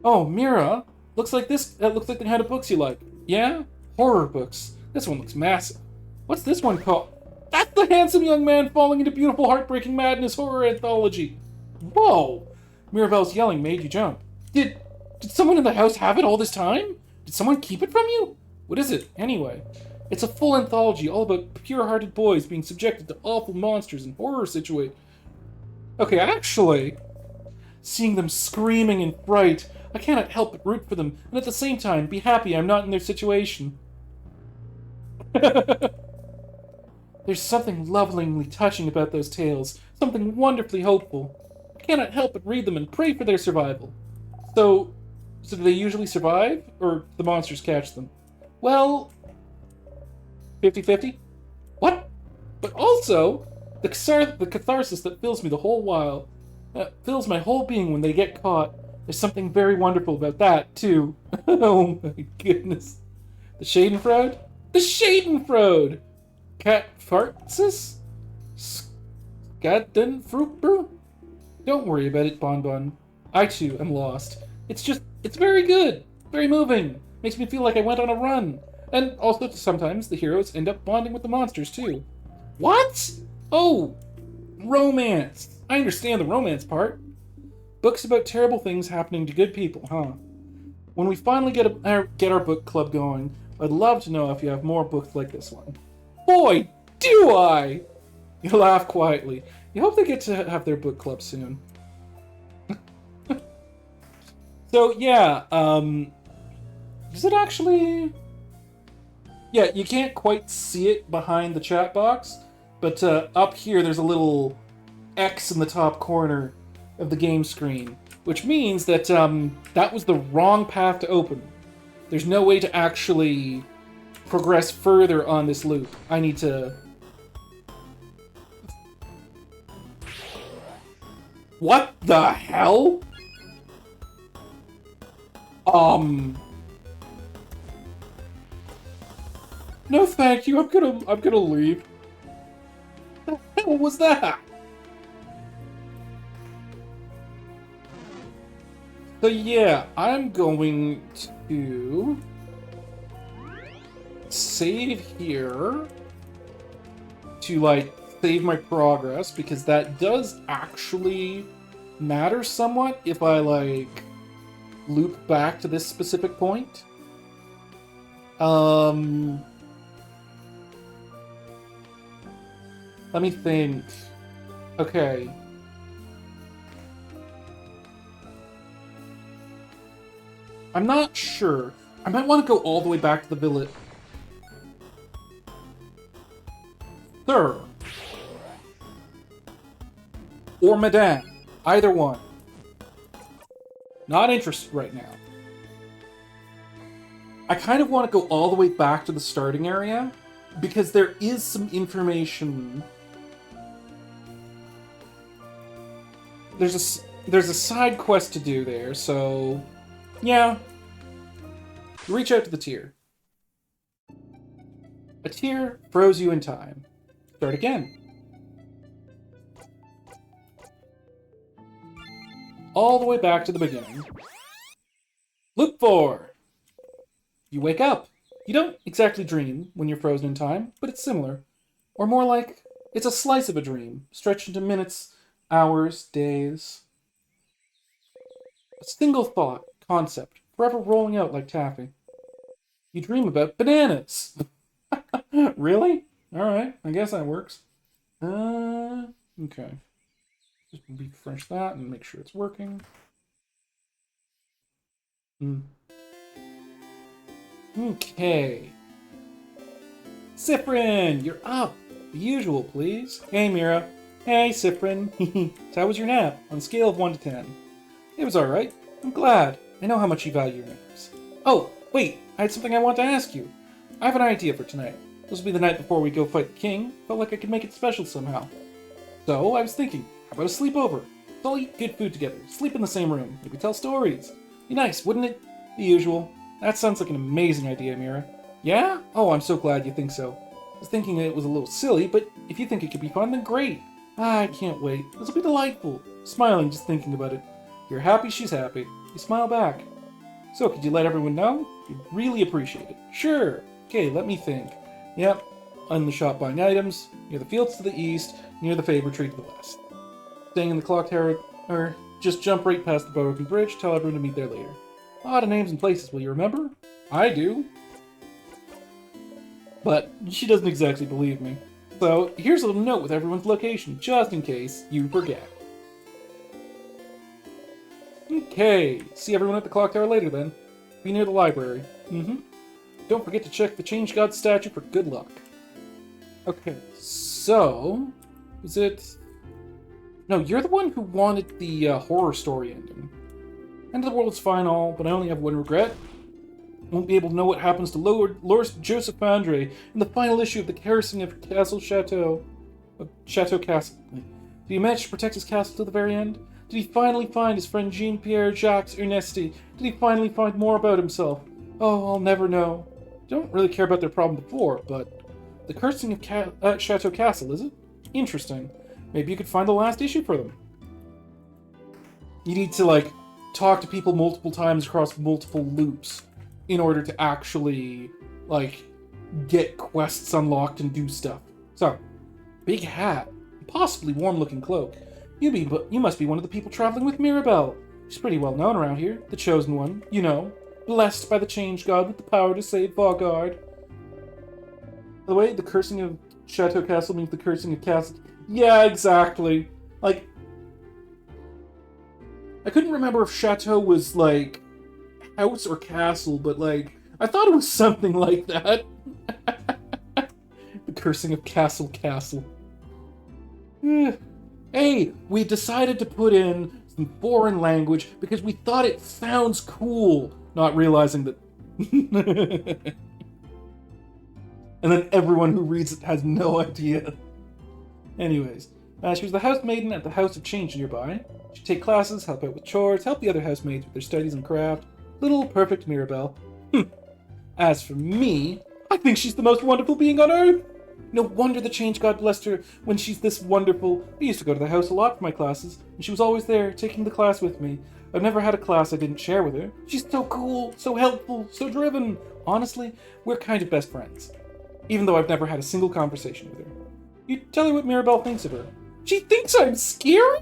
Oh, Mira. Looks like the kind of books you like. Yeah? Horror books. This one looks massive. What's this one called? That's the handsome young man falling into beautiful heartbreaking madness horror anthology. Whoa. Mirabelle's yelling made you jump. Did someone in the house have it all this time? Did someone keep it from you? What is it, anyway? It's a full anthology all about pure-hearted boys being subjected to awful monsters and horror situations. Okay, actually, seeing them screaming in fright, I cannot help but root for them, and at the same time be happy I'm not in their situation. There's something lovingly touching about those tales, something wonderfully hopeful. I cannot help but read them and pray for their survival. So do they usually survive, or the monsters catch them? Well, 50-50? What? But also, the catharsis that fills me the whole while, fills my whole being when they get caught. There's something very wonderful about that, too. Oh my goodness. The Schadenfreude? The Schadenfreude! Catharsis? Schadenfreude? Don't worry about it, Bonbon. I, too, am lost. It's very good. Very moving. Makes me feel like I went on a run. And also, sometimes the heroes end up bonding with the monsters, too. What? Oh, romance. I understand the romance part. Books about terrible things happening to good people, huh? When we finally get our book club going, I'd love to know if you have more books like this one. Boy, do I! You laugh quietly. You hope they get to have their book club soon. So, yeah, does it actually... Yeah, you can't quite see it behind the chat box, but up here there's a little X in the top corner of the game screen, which means that that was the wrong path to open. There's no way to actually progress further on this loop. I need to... What the hell? No, thank you. I'm gonna leave. What the hell was that? So yeah, I'm going to save here to like save my progress, because that does actually matter somewhat if I like loop back to this specific point. Let me think. Okay. I'm not sure. I might want to go all the way back to the village. Sir. Or Madame. Either one. Not interested right now. I kind of want to go all the way back to the starting area, because there is some information. There's a side quest to do there, so yeah. Reach out to the tier. A tier froze you in time. Start again. All the way back to the beginning. Loop 4. You wake up. You don't exactly dream when you're frozen in time, but it's similar. Or more like, it's a slice of a dream, stretched into minutes, hours, days. A single thought, concept, forever rolling out like taffy. You dream about bananas! Really? Alright, I guess that works. Okay. Just refresh that and make sure it's working. Okay. Cyprin, you're up! The usual, please. Hey, Mira. Hey, Cyprin. So how was your nap? On a scale of 1 to 10. It was alright. I'm glad. I know how much you value your naps. Oh, wait. I had something I want to ask you. I have an idea for tonight. This will be the night before we go fight the king. Felt like I could make it special somehow. So, I was thinking, how about a sleepover? Let's all eat good food together. Sleep in the same room. Maybe tell stories. Be nice, wouldn't it? The usual. That sounds like an amazing idea, Mira. Yeah? Oh, I'm so glad you think so. I was thinking it was a little silly, but if you think it could be fun, then great. I can't wait. This will be delightful. Smiling just thinking about it. If you're happy, she's happy. You smile back. So, could you let everyone know? We'd really appreciate it. Sure. Okay, let me think. Yep. In the shop buying items, near the fields to the east, near the Faber tree to the west. Staying in the clock tower, or just jump right past the broken bridge, tell everyone to meet there later. A lot of names and places, will you remember? I do. But she doesn't exactly believe me. So, here's a little note with everyone's location, just in case you forget. Okay, see everyone at the clock tower later then. Be near the library. Don't forget to check the Change God statue for good luck. Okay, so... was it... No, you're the one who wanted the horror story ending. End of the world's fine all, but I only have one regret. Won't be able to know what happens to Lord Joseph Andre in the final issue of the Kerosene of Chateau Castle. Did he manage to protect his castle to the very end? Did he finally find his friend Jean-Pierre Jacques Ernesti? Did he finally find more about himself? Oh, I'll never know. Don't really care about their problem before, but... the Cursing of Chateau Castle, is it? Interesting. Maybe you could find the last issue for them. You need to, like, talk to people multiple times across multiple loops in order to actually, like, get quests unlocked and do stuff. So, big hat, possibly warm-looking cloak. You must be one of the people traveling with Mirabelle. She's pretty well known around here, the chosen one, you know. blessed by the Change God with the power to save Fogard. By the way, the cursing of Chateau Castle means the cursing of Castle. Yeah, exactly. Like, I couldn't remember if Chateau was, like, house or castle, but, like, I thought it was something like that. The cursing of Castle. Hey, we decided to put in some foreign language because we thought it sounds cool, not realizing that... And then everyone who reads it has no idea. Anyways, she was the housemaiden at the House of Change nearby. She'd take classes, help out with chores, help the other housemaids with their studies and craft. Little perfect Mirabelle. As for me, I think she's the most wonderful being on Earth. No wonder the Change God blessed her when she's this wonderful. I used to go to the house a lot for my classes, and she was always there, taking the class with me. I've never had a class I didn't share with her. She's so cool, so helpful, so driven. Honestly, we're kind of best friends. Even though I've never had a single conversation with her. You tell her what Mirabelle thinks of her. She thinks I'm scary?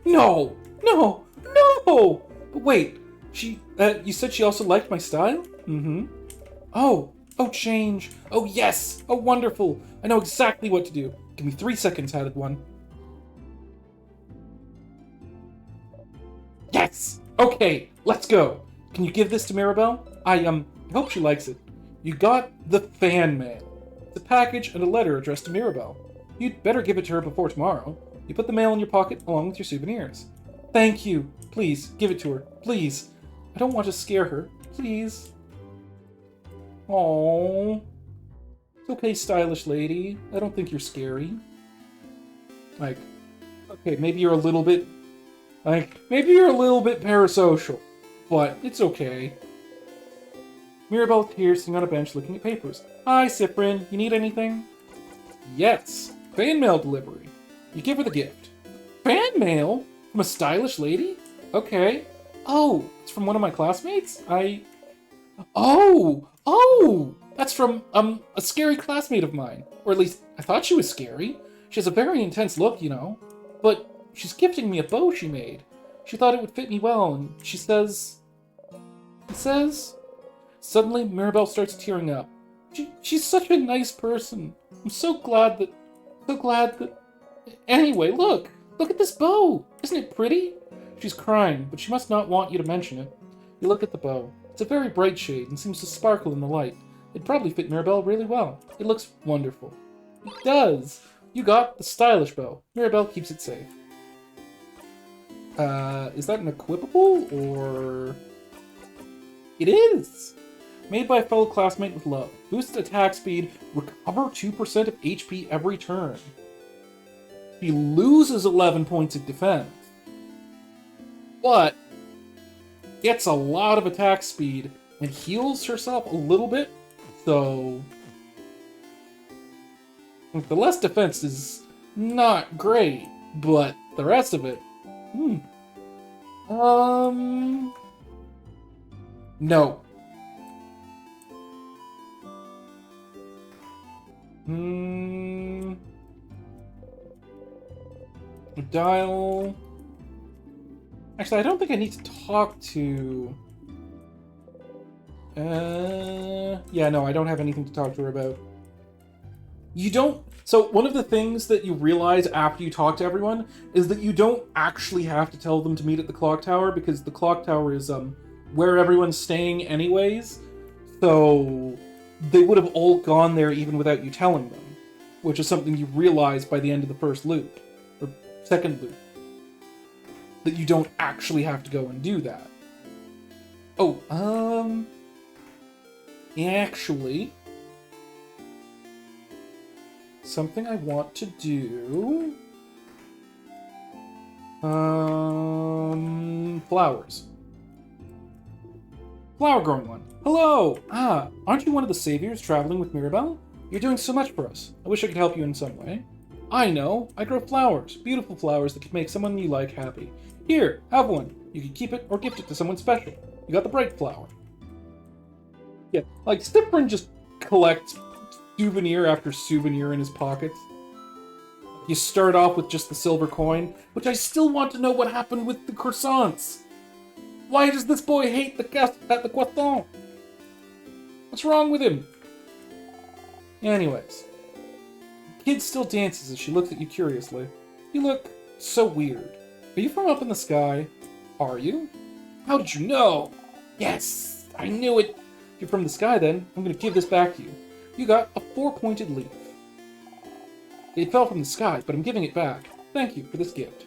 No. But wait, you said she also liked my style? Mm-hmm. Oh, Change. Oh, yes. Oh, wonderful. I know exactly what to do. Give me 3 seconds, added one. Yes! Okay, let's go. Can you give this to Mirabelle? I hope she likes it. You got the fan mail. It's a package and a letter addressed to Mirabelle. You'd better give it to her before tomorrow. You put the mail in your pocket along with your souvenirs. Thank you. Please, give it to her. Please. I don't want to scare her. Please. Aww. It's okay, stylish lady. I don't think you're scary. Like, okay, maybe you're a little bit... maybe you're a little bit parasocial. But it's okay. Mirabelle appears sitting on a bench looking at papers. Hi, Cyprin. You need anything? Yes. Fan mail delivery. You give her the gift. Fan mail? From a stylish lady? Okay. Oh, it's from one of my classmates? Oh! That's from, a scary classmate of mine. Or at least, I thought she was scary. She has a very intense look, you know. But she's gifting me a bow she made. She thought it would fit me well, and she says... Suddenly, Mirabelle starts tearing up. She's such a nice person. I'm so glad that... Anyway, look at this bow. Isn't it pretty? She's crying, but she must not want you to mention it. You look at the bow. It's a very bright shade and seems to sparkle in the light. It'd probably fit Mirabelle really well. It looks wonderful. It does. You got the stylish bow. Mirabelle keeps it safe. Is that an equipable, or... It is! Made by a fellow classmate with love. Boosts attack speed, recover 2% of HP every turn. She loses 11 points of defense, but gets a lot of attack speed and heals herself a little bit, so... The less defense is not great, but the rest of it... No. Dial... Actually, I don't think I need to talk to... Yeah, no, I don't have anything to talk to her about. You don't... So, one of the things that you realize after you talk to everyone is that you don't actually have to tell them to meet at the clock tower, because the clock tower is, where everyone's staying anyways. So, they would have all gone there even without you telling them, which is something you realize by the end of the first loop, or second loop, that you don't actually have to go and do that. Oh, actually, something I want to do, flowers. Flower growing one. Hello! Aren't you one of the saviors traveling with Mirabelle? You're doing so much for us. I wish I could help you in some way. I know! I grow flowers. Beautiful flowers that could make someone you like happy. Here, have one. You can keep it or gift it to someone special. You got the bright flower. Yeah, like, Cyprin just collects souvenir after souvenir in his pockets. You start off with just the silver coin, which I still want to know what happened with the croissants. Why does this boy hate the Croissant? What's wrong with him? Anyways. Kid still dances as she looks at you curiously. You look so weird. Are you from up in the sky? Are you? How did you know? Yes, I knew it. If you're from the sky then, I'm going to give this back to you. You got a 4-pointed leaf. It fell from the sky, but I'm giving it back. Thank you for this gift.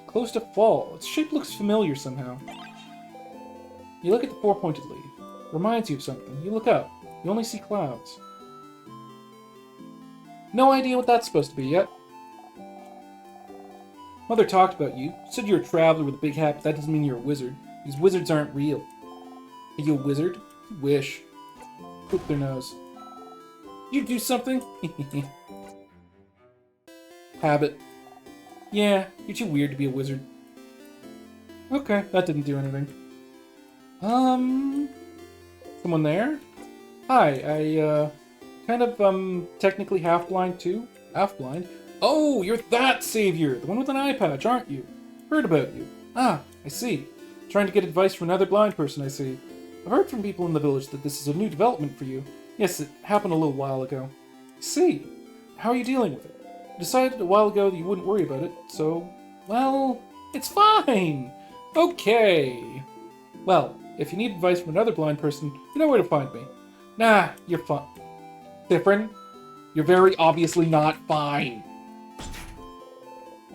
Close to fall. Its shape looks familiar somehow. You look at the 4-pointed leaf. Reminds you of something. You look up. You only see clouds. No idea what that's supposed to be yet. Mother talked about you. Said you're a traveler with a big hat, but that doesn't mean you're a wizard. These wizards aren't real. Are you a wizard? You wish. Poop their nose. You do something? Habit. Yeah, you're too weird to be a wizard. Okay, that didn't do anything. Someone there? Hi, I, kind of, technically half-blind too? Half-blind? Oh, you're that savior! The one with an eye patch, aren't you? Heard about you. Ah, I see. Trying to get advice from another blind person, I see. I've heard from people in the village that this is a new development for you. Yes, it happened a little while ago. I see. How are you dealing with it? I decided a while ago that you wouldn't worry about it, so... well, it's fine! Okay. Well, if you need advice from another blind person, you know where to find me. Nah, you're fine. Thifrin, you're very obviously not fine.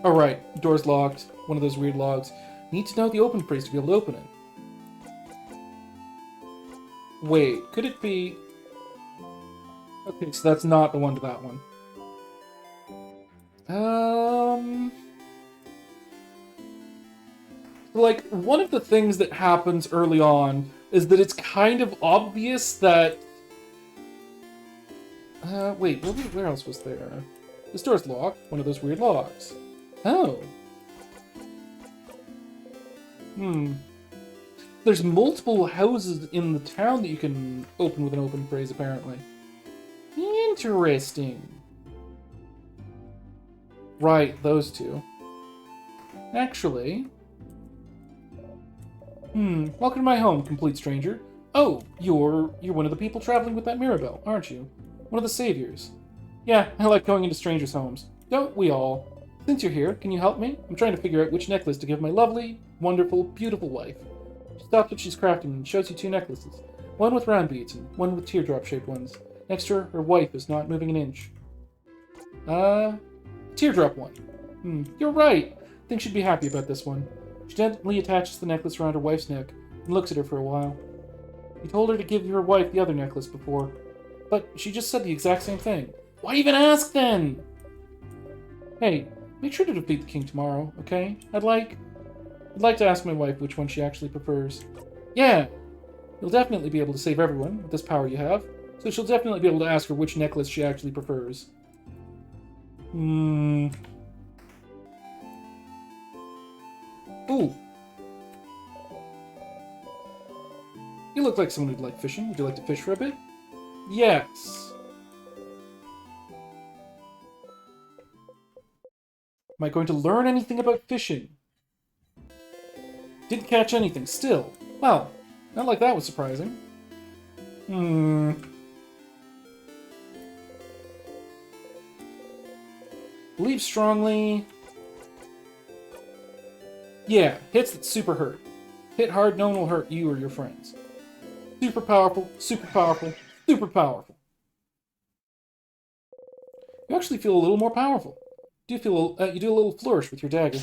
Alright, door's locked. One of those weird logs. Need to know the open phrase to be able to open it. Wait, could it be... okay, so that's not the one to that one. Like, one of the things that happens early on is that it's kind of obvious that... wait, where else was there? This door's locked. One of those weird logs. Oh. There's multiple houses in the town that you can open with an open phrase, apparently. Interesting. Right, those two. Actually... welcome to my home, complete stranger. Oh, you're one of the people traveling with that Mirabelle, aren't you? One of the saviors. Yeah, I like going into strangers' homes. Don't we all? Since you're here, can you help me? I'm trying to figure out which necklace to give my lovely, wonderful, beautiful wife. She stops what she's crafting and shows you 2 necklaces. One with round beads and one with teardrop-shaped ones. Next to her wife is not moving an inch. Teardrop one. You're right. I think she'd be happy about this one. She gently attaches the necklace around her wife's neck and looks at her for a while. You told her to give your wife the other necklace before, but she just said the exact same thing. Why even ask then? Hey, make sure to defeat the king tomorrow, okay? I'd like to ask my wife which one she actually prefers. Yeah, you'll definitely be able to save everyone with this power you have, so she'll definitely be able to ask her which necklace she actually prefers. Ooh. You look like someone who'd like fishing. Would you like to fish for a bit? Yes. Am I going to learn anything about fishing? Didn't catch anything, still. Well, not like that was surprising. Believe strongly. Yeah, hits that super hurt. Hit hard, no one will hurt you or your friends. Super powerful, super powerful, super powerful. You actually feel a little more powerful. You do a little flourish with your dagger.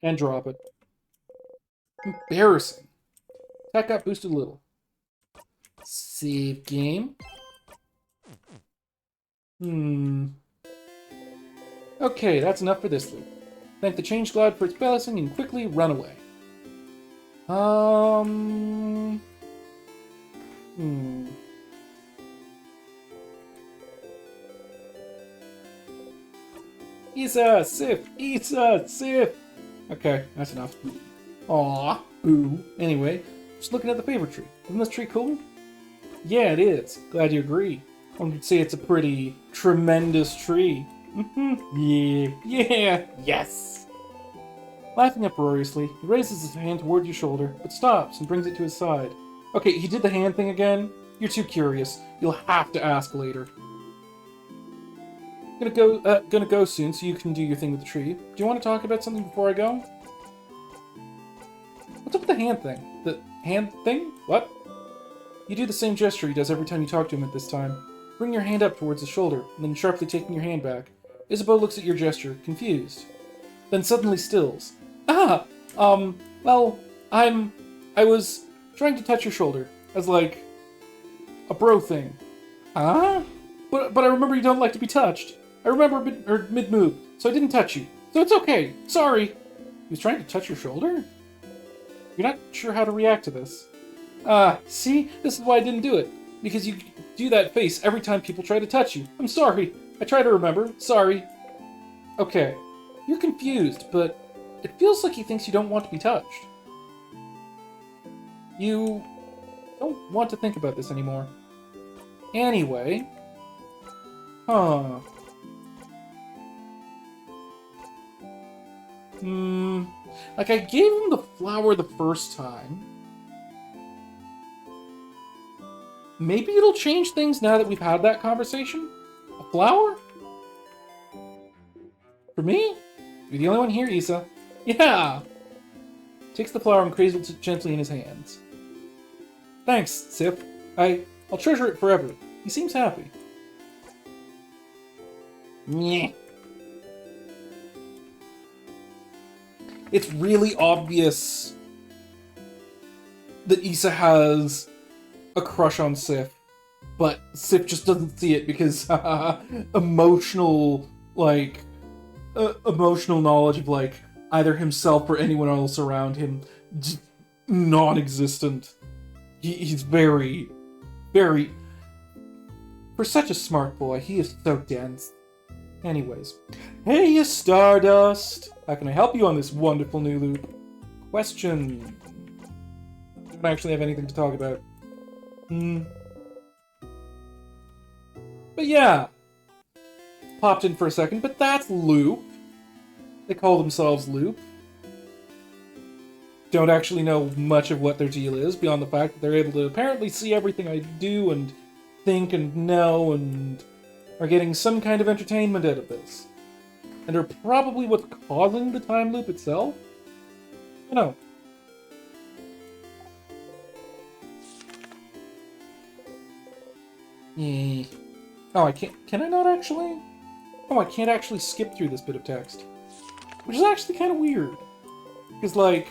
And drop it. Embarrassing. Attack got boosted a little. Save game. Okay, that's enough for this loop. Thank the Change God for its blessing and quickly run away. Isa, Sif! Isa, Sif! Okay, that's enough. Aw, boo. Anyway, just looking at the favorite tree. Isn't this tree cool? Yeah, it is. Glad you agree. One could say it's a pretty tremendous tree. Yeah, yes! Laughing uproariously, he raises his hand toward your shoulder, but stops and brings it to his side. Okay, he did the hand thing again. You're too curious. You'll have to ask later. Gonna go soon, so you can do your thing with the tree. Do you want to talk about something before I go? What's up with the hand thing? The hand thing? What? You do the same gesture he does every time you talk to him at this time. Bring your hand up towards his shoulder, and then sharply taking your hand back. Isabeau looks at your gesture, confused. Then suddenly stills. Ah! Well, I was trying to touch your shoulder, as like, a bro thing. Huh? But I remember you don't like to be touched. I remember mid-move, so I didn't touch you. So it's okay. Sorry. He was trying to touch your shoulder? You're not sure how to react to this. See? This is why I didn't do it. Because you do that face every time people try to touch you. I'm sorry. I try to remember. Sorry. Okay. You're confused, but it feels like he thinks you don't want to be touched. You don't want to think about this anymore. Anyway. Huh. Like, I gave him the flower the first time. Maybe it'll change things now that we've had that conversation? A flower? For me? You're the only one here, Isa. Yeah! Takes the flower and cradles it gently in his hands. Thanks, Sif. I'll treasure it forever. He seems happy. Nyeh. It's really obvious that Isa has a crush on Sif, but Sif just doesn't see it because emotional knowledge of like either himself or anyone else around him just non-existent. He's very, very, for such a smart boy, he is so dense. Anyways, hey, you Stardust! How can I help you on this wonderful new loop? Question. I don't actually have anything to talk about. But yeah. Popped in for a second, but that's Loop. They call themselves Loop. Don't actually know much of what their deal is, beyond the fact that they're able to apparently see everything I do and think and know and are getting some kind of entertainment out of this. And are probably what's causing the time loop itself? I don't know. Oh, I can't... Can I not actually? Oh, I can't actually skip through this bit of text. Which is actually kind of weird. Because, like...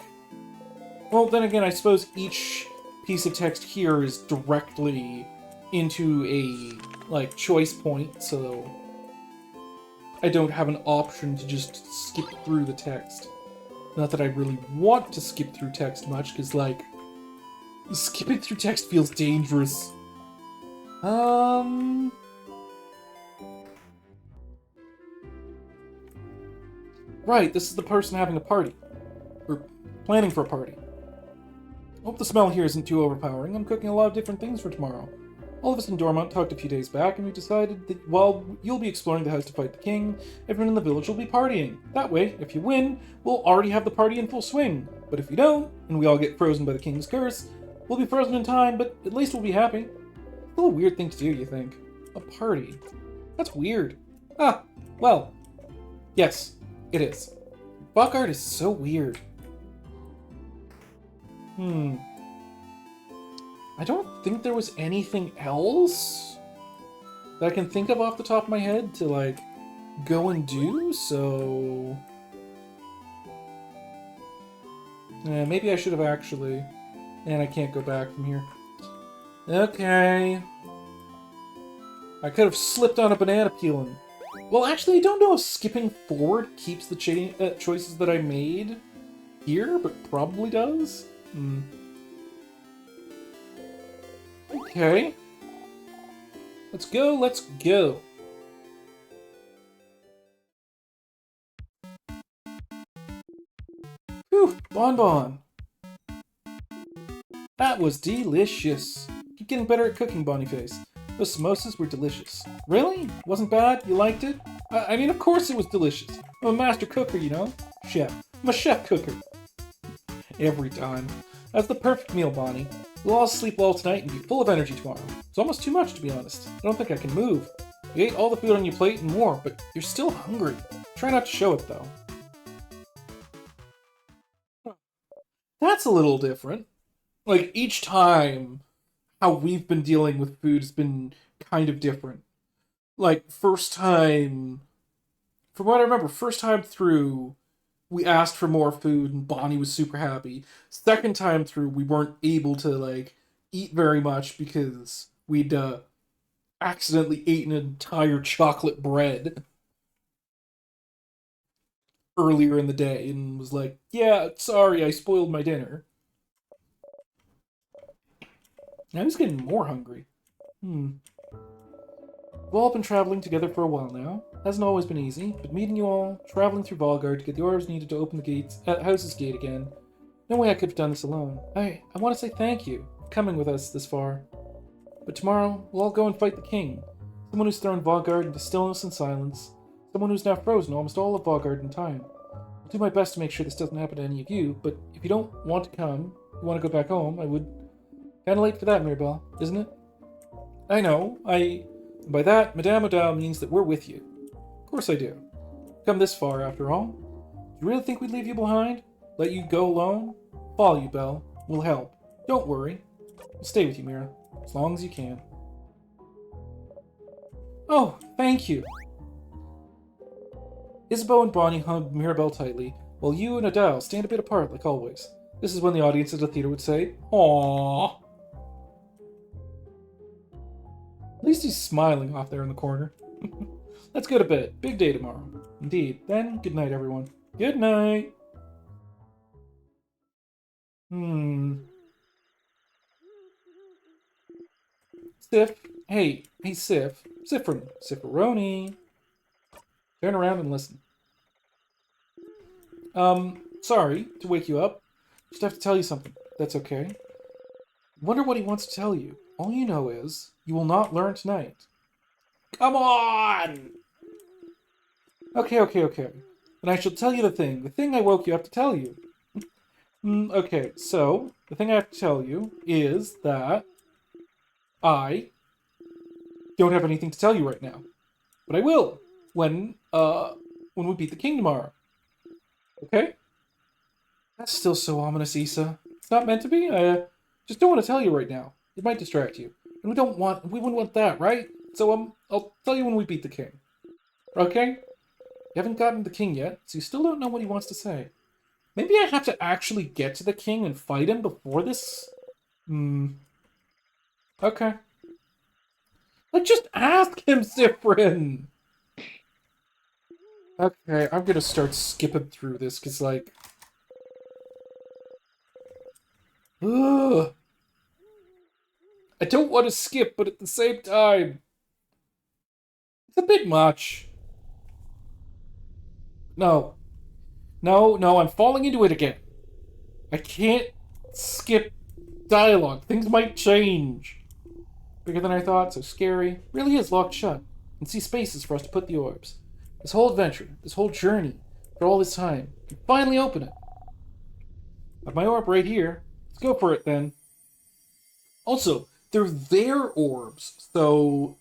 Well, then again, I suppose each piece of text here is directly into a, like, choice point, so... I don't have an option to just skip through the text. Not that I really want to skip through text much, because, like... Skipping through text feels dangerous. Right, this is the person having a party. Or planning for a party. Hope the smell here isn't too overpowering. I'm cooking a lot of different things for tomorrow. All of us in Dormont talked a few days back, and we decided that while you'll be exploring the house to fight the king, everyone in the village will be partying. That way, if you win, we'll already have the party in full swing. But if you don't, and we all get frozen by the king's curse, we'll be frozen in time, but at least we'll be happy. Still a weird thing to do, you think? A party. That's weird. Ah, well. Yes, it is. Bog art is so weird. I don't think there was anything else that I can think of off the top of my head to, like, go and do, so... maybe I should have actually... And I can't go back from here. Okay. I could have slipped on a banana peel and... Well, actually, I don't know if skipping forward keeps the choices that I made here, but probably does. Okay. Let's go, let's go. Whew, bonbon. That was delicious. Keep getting better at cooking, Boniface. Those samosas were delicious. Really? Wasn't bad? You liked it? I mean, of course it was delicious. I'm a master cooker, you know? Chef. I'm a chef cooker. Every time. That's the perfect meal, Bonnie. We'll all sleep well tonight and be full of energy tomorrow. It's almost too much, to be honest. I don't think I can move. You ate all the food on your plate and more, but you're still hungry. Try not to show it, though. That's a little different. Like, each time, how we've been dealing with food has been kind of different. Like, first time, from what I remember, first time through, we asked for more food and Bonnie was super happy. Second time through, we weren't able to, like, eat very much because we'd, accidentally ate an entire chocolate bread earlier in the day and was like, yeah, sorry, I spoiled my dinner. Now he's getting more hungry. Hmm. We've all been traveling together for a while now. Hasn't always been easy, but meeting you all, traveling through Volgard to get the orbs needed to open the gates, house's gate again. No way I could have done this alone. I want to say thank you for coming with us this far. But tomorrow, we'll all go and fight the king. Someone who's thrown Volgard into stillness and silence. Someone who's now frozen almost all of Volgard in time. I'll do my best to make sure this doesn't happen to any of you, but if you don't want to come, you want to go back home, I would... Kinda late for that, Mirabelle, isn't it? I know, by that, Madame O'Dowd means that we're with you. Of course I do. Come this far, after all. You really think we'd leave you behind? Let you go alone? Follow you, Belle. We'll help. Don't worry. We'll stay with you, Mira. As long as you can. Oh, thank you. Isabeau and Bonnie hugged Mirabelle tightly, while you and Adele stand a bit apart like always. This is when the audience at the theater would say, "Aww." At least he's smiling off there in the corner. Let's go to bed. Big day tomorrow. Indeed. Then, good night, everyone. Good night. Sif. Hey, Sif. Sifrin. Sifferoni. Turn around and listen. Sorry to wake you up. Just have to tell you something. That's okay. Wonder what he wants to tell you. All you know is, you will not learn tonight. Come on! Okay. Then I shall tell you the thing I woke you up to tell you. Okay, so, the thing I have to tell you is that I don't have anything to tell you right now. But I will, when we beat the king tomorrow. Okay? That's still so ominous, Issa. It's not meant to be. I just don't want to tell you right now. It might distract you. And we wouldn't want that, right? So, I'll tell you when we beat the king. Okay? You haven't gotten the king yet, so you still don't know what he wants to say. Maybe I have to actually get to the king and fight him before this? Okay. Like, just ask him, Sifrin! Okay, I'm gonna start skipping through this, because, like... Ugh! I don't want to skip, but at the same time... It's a bit much. No, I'm falling into it again. I can't skip dialogue. Things might change. Bigger than I thought, so scary. Really is locked shut. And see spaces for us to put the orbs. This whole adventure, this whole journey, for all this time, can finally open it. I've my orb right here. Let's go for it then. Also, they're their orbs, so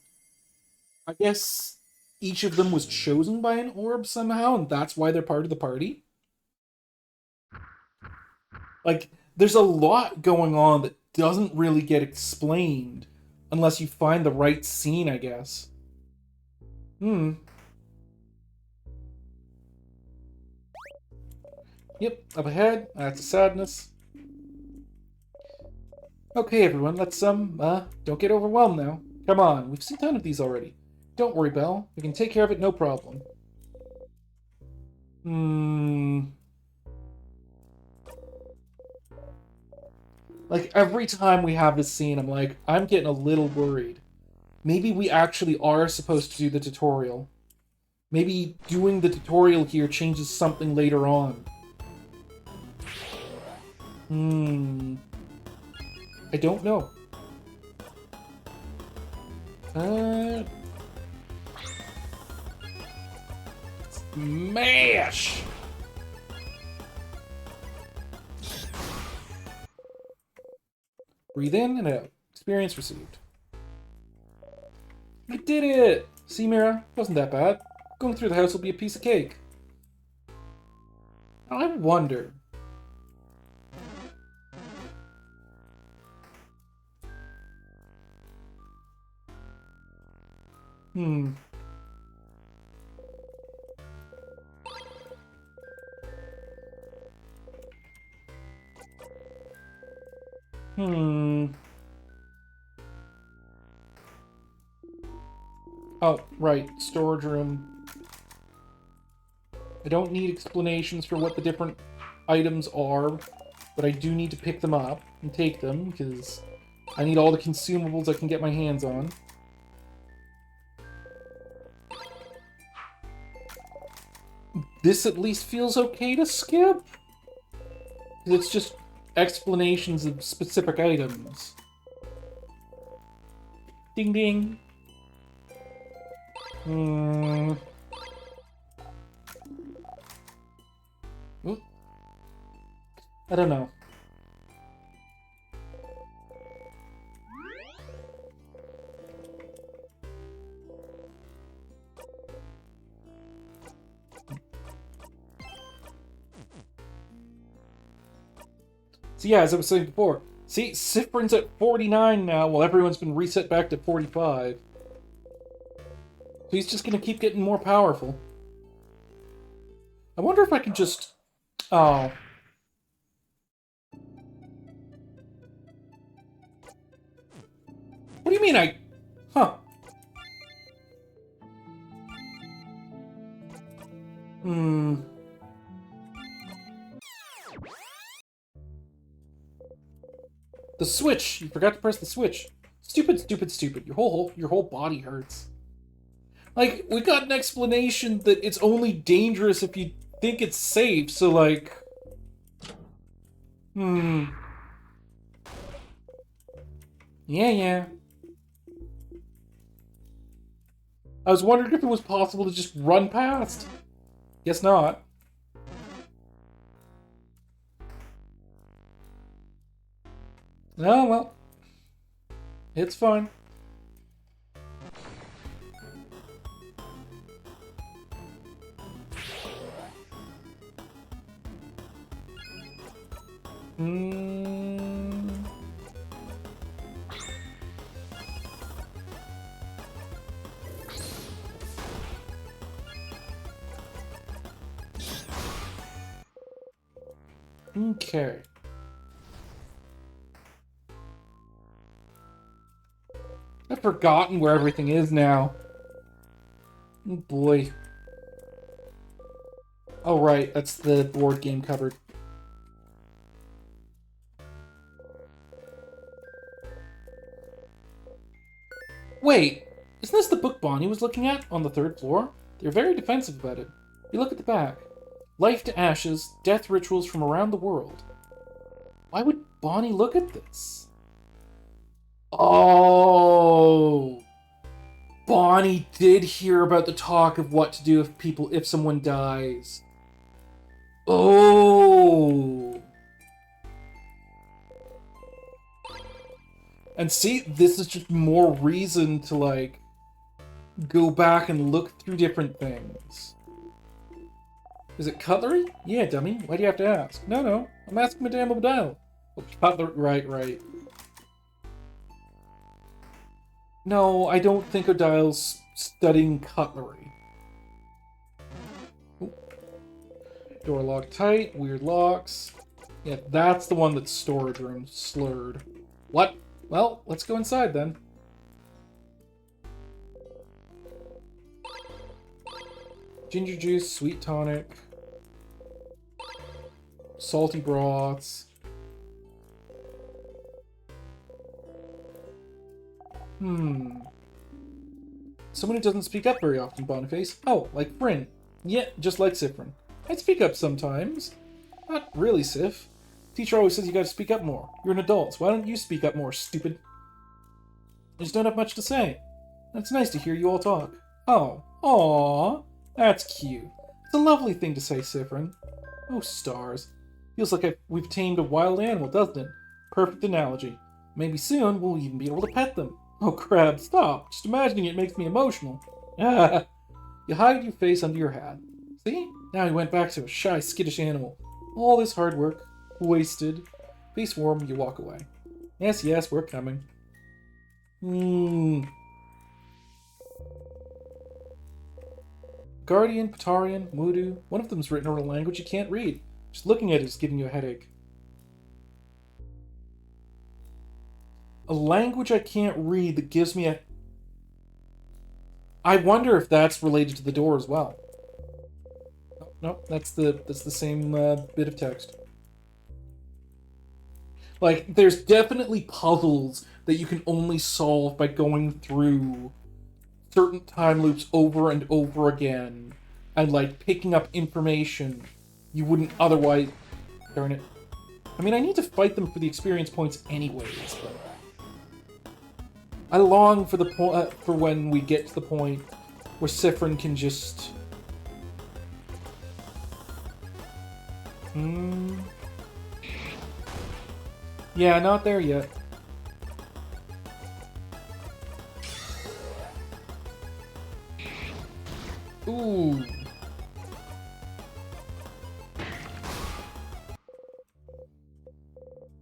I guess each of them was chosen by an orb somehow, and that's why they're part of the party. Like, there's a lot going on that doesn't really get explained unless you find the right scene, I guess. Yep, up ahead. That's a sadness. Okay, everyone, let's, don't get overwhelmed now. Come on, we've seen a ton of these already. Don't worry, Belle. We can take care of it, no problem. Like, every time we have this scene, I'm like, I'm getting a little worried. Maybe we actually are supposed to do the tutorial. Maybe doing the tutorial here changes something later on. I don't know. Smash! Breathe in and out. Experience received. I did it! See, Mira? Wasn't that bad. Going through the house will be a piece of cake. I wonder... Hmm. Oh, right. Storage room. I don't need explanations for what the different items are, but I do need to pick them up and take them, because I need all the consumables I can get my hands on. This at least feels okay to skip. It's just explanations of specific items. Ding ding. I don't know. So yeah, as I was saying before, see, Sifrin's at 49 now, while everyone's been reset back to 45. So he's just gonna keep getting more powerful. I wonder if I can just... Oh. What do you mean I... Huh. The switch! You forgot to press the switch. Stupid, stupid, stupid. Your whole body hurts. Like, we got an explanation that it's only dangerous if you think it's safe, so like... Yeah. I was wondering if it was possible to just run past. Guess not. Oh, well. It's fine. Okay. I've forgotten where everything is now. Oh boy. Oh right, that's the board game cupboard. Wait, isn't this the book Bonnie was looking at on the 3rd floor? They're very defensive about it. You look at the back. Life to ashes, death rituals from around the world. Why would Bonnie look at this? Oh, Bonnie did hear about the talk of what to do if someone dies. Oh. And see, this is just more reason to, like, go back and look through different things. Is it cutlery? Yeah, dummy. Why do you have to ask? No. I'm asking Madame Obadiah. Oh, cutlery. Right. No, I don't think Odile's studying cutlery. Ooh. Door locked tight. Weird locks. Yeah, that's the one that's storage room. Slurred. What? Well, let's go inside then. Ginger juice, sweet tonic, salty broths. Someone who doesn't speak up very often, Boniface. Oh, like Bryn. Yeah, just like Sifrin. I'd speak up sometimes. Not really, Sif. Teacher always says you gotta speak up more. You're an adult, so why don't you speak up more, stupid? I just don't have much to say. It's nice to hear you all talk. Oh, aww, that's cute. It's a lovely thing to say, Sifrin. Oh, stars. Feels like we've tamed a wild animal, doesn't it? Perfect analogy. Maybe soon we'll even be able to pet them. Oh, Crab, stop. Just imagining it makes me emotional. Ah, you hide your face under your hat. See? Now he went back to a shy, skittish animal. All this hard work, wasted. Face warm, you walk away. Yes, yes, we're coming. Guardian, Patarian, Mudu. One of them's written in a language you can't read. Just looking at it is giving you a headache. A language I can't read that gives me a... I wonder if that's related to the door as well. Nope, that's the same bit of text. Like, there's definitely puzzles that you can only solve by going through certain time loops over and over again, and, like, picking up information you wouldn't otherwise... Darn it. I mean, I need to fight them for the experience points anyways, but... I long for the for when we get to the point where Sifrin can just... Yeah, not there yet. Ooh.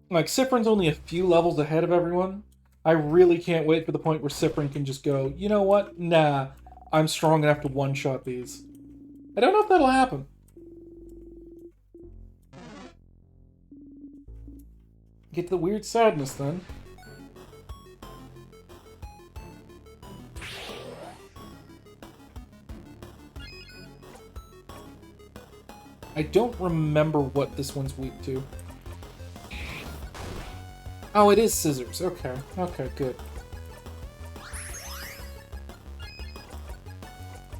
Like, Sifrin's only a few levels ahead of everyone. I really can't wait for the point where Sifrin can just go, you know what? Nah, I'm strong enough to one-shot these. I don't know if that'll happen. Get the weird sadness, then. I don't remember what this one's weak to. Oh, it is scissors. Okay. Okay, good.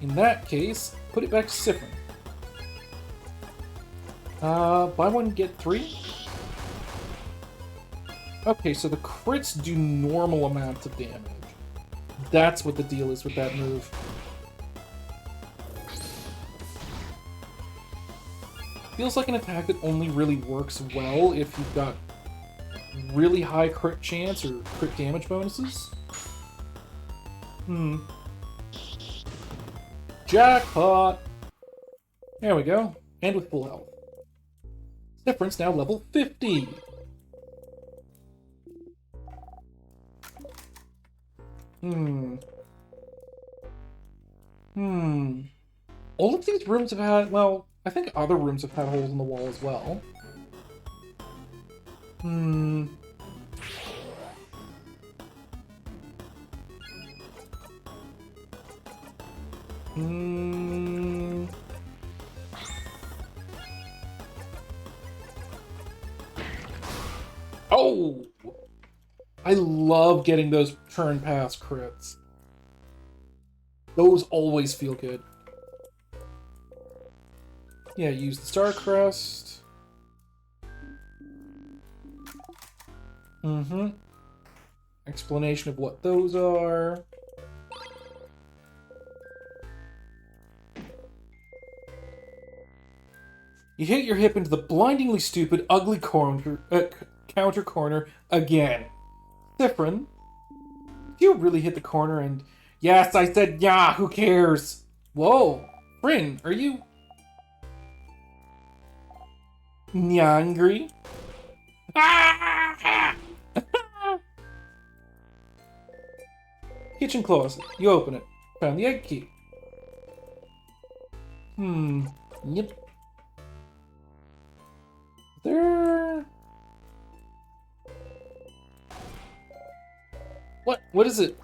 In that case, put it back to Sifrin. Buy one, get three? Okay, so the crits do normal amounts of damage. That's what the deal is with that move. Feels like an attack that only really works well if you've got really high crit chance or crit damage bonuses. Jackpot! There we go. And with full health. Sifrin's now level 50! All of these rooms have had, well, I think other rooms have had holes in the wall as well. Oh! I love getting those turn pass crits. Those always feel good. Yeah, use the Star Crest. Explanation of what those are. You hit your hip into the blindingly stupid, ugly counter corner again. Sifrin, you really hit the corner and... Yes, I said yeah, who cares? Whoa, Bryn, are you... Nyangry? Kitchen closet. You open it. Found the egg key. Yep. There... What is it?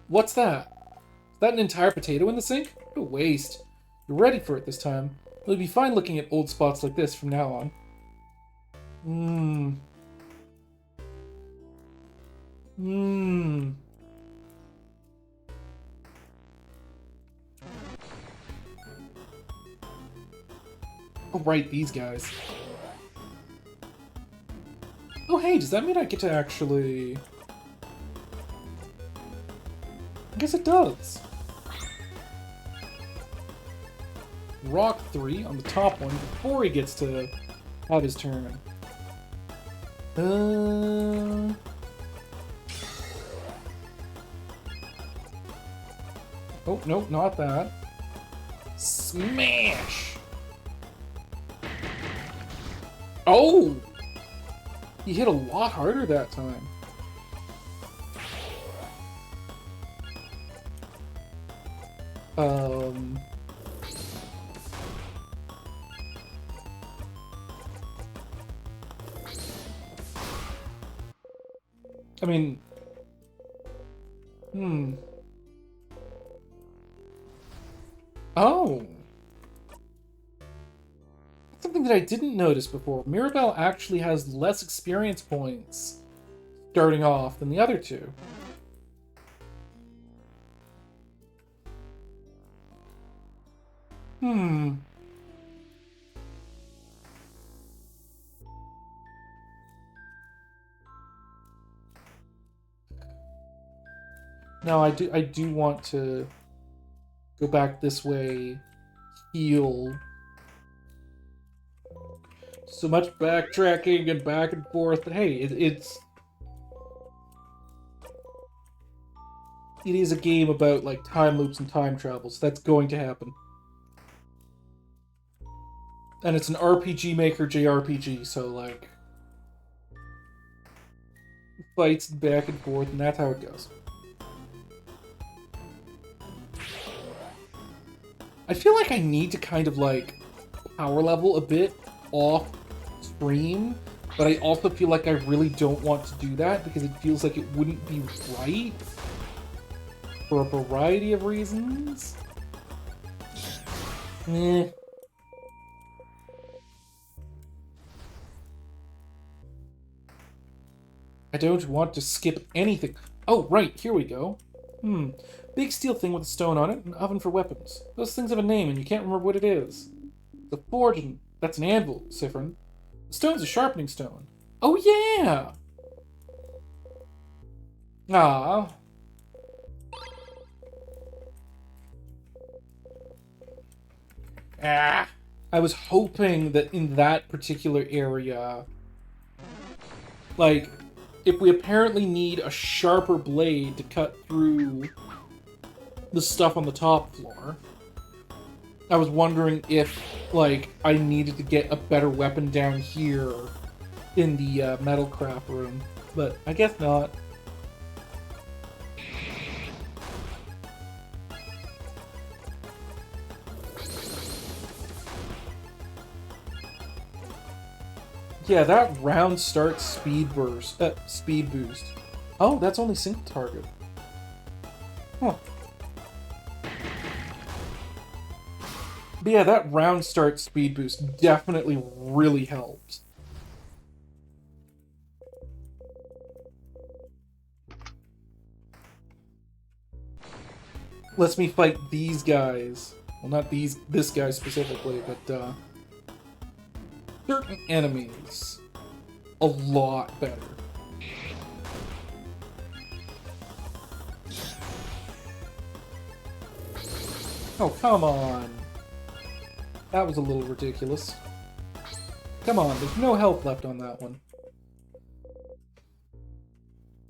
What's that? Is that an entire potato in the sink? What a waste. You're ready for it this time. It'll be fine looking at old spots like this from now on. Oh, right, these guys. Oh, hey, does that mean I get to actually... I guess it does. Rock 3 on the top one before he gets to have his turn. Oh, nope, not that. Smash! Oh! He hit a lot harder that time. I mean... Oh! Something that I didn't notice before. Mirabelle actually has less experience points starting off than the other two. No, I do want to go back this way, heal. So much backtracking and back and forth, but hey, it is a game about like time loops and time travel, so that's going to happen. And it's an RPG Maker JRPG, so like fights back and forth, and that's how it goes. I feel like I need to kind of like power level a bit off stream, but I also feel like I really don't want to do that because it feels like it wouldn't be right for a variety of reasons. Eh. I don't want to skip anything. Oh, right, here we go. Big steel thing with a stone on it, an oven for weapons. Those things have a name and you can't remember what it is. The forge, and that's an anvil, Siffrin. The stone's a sharpening stone. Oh yeah! Ah. I was hoping that in that particular area, like, if we apparently need a sharper blade to cut through the stuff on the top floor, I was wondering if, like, I needed to get a better weapon down here in the metal craft room, but I guess not. Yeah, that round start speed boost. Oh, that's only single target. Huh. But yeah, that round start speed boost definitely really helped. Lets me fight these guys. Well, not this guy specifically, but certain enemies a lot better. Oh, come on. That was a little ridiculous. Come on, there's no health left on that one.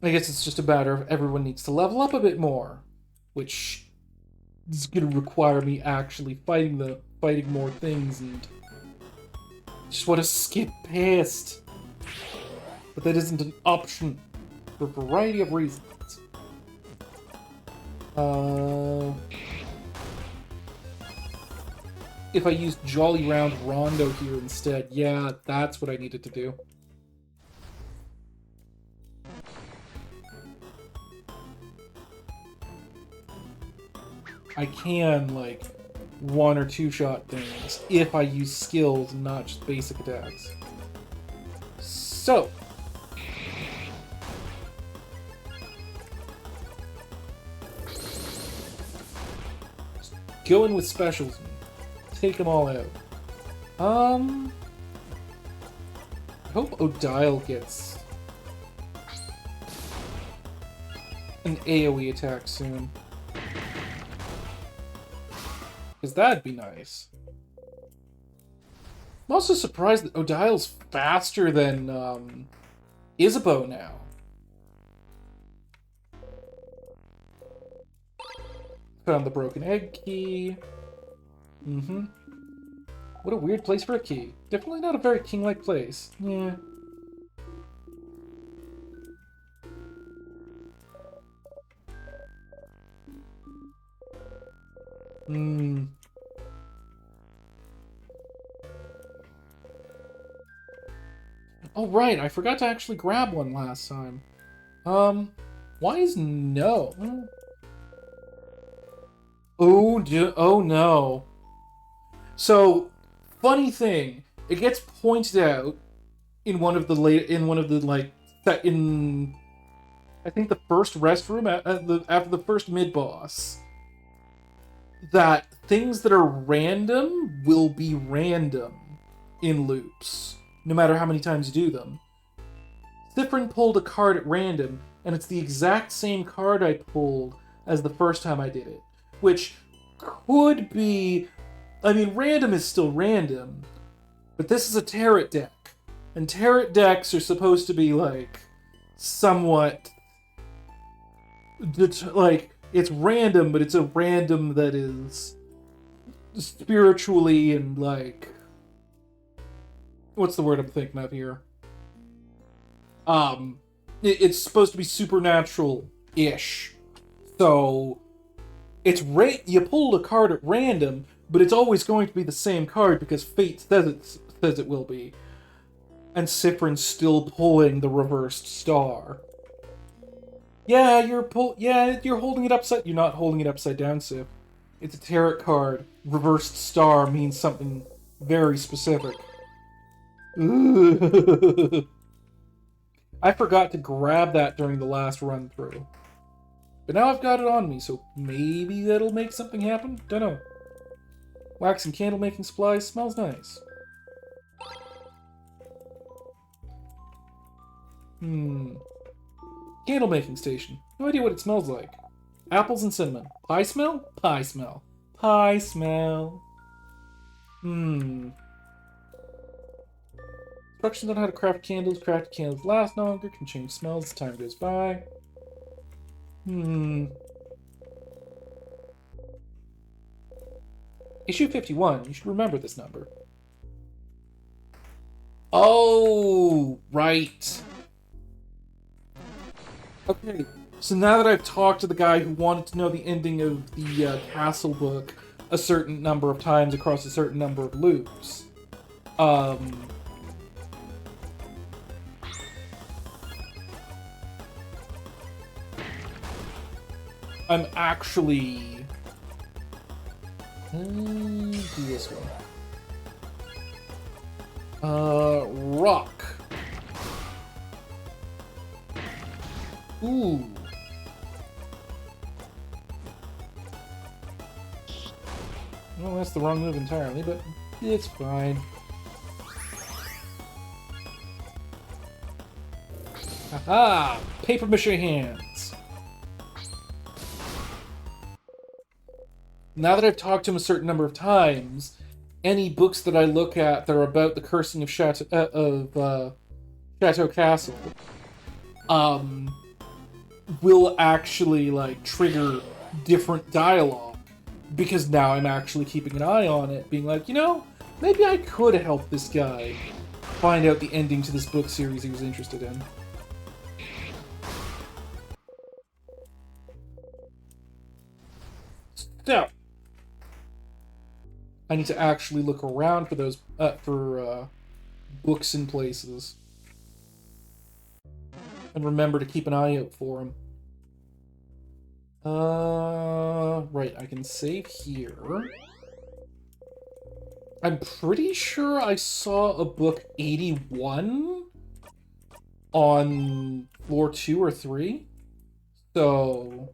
I guess it's just a matter of everyone needs to level up a bit more, which is going to require me actually fighting more things, and just want to skip past. But that isn't an option for a variety of reasons. If I used Jolly Round Rondo here instead, yeah, that's what I needed to do. I can, like, one or two shot things if I use skills and not just basic attacks. So, just go in with specials and take them all out. I hope Odile gets an AoE attack soon. Because that'd be nice. I'm also surprised that Odile's faster than Isabeau now. Found the broken egg key. Mm-hmm. What a weird place for a key. Definitely not a very king-like place. Yeah. Hmm. Oh, right. I forgot to actually grab one last time. Why is no? Oh no. So, funny thing, it gets pointed out in one of the like that in I think the first restroom after the first mid boss that things that are random will be random in loops, no matter how many times you do them. Sifrin pulled a card at random, and it's the exact same card I pulled as the first time I did it, which could be. I mean, random is still random, but this is a tarot deck, and tarot decks are supposed to be like somewhat like it's random, but it's a random that is spiritually and like what's the word I'm thinking of here? It's supposed to be supernatural-ish, so it's you pulled a card at random, but it's always going to be the same card because fate says it will be. And Sifrin's still pulling the reversed star. Yeah, you're holding it upside. You're not holding it upside down, Sif. It's a tarot card. Reversed star means something very specific. I forgot to grab that during the last run through. But now I've got it on me, so maybe that'll make something happen? Dunno. Wax and candle making supplies, smells nice. Candle making station. No idea what it smells like. Apples and cinnamon. Pie smell? Pie smell. Pie smell. Instructions on how to craft candles. Crafted candles last longer, can change smells as time goes by. Issue 51. You should remember this number. Oh, right. Okay, so now that I've talked to the guy who wanted to know the ending of the castle book a certain number of times across a certain number of loops, I'm actually... do this one. Rock. Ooh. Well, that's the wrong move entirely, but it's fine. Haha! Paper mache hands! Now that I've talked to him a certain number of times, any books that I look at that are about the cursing of Chateau Castle, will actually, like, trigger different dialogue. Because now I'm actually keeping an eye on it, being like, you know, maybe I could help this guy find out the ending to this book series he was interested in. So, I need to actually look around for those, books and places. And remember to keep an eye out for them. Right, I can save here. I'm pretty sure I saw a book 81 on floor 2 or 3. So...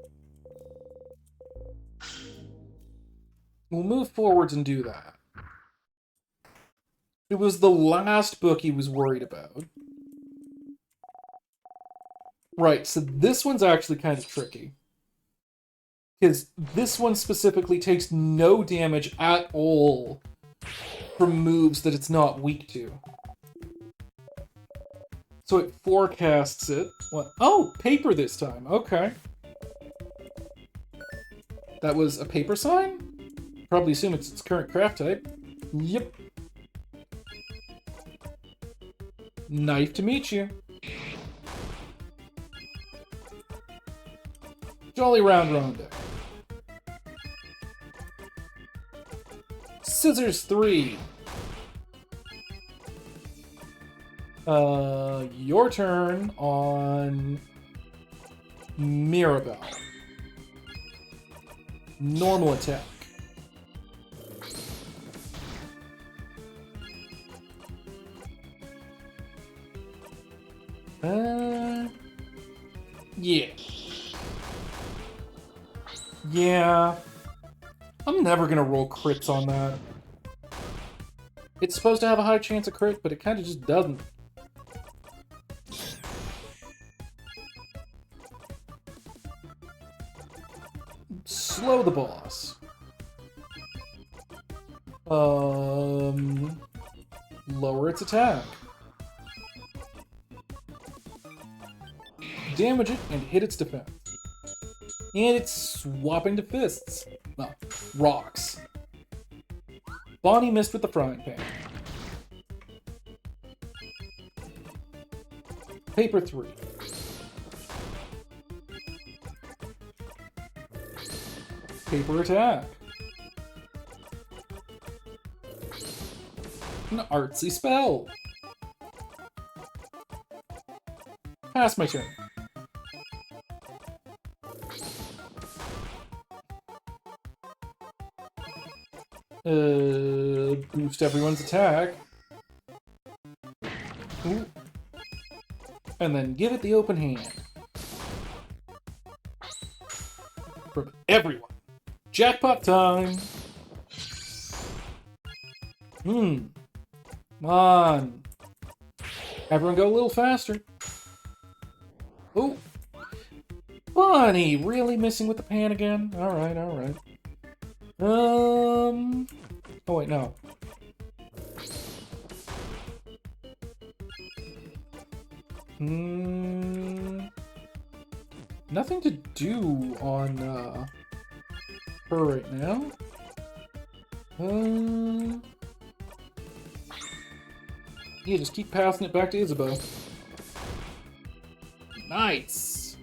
we'll move forwards and do that. It was the last book he was worried about. Right, so this one's actually kind of tricky. Because this one specifically takes no damage at all from moves that it's not weak to. So it forecasts it. What? Oh, paper this time. Okay. That was a paper sign? Probably assume it's its current craft type. Yep. Knife to meet you. Jolly round Ronda. Scissors 3. Your turn on Mirabelle. Normal attack. Yeah. Yeah. I'm never gonna roll crits on that. It's supposed to have a high chance of crit, but it kind of just doesn't. Slow the boss. Lower its attack. Damage it and hit its defense. And it's swapping to fists. Well, rocks. Bonnie missed with the frying pan. Paper 3. Paper attack. An artsy spell. Pass my turn. Boost everyone's attack. Ooh. And then give it the open hand. From everyone. Jackpot time! Come on. Everyone go a little faster. Oh. Bonnie, really missing with the pan again? Alright, alright. Oh wait, no. Nothing to do on her right now. Yeah, just keep passing it back to Isabeau. Nice!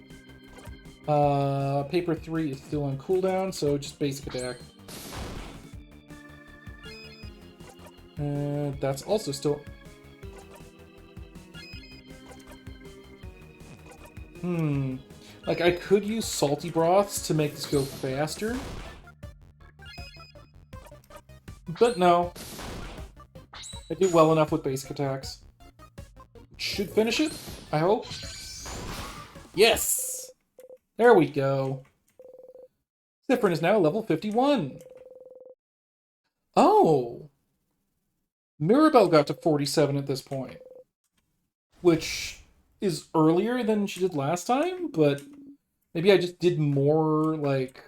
Paper 3 is still on cooldown, so just basic attack. That's also still... Like, I could use salty broths to make this go faster. But no. I do well enough with basic attacks. Should finish it, I hope. Yes! There we go. Siffrin is now level 51. Oh! Mirabelle got to 47 at this point. Which is earlier than she did last time, but maybe I just did more, like,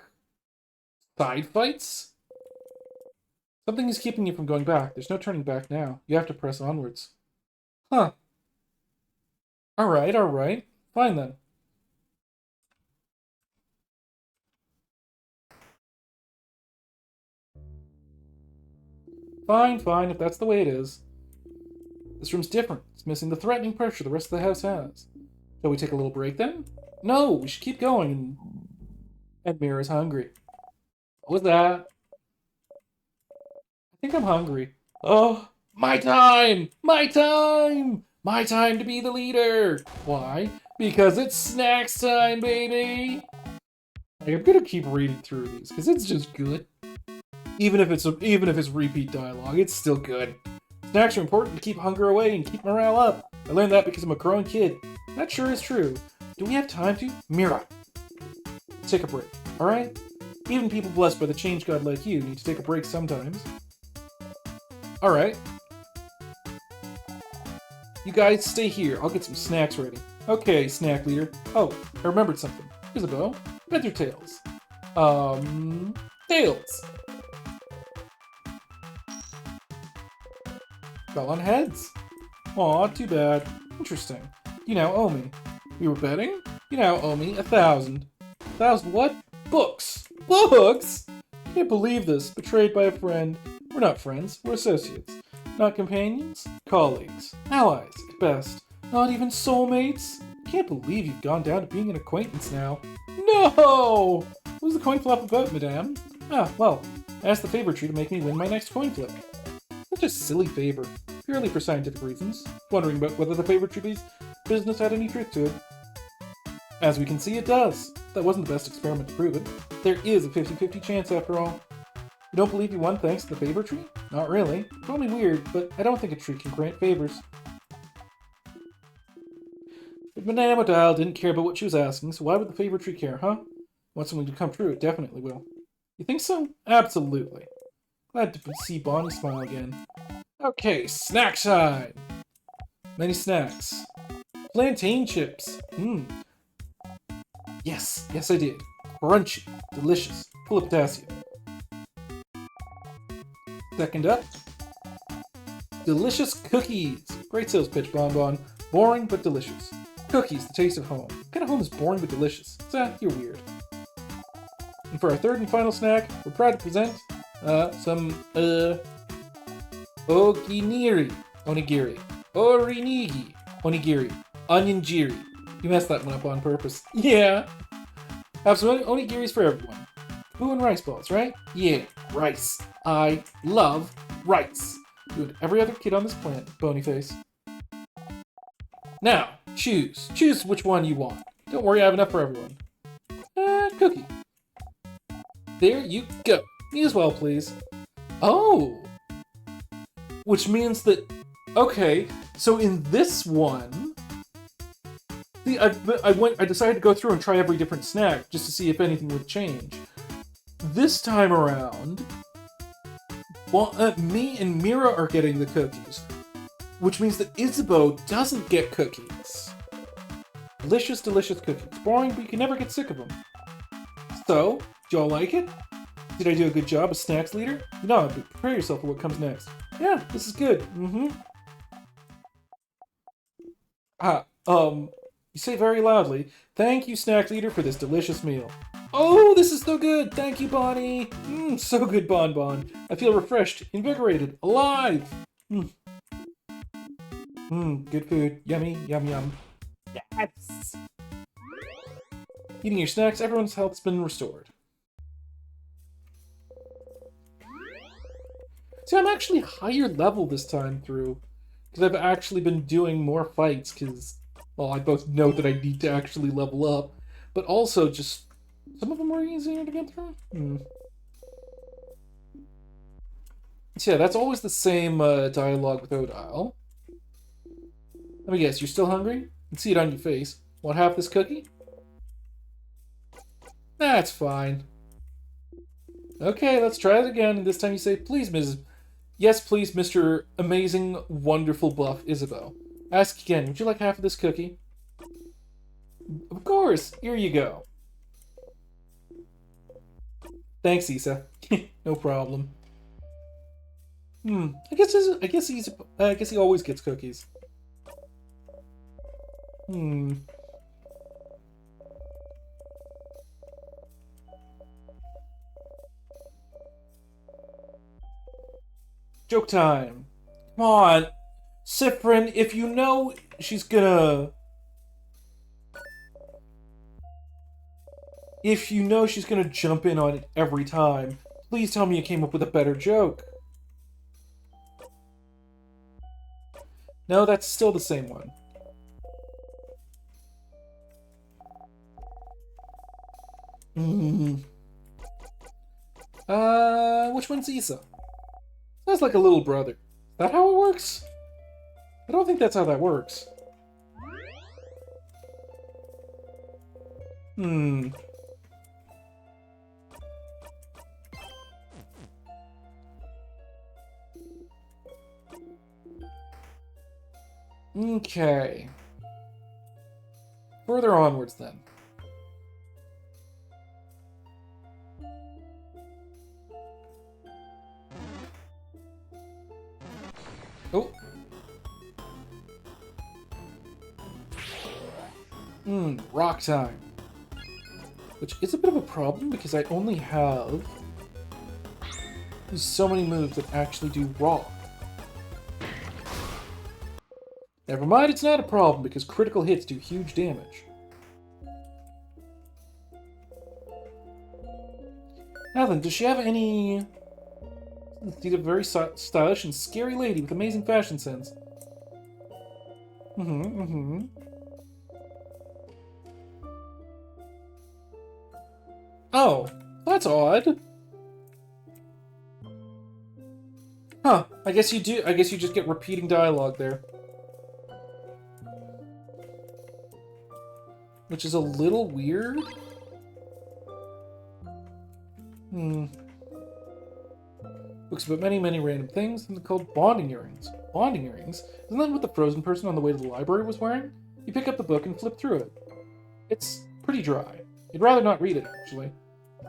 side fights? Something is keeping you from going back. There's no turning back now. You have to press onwards. Huh. Alright, alright. Fine then. Fine, fine, if that's the way it is. This room's different. It's missing the threatening pressure the rest of the house has. Shall we take a little break then? No, we should keep going. And Mira's hungry. What was that? I think I'm hungry. Oh, my time! My time! My time to be the leader! Why? Because it's snacks time, baby! Like, I'm gonna keep reading through these, because it's just good. Even if it's repeat dialogue, it's still good. Snacks are important to keep hunger away and keep morale up. I learned that because I'm a growing kid. That sure is true. Do we have time to? Mira! Take a break, alright? Even people blessed by the change god like you need to take a break sometimes. Alright. You guys stay here. I'll get some snacks ready. Okay, snack leader. Oh, I remembered something. Isabeau, with your tails. Tails! Fell on heads. Aw, too bad. Interesting. You now owe me. We were betting? You now owe me 1,000. 1,000 what? Books! Books! Can't believe this. Betrayed by a friend. We're not friends, we're associates. Not companions? Colleagues. Allies, at best. Not even soulmates? Can't believe you've gone down to being an acquaintance now. No! What was the coin flip about, madame? Ah, well, I asked the favor tree to make me win my next coin flip. Such a silly favor. Purely for scientific reasons. Wondering about whether the favor tree's business had any truth to it. As we can see, it does. That wasn't the best experiment to prove it. There is a 50-50 chance after all. You don't believe you won thanks to the favor tree? Not really. Call me weird, but I don't think a tree can grant favors. If Madame Odile didn't care about what she was asking, so why would the favor tree care, huh? Want something to come true, it definitely will. You think so? Absolutely. Glad to see Bonnie smile again. Okay, snack time! Many snacks. Plantain chips. Yes, I did. Crunchy, delicious, full of potassium. Second up, delicious cookies. Great sales pitch, Bonbon. Boring but delicious. Cookies, the taste of home. What kind of home is boring but delicious? You're weird. And for our third and final snack, we're proud to present some onigiri, orinigi, onigiri, onion jiri. You messed that one up on purpose. Yeah. Have some onigiris for everyone. Boo and rice balls, right? Yeah, rice. I love rice. You and every other kid on this planet, Bonyface. Now, choose. Choose which one you want. Don't worry, I have enough for everyone. Cookie. There you go. Me as well, please. Oh! Which means that... Okay, so in this one... See, I decided to go through and try every different snack just to see if anything would change. This time around... Well, me and Mira are getting the cookies. Which means that Isabeau doesn't get cookies. Delicious, delicious cookies. Boring, but you can never get sick of them. So, do y'all like it? Did I do a good job as snacks leader? No, but prepare yourself for what comes next. Yeah, this is good. You say very loudly, "Thank you, snack leader, for this delicious meal." Oh, this is so good! Thank you, Bonnie! So good, Bonbon. I feel refreshed, invigorated, alive! Good food. Yummy, yum yum. Yes! Eating your snacks, everyone's health's been restored. See, I'm actually higher level this time through. Because I've actually been doing more fights, because, well, I both know that I need to actually level up, but also just, some of them were easier to get through? So yeah, that's always the same dialogue with Odile. Let me guess, you're still hungry? I can see it on your face. Want half this cookie? That's fine. Okay, let's try it again, and this time you say, "Please, Mrs. Yes, please, Mr. Amazing, Wonderful Buff Isabeau. Ask again, would you like half of this cookie?" Of course, here you go. Thanks, Isa. No problem. I guess he always gets cookies. Joke time. Come on. Siffrin, if you know she's gonna... If you know she's gonna jump in on it every time, please tell me you came up with a better joke. No, that's still the same one. Which one's Isa? Sounds like a little brother. Is that how it works? I don't think that's how that works. Okay. Further onwards, then. Oh, Rock time. Which is a bit of a problem because I only have so many moves that actually do rock. Never mind, it's not a problem because critical hits do huge damage. Now then, does she have any... She's a very stylish and scary lady with amazing fashion sense. Oh, that's odd. Huh, I guess you do. I guess you just get repeating dialogue there. Which is a little weird. Looks about many random things, and they're called bonding earrings. Bonding earrings? Isn't that what the frozen person on the way to the library was wearing? You pick up the book and flip through it. It's pretty dry. You'd rather not read it, actually.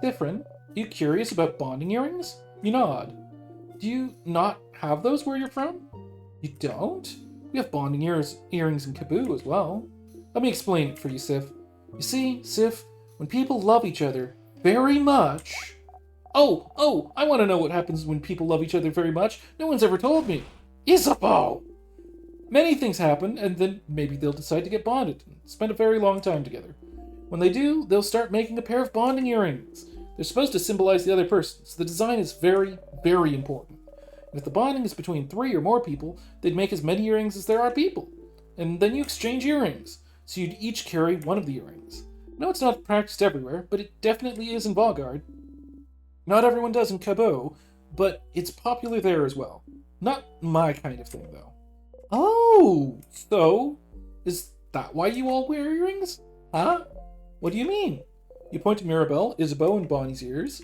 Different. Are you curious about bonding earrings? You nod. Do you not have those where you're from? You don't? We have bonding earrings in Kaboo as well. Let me explain it for you, Sif. You see, Sif, when people love each other very much... Oh, I want to know what happens when people love each other very much. No one's ever told me. Isabeau! Many things happen, and then maybe they'll decide to get bonded and spend a very long time together. When they do, they'll start making a pair of bonding earrings. They're supposed to symbolize the other person, so the design is very important. And if the bonding is between 3 or more people, they'd make as many earrings as there are people. And then you exchange earrings, so you'd each carry one of the earrings. No, it's not practiced everywhere, but it definitely is in Valgard. Not everyone does in Kaboo, but it's popular there as well. Not my kind of thing, though. Oh, so is that why you all wear earrings? Huh? What do you mean? You point to Mirabelle, Isabeau, and Bonnie's ears.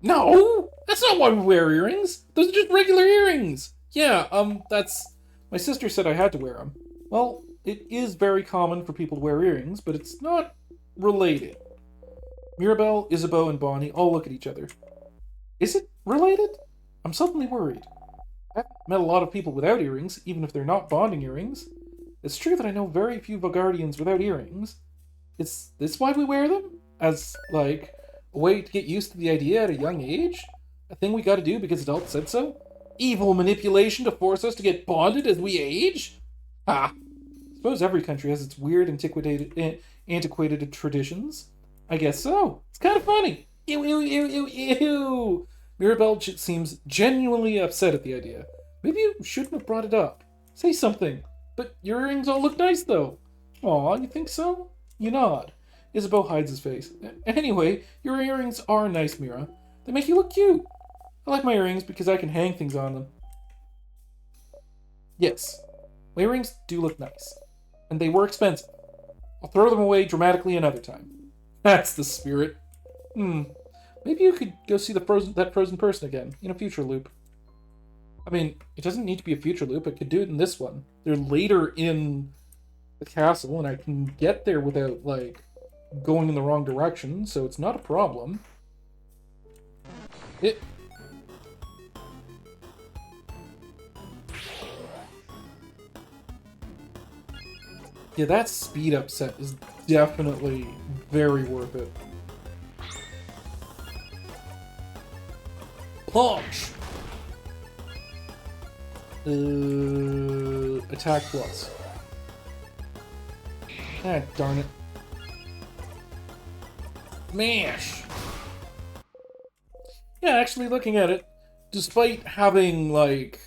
No! That's not why we wear earrings! Those are just regular earrings! Yeah, that's... My sister said I had to wear them. Well, it is very common for people to wear earrings, but it's not related. Mirabelle, Isabeau, and Bonnie all look at each other. Is it related? I'm suddenly worried. I've met a lot of people without earrings, even if they're not bonding earrings. It's true that I know very few Valgardians without earrings. Is this why we wear them? As, like, a way to get used to the idea at a young age? A thing we gotta do because adults said so? Evil manipulation to force us to get bonded as we age? Ha! Suppose every country has its weird, antiquated traditions. I guess so. It's kind of funny. Ew. Mirabelle seems genuinely upset at the idea. Maybe you shouldn't have brought it up. Say something. But your earrings all look nice, though. Aw, you think so? You nod. Isabeau hides his face. Anyway, your earrings are nice, Mira. They make you look cute. I like my earrings because I can hang things on them. Yes, my earrings do look nice. And they were expensive. I'll throw them away dramatically another time. That's the spirit. Maybe you could go see that frozen person again, in a future loop. I mean, it doesn't need to be a future loop, I could do it in this one. They're later in the castle, and I can get there without, like, going in the wrong direction, so it's not a problem. Yeah, that speed up set is definitely very worth it. Punch! Attack plus. Ah, darn it. Smash! Yeah, actually looking at it, despite having, like,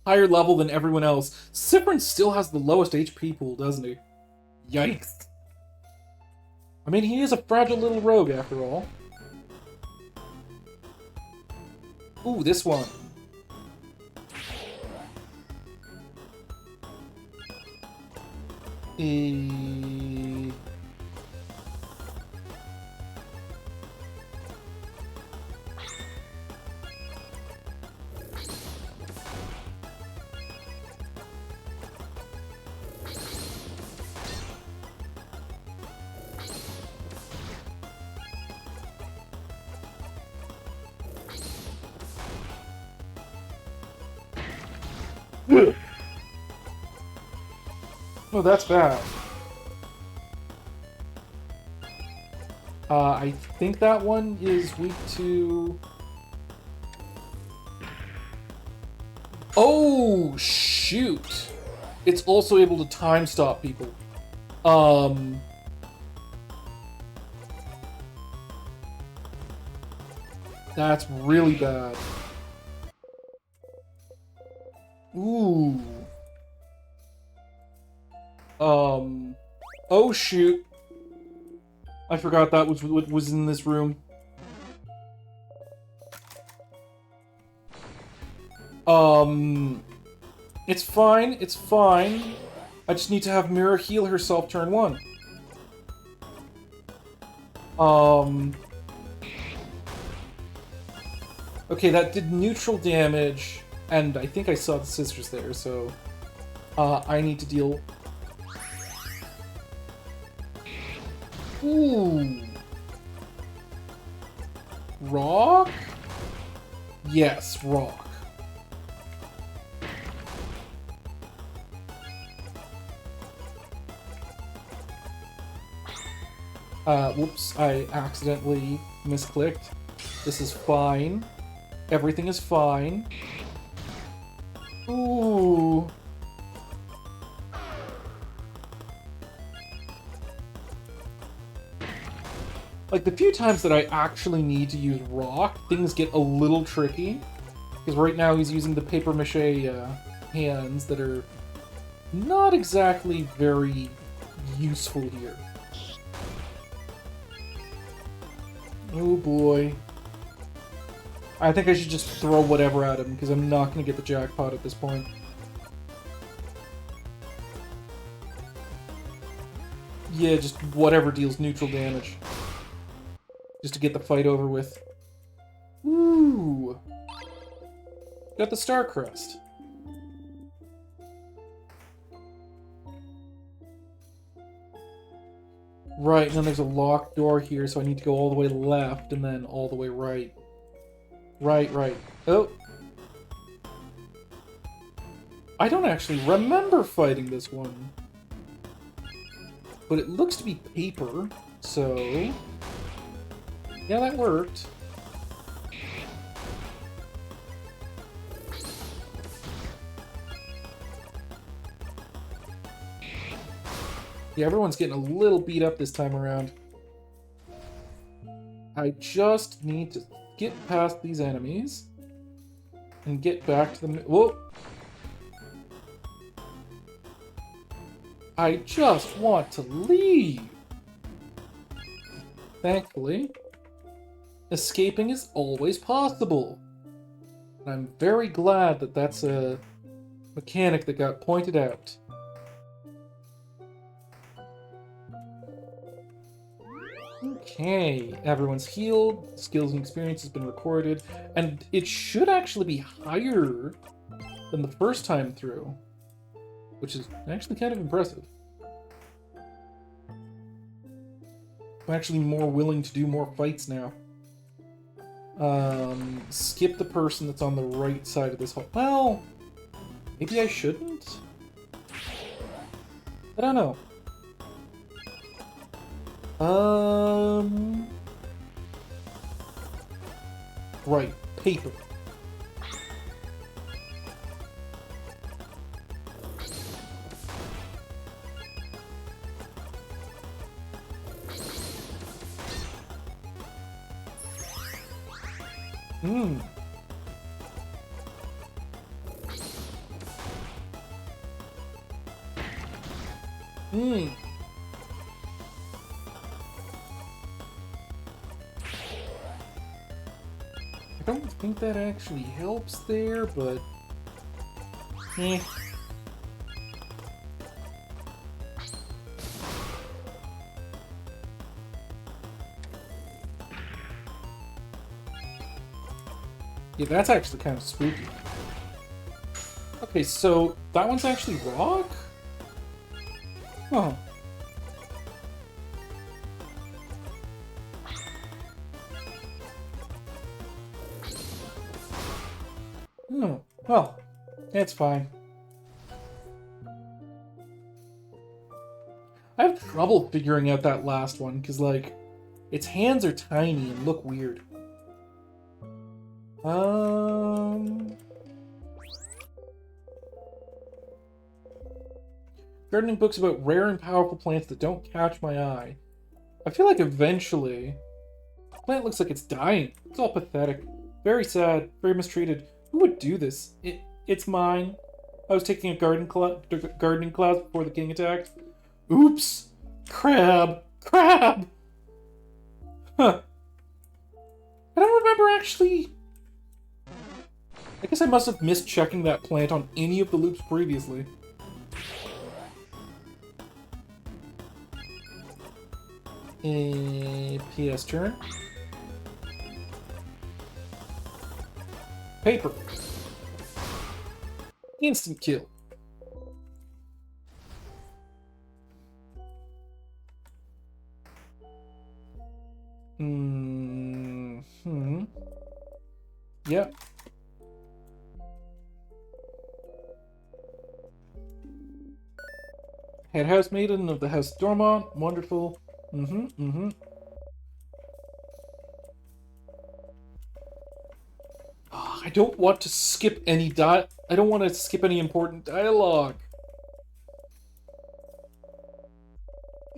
higher level than everyone else, Cyprian still has the lowest HP pool, doesn't he? Yikes. I mean, he is a fragile little rogue, after all. Ooh, this one. Oh, that's bad. I think that one is weak to... Oh, shoot! It's also able to time stop people. That's really bad. Ooh. Oh shoot. I forgot that was in this room. It's fine, it's fine. I just need to have Mira heal herself turn 1. Okay, that did neutral damage, and I think I saw the sisters there, so... I need to deal... Ooh. Rock? Yes, rock. Whoops, I accidentally misclicked. This is fine. Everything is fine. Ooh. Like, the few times that I actually need to use rock, things get a little tricky. Because right now he's using the papier-mâché hands that are not exactly very useful here. Oh boy. I think I should just throw whatever at him, because I'm not going to get the jackpot at this point. Yeah, just whatever deals neutral damage. Just to get the fight over with. Ooh! Got the Star Crest. Right, and then there's a locked door here, so I need to go all the way left and then all the way right. Right. Oh! I don't actually remember fighting this one. But it looks to be paper, so... yeah, that worked. Yeah, everyone's getting a little beat up this time around. I just need to get past these enemies and get back to the... whoa! I just want to leave! Thankfully, escaping is always possible. And I'm very glad that that's a mechanic that got pointed out. Okay, everyone's healed, skills and experience has been recorded, and it should actually be higher than the first time through, which is actually kind of impressive. I'm actually more willing to do more fights now. Skip the person that's on the right side of this hall. Well, maybe I shouldn't? I don't know. Right, paper. Hmm. I don't think that actually helps there, but... eh. Yeah, that's actually kind of spooky. Okay, so that one's actually rock? Huh. Oh, well, it's fine. I have trouble figuring out that last one, because, like, Its hands are tiny and look weird. Gardening books about rare and powerful plants that don't catch my eye. I feel like eventually... The plant looks like it's dying. It's all pathetic. Very sad. Very mistreated. Who would do this? It's mine. I was taking a gardening class before the king attacked. Oops! Crab! Crab! Huh. I don't remember actually... I guess I must have missed checking that plant on any of the loops previously. PS turn. Paper. Instant kill. Yep. Head House Maiden of the House Dormont. Wonderful. Oh, I don't want to skip any I don't want to skip any important dialogue.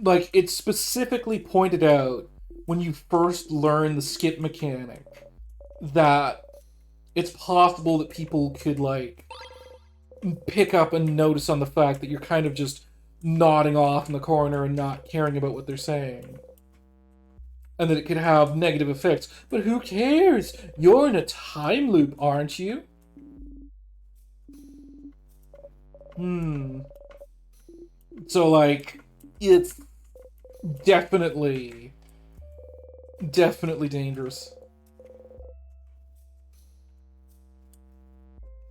Like, it's specifically pointed out when you first learn the skip mechanic that it's possible that people could, like, pick up and notice on the fact that you're kind of just nodding off in the corner and not caring about what they're saying. And that it could have negative effects. But who cares? You're in a time loop, aren't you? So, like, it's definitely dangerous.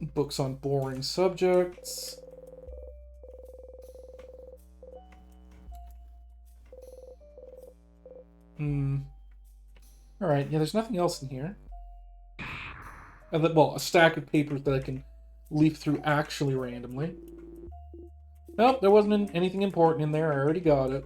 Books on boring subjects. Alright, yeah, there's nothing else in here. And then, well, a stack of papers that I can leaf through actually randomly. Nope, there wasn't anything important in there. I already got it.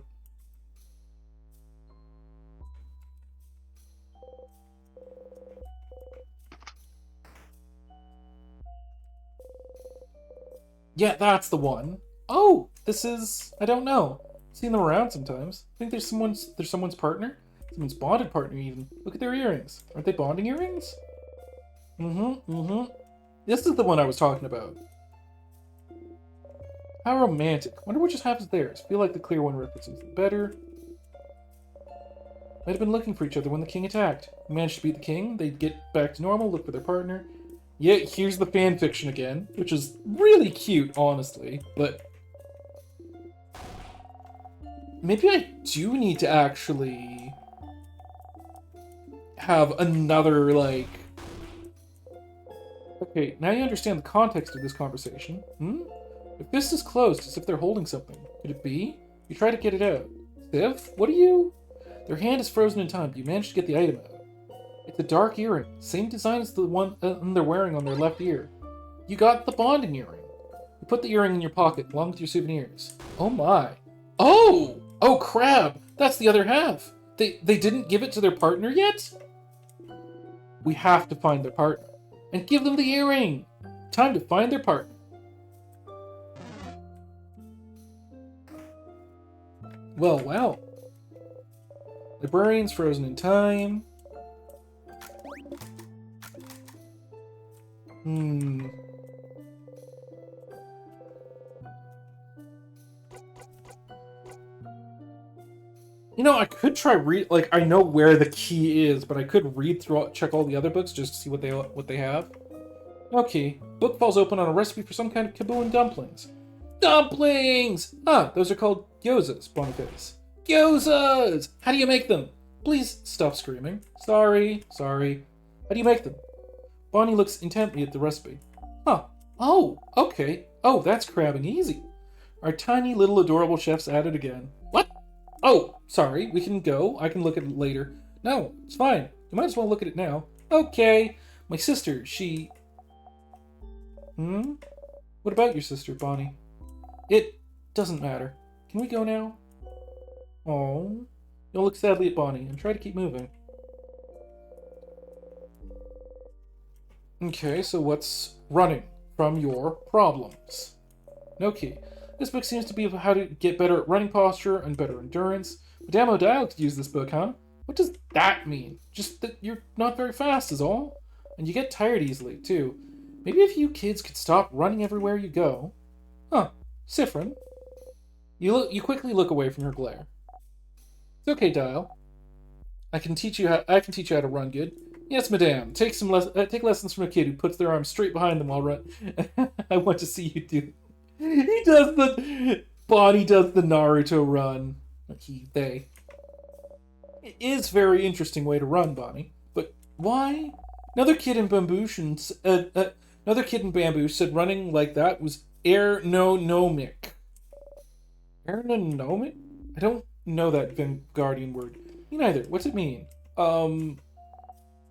Yeah, that's the one. Oh, this is... I don't know. I've seen them around sometimes. I think there's someone's partner? Someone's bonded partner, even. Look at their earrings. Aren't they bonding earrings? This is the one I was talking about. How romantic. Wonder what just happens there. I feel like the clear one represents it better. Might have been looking for each other when the king attacked. We managed to beat the king. They'd get back to normal, look for their partner. Yeah, here's the fan fiction again, which is really cute, honestly, but... Maybe I do need to actually... have another, like... Okay, now you understand the context of this conversation. If this is closed, as if they're holding something, could it be? You try to get it out. Civ? What are you? Their hand is frozen in time, but you managed to get the item out. It's a dark earring, same design as the one they're wearing on their left ear. You got the bonding earring. You put the earring in your pocket, along with your souvenirs. Oh my. Oh! Oh crap! That's the other half! They didn't give it to their partner yet? We have to find their partner. And give them the earring! Time to find their partner. Well, wow. Librarian's frozen in time. You know, I could try like, I know where the key is, but I could read through, check all the other books just to see what they have. Okay, book falls open on a recipe for some kind of Kaboom dumplings. Dumplings! Ah, those are called gyozas, Boniface. Gyozas! How do you make them? Please stop screaming. Sorry. How do you make them? Bonnie looks intently at the recipe. Huh. Oh, okay. Oh, that's crabbing easy. Our tiny little adorable chef's at it again. What? Oh, sorry. We can go. I can look at it later. No, it's fine. You might as well look at it now. Okay. My sister, she... What about your sister, Bonnie? It doesn't matter. Can we go now? Oh. You'll look sadly at Bonnie and try to keep moving. Okay, so what's running from your problems? No key. This book seems to be about how to get better at running posture and better endurance. Madame O'Dial could use this book, huh? What does that mean? Just that you're not very fast is all? And you get tired easily, too. Maybe if you kids could stop running everywhere you go. Huh. Siffrin. You quickly look away from her glare. It's okay, Dial. I can teach you how to run good. Yes, madame. Take lessons from a kid who puts their arms straight behind them while run. I want to see you do. He does the Bonnie does the Naruto run. They. It is a very interesting way to run, Bonnie. But why? Another kid in Bamboo said running like that was ergonomic. Ergonomic? I don't know that Vanguardian word. Me neither. What's it mean?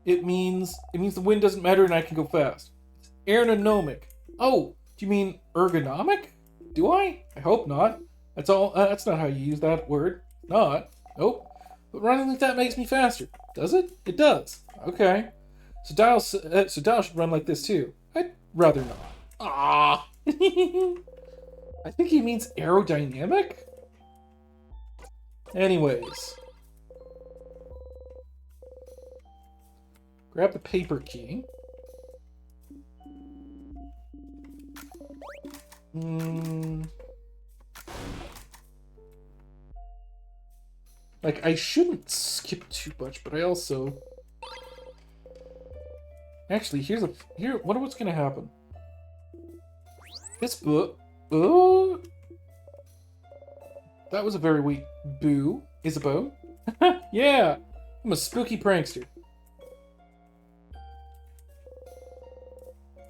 It means the wind doesn't matter and I can go fast. It's ergonomic. Oh, do you mean ergonomic? Do I? I hope not. That's all. That's not how you use that word. Not. Nope. But running like that makes me faster. Does it? It does. Okay. So Dial should run like this too. I'd rather not. Ah. I think he means aerodynamic? Anyways. Grab the paper key. Like, I shouldn't skip too much, but I also... Actually, wonder what's gonna happen. This book... That was a very weak boo, Isabeau. Yeah! I'm a spooky prankster.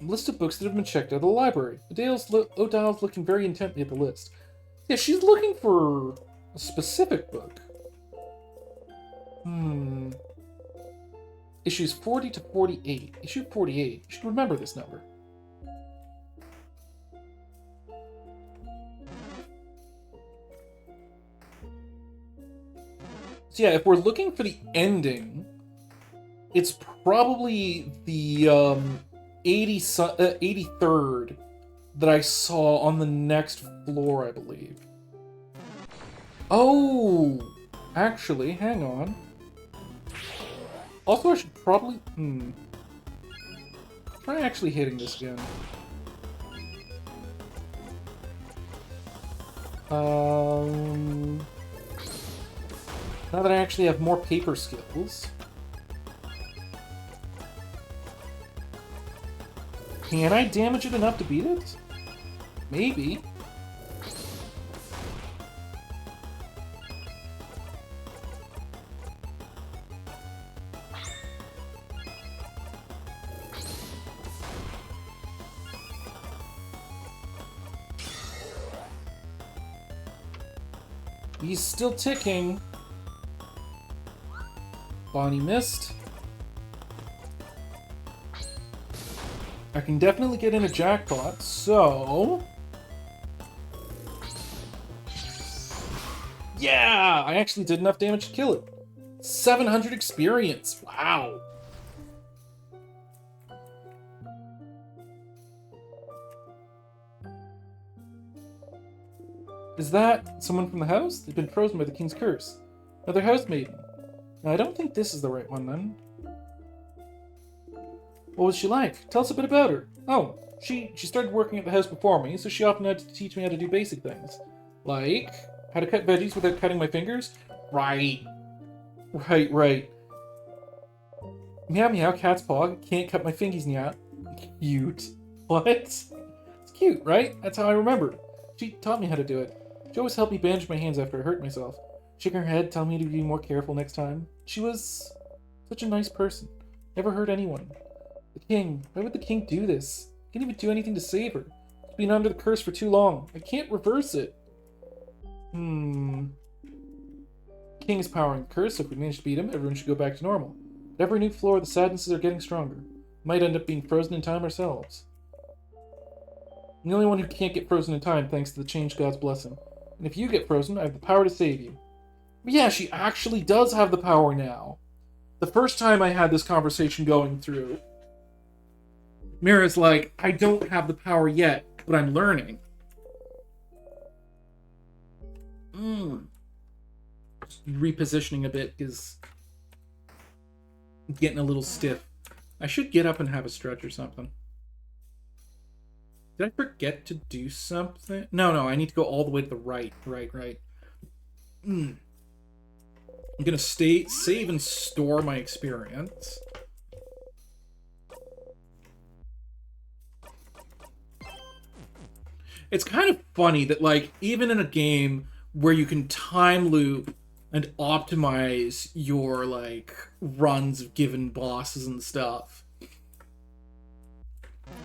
List of books that have been checked out of the library. O'Dial's looking very intently at the list. Yeah, she's looking for a specific book. Issues 40 to 48. Issue 48. You should remember this number. So yeah, if we're looking for the ending, it's probably the 83rd that I saw on the next floor, I believe. Oh! Actually, hang on. Also, I should probably... Try actually hitting this again. Now that I actually have more paper skills... Can I damage it enough to beat it? Maybe. He's still ticking. Bonnie missed. I can definitely get in a jackpot, so... Yeah! I actually did enough damage to kill it. 700 experience. Wow. Is that someone from the house? They've been frozen by the king's curse. Another housemaiden. Now, I don't think this is the right one, then. What was she like? Tell us a bit about her. Oh, she started working at the house before me, so she often had to teach me how to do basic things. Like, how to cut veggies without cutting my fingers? Right. Right. Meow meow, cat's paw. Can't cut my fingies yet. Cute. What? It's cute, right? That's how I remembered. She taught me how to do it. She always helped me bandage my hands after I hurt myself. Shaking her head, telling me to be more careful next time. She was such a nice person. Never hurt anyone. The king. Why would the king do this? I can't even do anything to save her. She's been under the curse for too long. I can't reverse it. King is powering the curse, so if we manage to beat him, everyone should go back to normal. At every new floor, the sadnesses are getting stronger. We might end up being frozen in time ourselves. I'm the only one who can't get frozen in time thanks to the Change God's blessing. And if you get frozen, I have the power to save you. Yeah, she actually does have the power now. The first time I had this conversation going through, Mira's like, I don't have the power yet, but I'm learning. Repositioning a bit is getting a little stiff. I should get up and have a stretch or something. Did I forget to do something? No, I need to go all the way to the right. Right. I'm gonna save and store my experience. It's kind of funny that, like, even in a game where you can time loop and optimize your, like, runs of given bosses and stuff,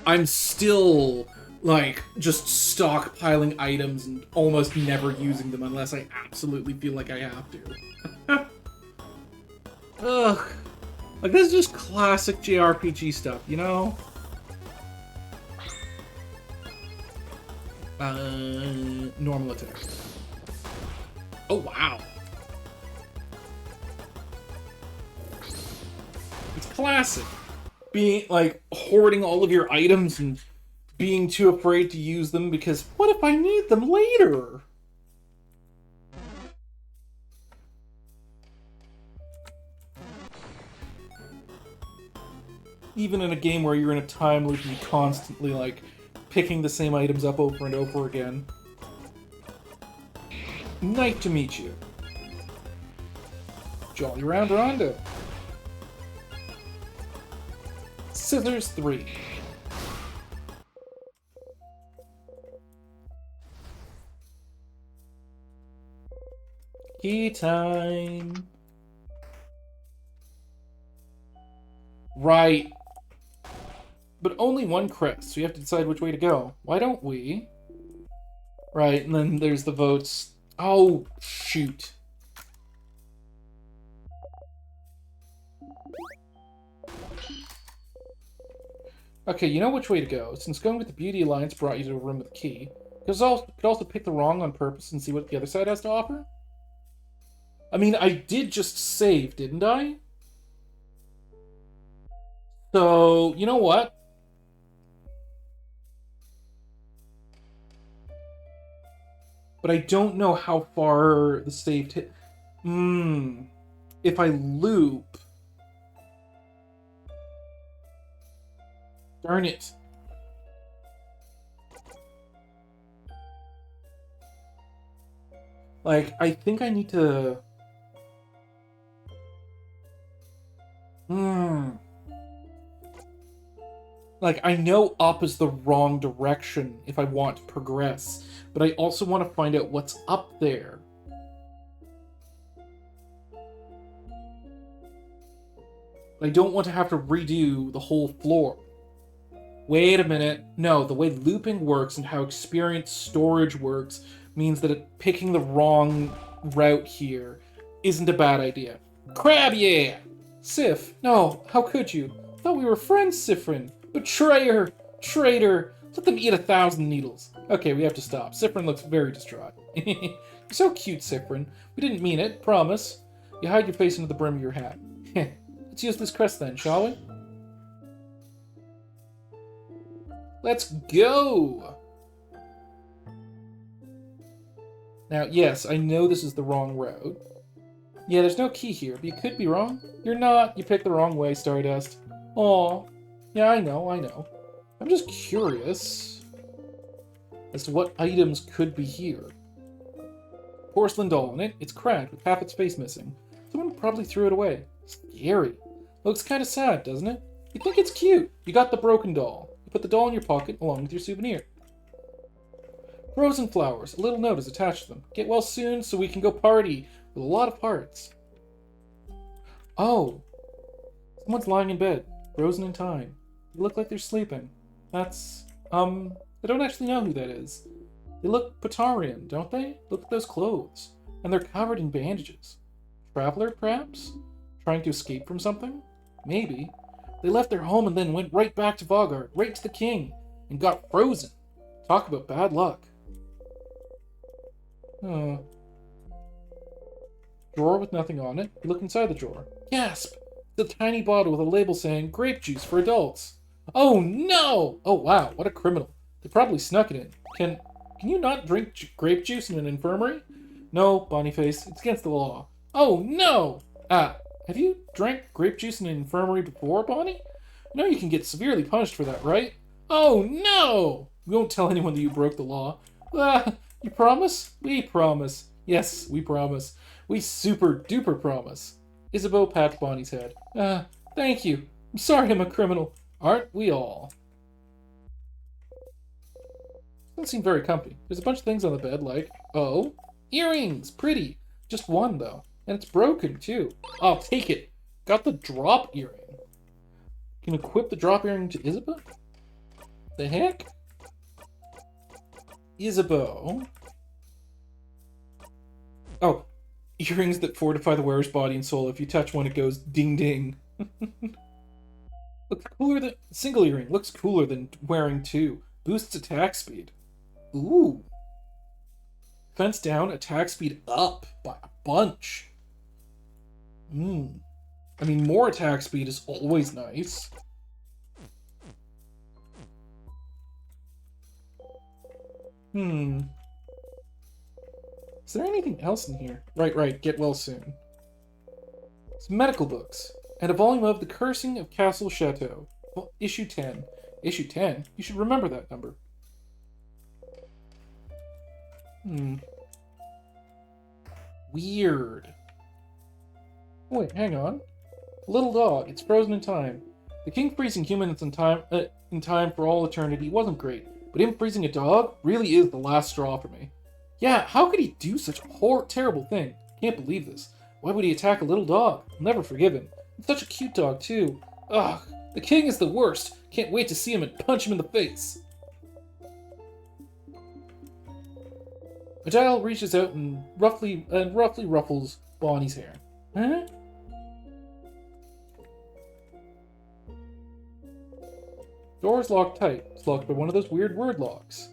I'm still, like, just stockpiling items and almost never using them unless I absolutely feel like I have to. Ugh. Like, this is just classic JRPG stuff, you know? Normal attack. Oh, wow. It's classic. Being, like, hoarding all of your items and being too afraid to use them because what if I need them later? Even in a game where you're in a time loop and you constantly, like, picking the same items up over and over again. Nice to meet you. Jolly Round Rondo. Scissors 3. Key time. Right. But only one crest, so you have to decide which way to go. Why don't we? Right, and then there's the votes. Oh, shoot. Okay, you know which way to go. Since going with the Beauty Alliance brought you to a room with a key, you could also pick the wrong on purpose and see what the other side has to offer. I mean, I did just save, didn't I? So, you know what? But I don't know how far the save hit. If I loop... Darn it. Like, I think I need to... Like, I know up is the wrong direction if I want to progress, but I also want to find out what's up there. I don't want to have to redo the whole floor. Wait a minute. No, the way looping works and how experience storage works means that picking the wrong route here isn't a bad idea. Crab, yeah! Sif, no, how could you? I thought we were friends, Siffrin. Betrayer! Traitor! Let them eat 1,000 needles. Okay, we have to stop. Siffrin looks very distraught. You're so cute, Siffrin. We didn't mean it, promise. You hide your face under the brim of your hat. Let's use this crest then, shall we? Let's go! Now, yes, I know this is the wrong road. Yeah, there's no key here, but you could be wrong. You're not. You picked the wrong way, Stardust. Aw. Yeah, I know. I'm just curious as to what items could be here. Porcelain doll in it. It's cracked with half its face missing. Someone probably threw it away. Scary. Looks kind of sad, doesn't it? You think it's cute. You got the broken doll. You put the doll in your pocket along with your souvenir. Frozen flowers. A little note is attached to them. Get well soon so we can go party with a lot of hearts. Oh. Someone's lying in bed. Frozen in time. They look like they're sleeping. That's, I don't actually know who that is. They look Patarian, don't they? Look at those clothes. And they're covered in bandages. Traveler, perhaps? Trying to escape from something? Maybe. They left their home and then went right back to Vaugarde, right to the king, and got frozen. Talk about bad luck. Drawer with nothing on it. You look inside the drawer. Gasp! The tiny bottle with a label saying grape juice for adults. Oh no! Oh wow, what a criminal. They probably snuck it in. Can you not drink grape juice in an infirmary? No, Bonyface, it's against the law. Oh no! Have you drank grape juice in an infirmary before, Bonnie? You know you can get severely punished for that, right? Oh no! We won't tell anyone that you broke the law. You promise? We promise. Yes, we promise. We super duper promise. Isabeau pats Bonnie's head. Thank you. I'm sorry I'm a criminal. Aren't we all? Doesn't seem very comfy. There's a bunch of things on the bed like, oh, earrings! Pretty! Just one, though. And it's broken, too. I'll take it. Got the drop earring. Can equip the drop earring to Isabeau? The heck? Isabeau. Oh, earrings that fortify the wearer's body and soul. If you touch one, it goes ding ding. Looks cooler than single earring. Looks cooler than wearing two. Boosts attack speed. Ooh. Defense down, attack speed up by a bunch. I mean, more attack speed is always nice. Is there anything else in here? Right, get well soon. Some medical books, and a volume of The Cursing of Castle Chateau. Well, issue 10. Issue 10? You should remember that number. Weird. Wait, hang on. A little dog. It's frozen in time. The king freezing humans in time for all eternity wasn't great, but him freezing a dog really is the last straw for me. Yeah, how could he do such a terrible thing? Can't believe this. Why would he attack a little dog? I'll never forgive him. It's such a cute dog, too. Ugh, the king is the worst. Can't wait to see him and punch him in the face. Adele reaches out and roughly ruffles Bonnie's hair. Huh? Door's locked tight. It's locked by one of those weird word locks.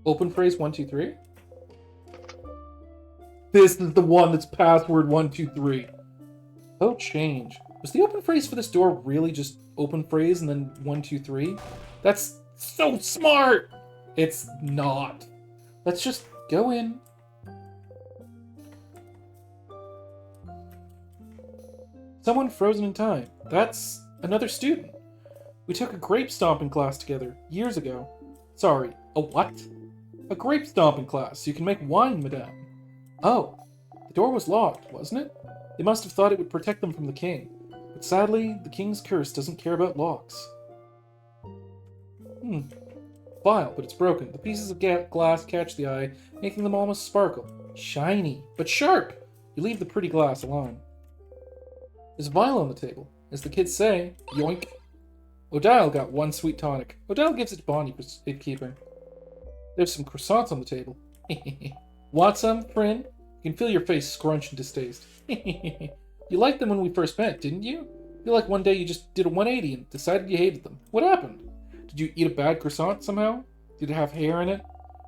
Open phrase 1, 2, 3. This is the one that's password 1, 2, 3. Oh, change. Was the open phrase for this door really just open phrase and then 1, 2, 3? That's so smart! It's not. Let's just go in. Someone frozen in time. That's another student. We took a grape stomping class together years ago. Sorry, a what? A grape stomping class, so you can make wine, madame. Oh, the door was locked, wasn't it? They must have thought it would protect them from the king. But sadly, the king's curse doesn't care about locks. Vile, but it's broken. The pieces of glass catch the eye, making them almost sparkle. Shiny, but sharp! You leave the pretty glass alone. There's a vial on the table. As the kids say, yoink. Odile got one sweet tonic. Odile gives it to Bonnie for safekeeping. There's some croissants on the table. Want some, friend? You can feel your face scrunch in distaste. You liked them when we first met, didn't you? I feel like one day you just did a 180 and decided you hated them. What happened? Did you eat a bad croissant somehow? Did it have hair in it?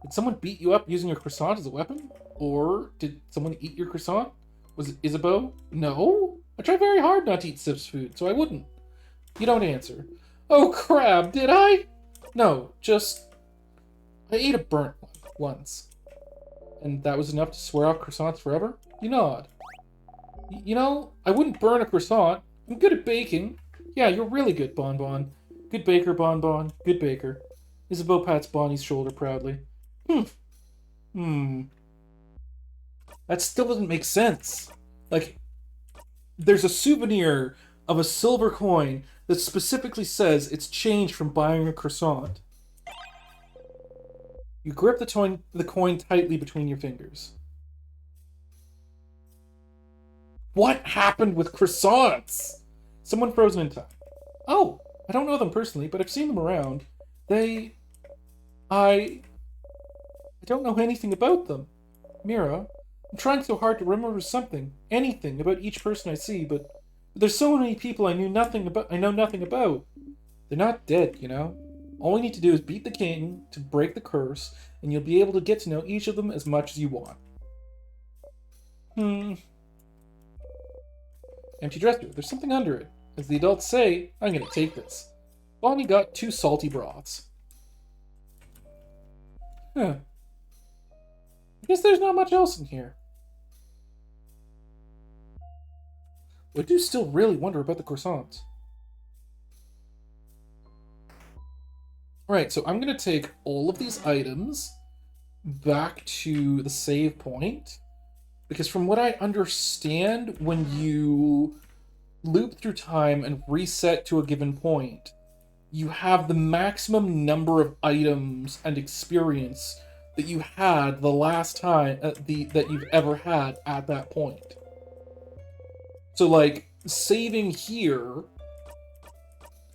Did someone beat you up using a croissant as a weapon? Or did someone eat your croissant? Was it Isabeau? No? I tried very hard not to eat Sif's food, so I wouldn't. You don't answer. Oh crap, did I? No, just... I ate a burnt one once. And that was enough to swear off croissants forever? You nod. You know, I wouldn't burn a croissant. I'm good at baking. Yeah, you're really good, Bon Bon. Good baker, Bon Bon. Good baker. Isabeau pats Bonnie's shoulder proudly. That still doesn't make sense. Like, there's a souvenir of a silver coin that specifically says it's changed from buying a croissant. You grip the coin tightly between your fingers. What happened with croissants? Someone frozen in time. Oh, I don't know them personally, but I've seen them around. I don't know anything about them. Mira, I'm trying so hard to remember anything about each person I see, but there's so many people I know nothing about. They're not dead, you know? All we need to do is beat the king to break the curse, and you'll be able to get to know each of them as much as you want. Empty dresser. There's something under it. As the adults say, I'm gonna take this. Bonnie got 2 salty broths. Huh. I guess there's not much else in here. I do still really wonder about the croissants. Alright, so I'm gonna take all of these items back to the save point. Because from what I understand, when you loop through time and reset to a given point, you have the maximum number of items and experience that you had the last time that you've ever had at that point. So, like, saving here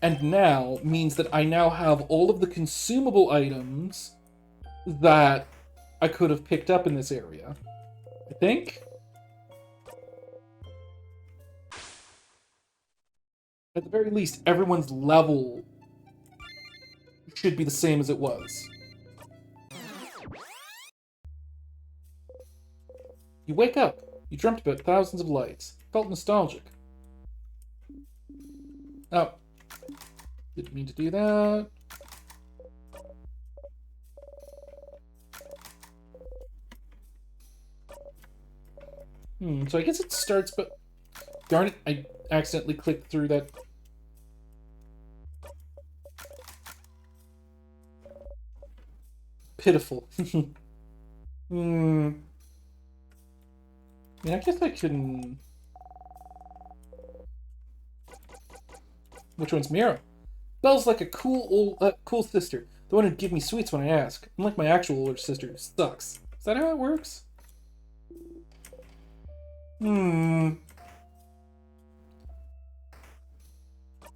and now means that I now have all of the consumable items that I could have picked up in this area. I think? At the very least, everyone's level should be the same as it was. You wake up. You dreamt about thousands of lights. Felt nostalgic. Oh. Didn't mean to do that. So I guess it starts, but... Darn it, I accidentally clicked through that. Pitiful. I mean, I guess I can... Which one's Mira? Belle's like a cool sister. The one who'd give me sweets when I ask. Unlike my actual older sister, who sucks. Is that how it works?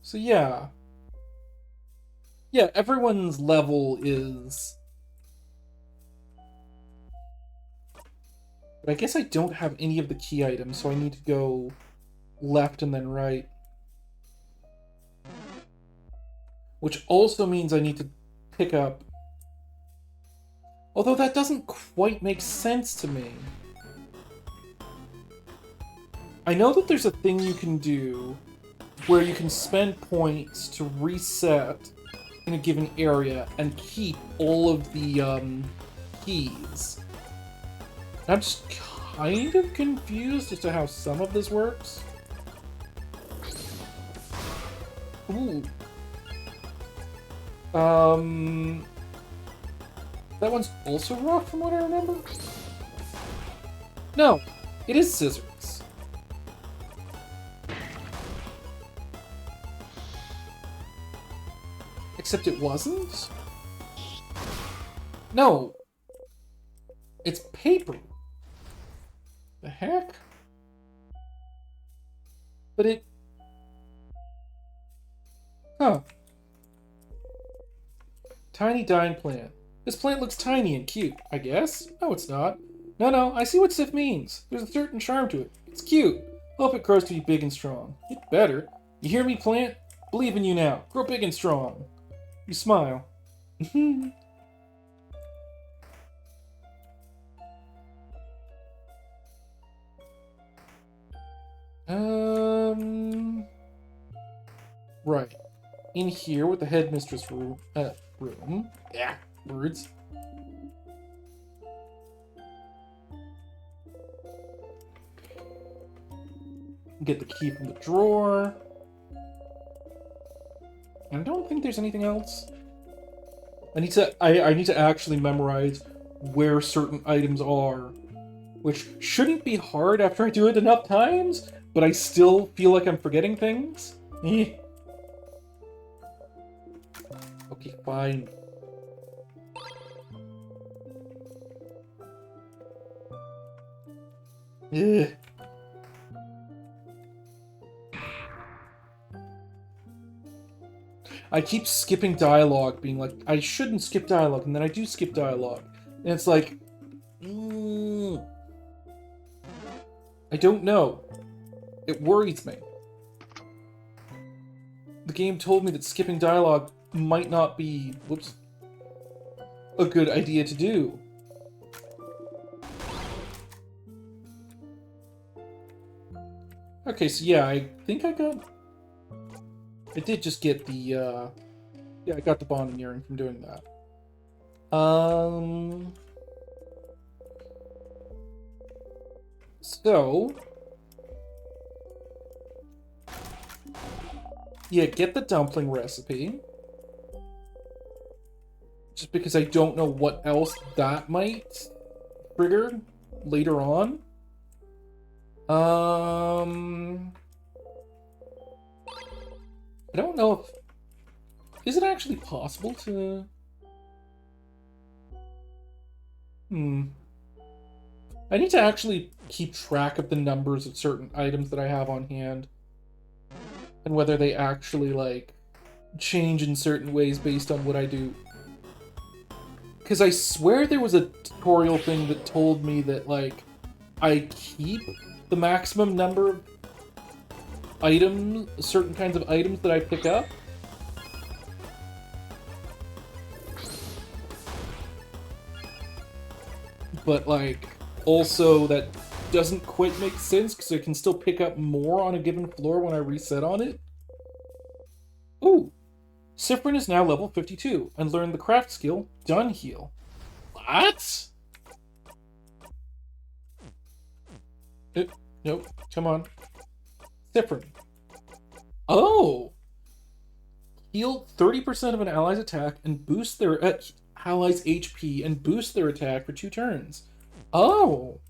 So yeah. Yeah, everyone's level is... But I guess I don't have any of the key items, so I need to go left and then right. Which also means I need to pick up... Although that doesn't quite make sense to me. I know that there's a thing you can do where you can spend points to reset in a given area and keep all of the keys. I'm just kind of confused as to how some of this works. Ooh. That one's also rock from what I remember? No, it is scissors. Except it wasn't? No. It's paper. The heck? But it... Huh. Tiny dine plant. This plant looks tiny and cute, I guess. No, it's not. No, I see what Sif means. There's a certain charm to it. It's cute. Hope it grows to be big and strong. It better. You hear me, plant? Believe in you now. Grow big and strong. You smile. Right. In here with the headmistress room. Yeah, words. Get the key from the drawer. I don't think there's anything else. I need to actually memorize where certain items are, which shouldn't be hard after I do it enough times, but I still feel like I'm forgetting things. Okay, fine. Ugh. I keep skipping dialogue, being like, I shouldn't skip dialogue, and then I do skip dialogue. And it's like... I don't know. It worries me. The game told me that skipping dialogue might not be... Whoops. A good idea to do. Okay, so yeah, I think I did just get the, yeah, I got the bonding earring from doing that. So... yeah, get the dumpling recipe. Just because I don't know what else that might trigger later on. I don't know if... is it actually possible to... I need to actually keep track of the numbers of certain items that I have on hand. And whether they actually, like, change in certain ways based on what I do. Because I swear there was a tutorial thing that told me that, like, I keep the maximum number of items, certain kinds of items that I pick up. But, like, also that doesn't quite make sense because I can still pick up more on a given floor when I reset on it. Ooh! Sifrin is now level 52 and learned the craft skill, Dunheal. What? Nope, come on. Sifrin. Oh! Heal 30% of an ally's attack and boost their ally's HP and boost their attack for 2 turns. Oh!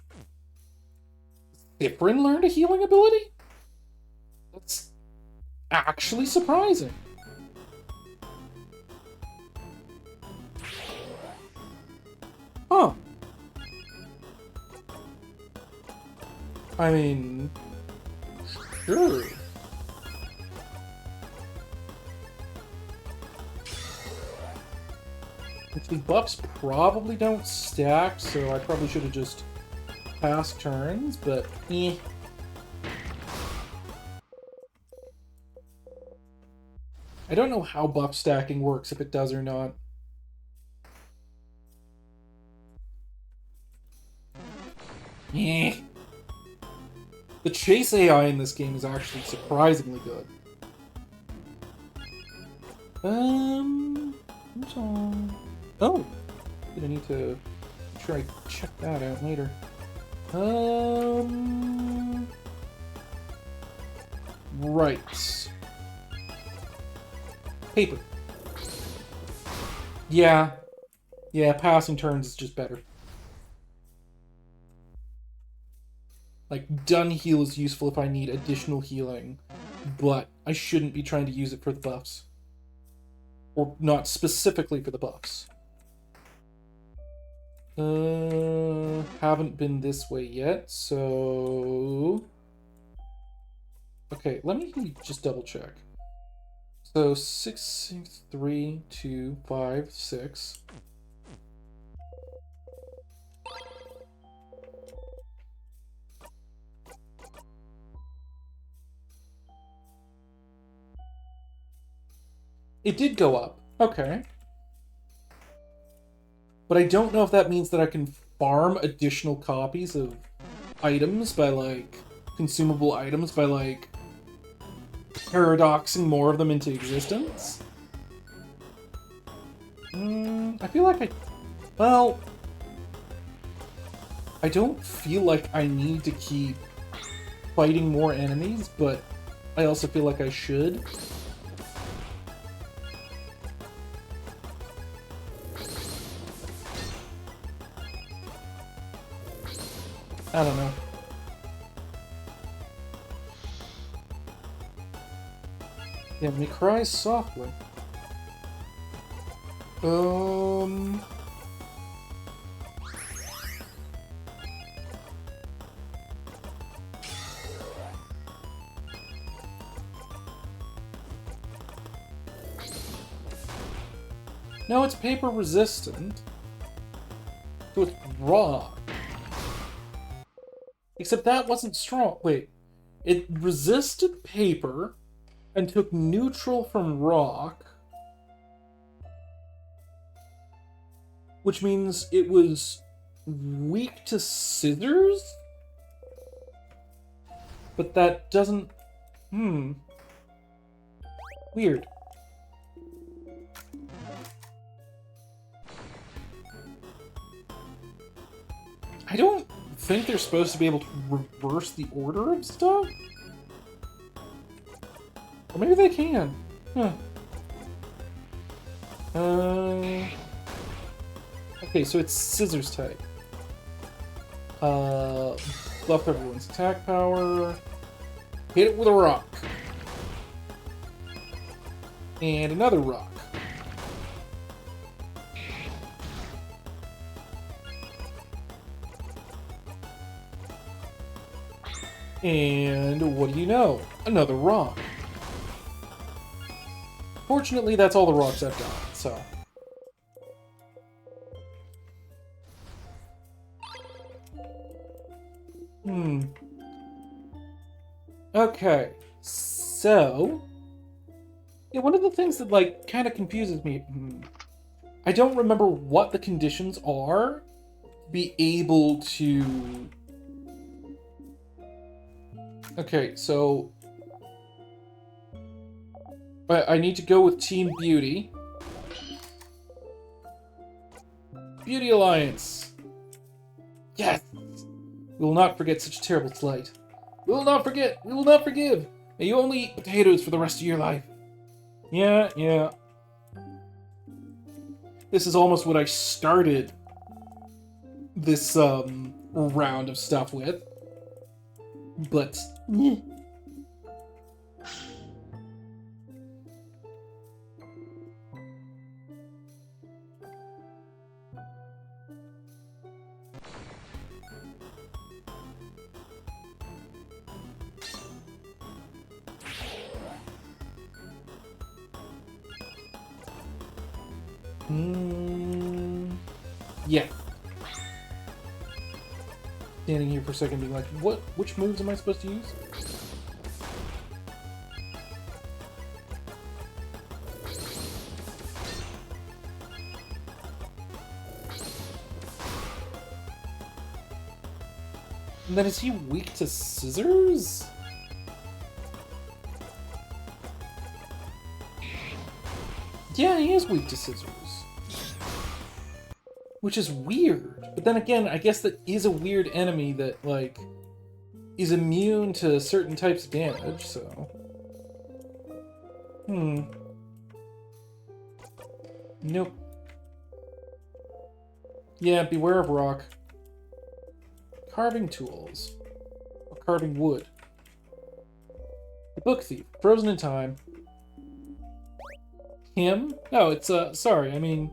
Sifrin learned a healing ability? That's actually surprising. Huh. I mean... sure. The buffs probably don't stack, so I probably should have just passed turns, but eh. I don't know how buff stacking works, if it does or not. Eh. The chase AI in this game is actually surprisingly good. Oh, I need to try to check that out later. Right. Paper. Yeah, passing turns is just better. Like, Dunheal is useful if I need additional healing, but I shouldn't be trying to use it for the buffs. Or not specifically for the buffs. Haven't been this way yet, so... okay, let me just double check. So, 6, 6, 3, 2, 5, 6... it did go up. Okay. But I don't know if that means that I can farm additional copies of items by, like, consumable items by, like, paradoxing more of them into existence. I feel like well, I don't feel like I need to keep fighting more enemies, but I also feel like I should. I don't know. Yeah, me cry softly. No, it's paper resistant. So it's rock. Except that wasn't strong. Wait. It resisted paper and took neutral from rock. Which means it was weak to scissors? But that doesn't... Weird. I don't think they're supposed to be able to reverse the order of stuff? Or maybe they can. Huh. Okay, so it's scissors type. Buff everyone's attack power. Hit it with a rock. And another rock. And what do you know? Another rock. Fortunately, that's all the rocks I've got, so... Okay, so... Yeah, one of the things that, like, kind of confuses me... I don't remember what the conditions are to be able to... Okay, so... I need to go with Team Beauty. Beauty Alliance! Yes! We will not forget such a terrible slight. We will not forget! We will not forgive! May you only eat potatoes for the rest of your life. Yeah. This is almost what I started this, round of stuff with. But... yeah. Standing here for a second being like, which moves am I supposed to use? And then is he weak to scissors? Yeah, he is weak to scissors. Which is weird. But then again, I guess that is a weird enemy that, like, is immune to certain types of damage, so... Nope. Yeah, beware of rock. Carving tools. Or carving wood. The Book Thief. Frozen in time. Him? No, it's, sorry, I mean...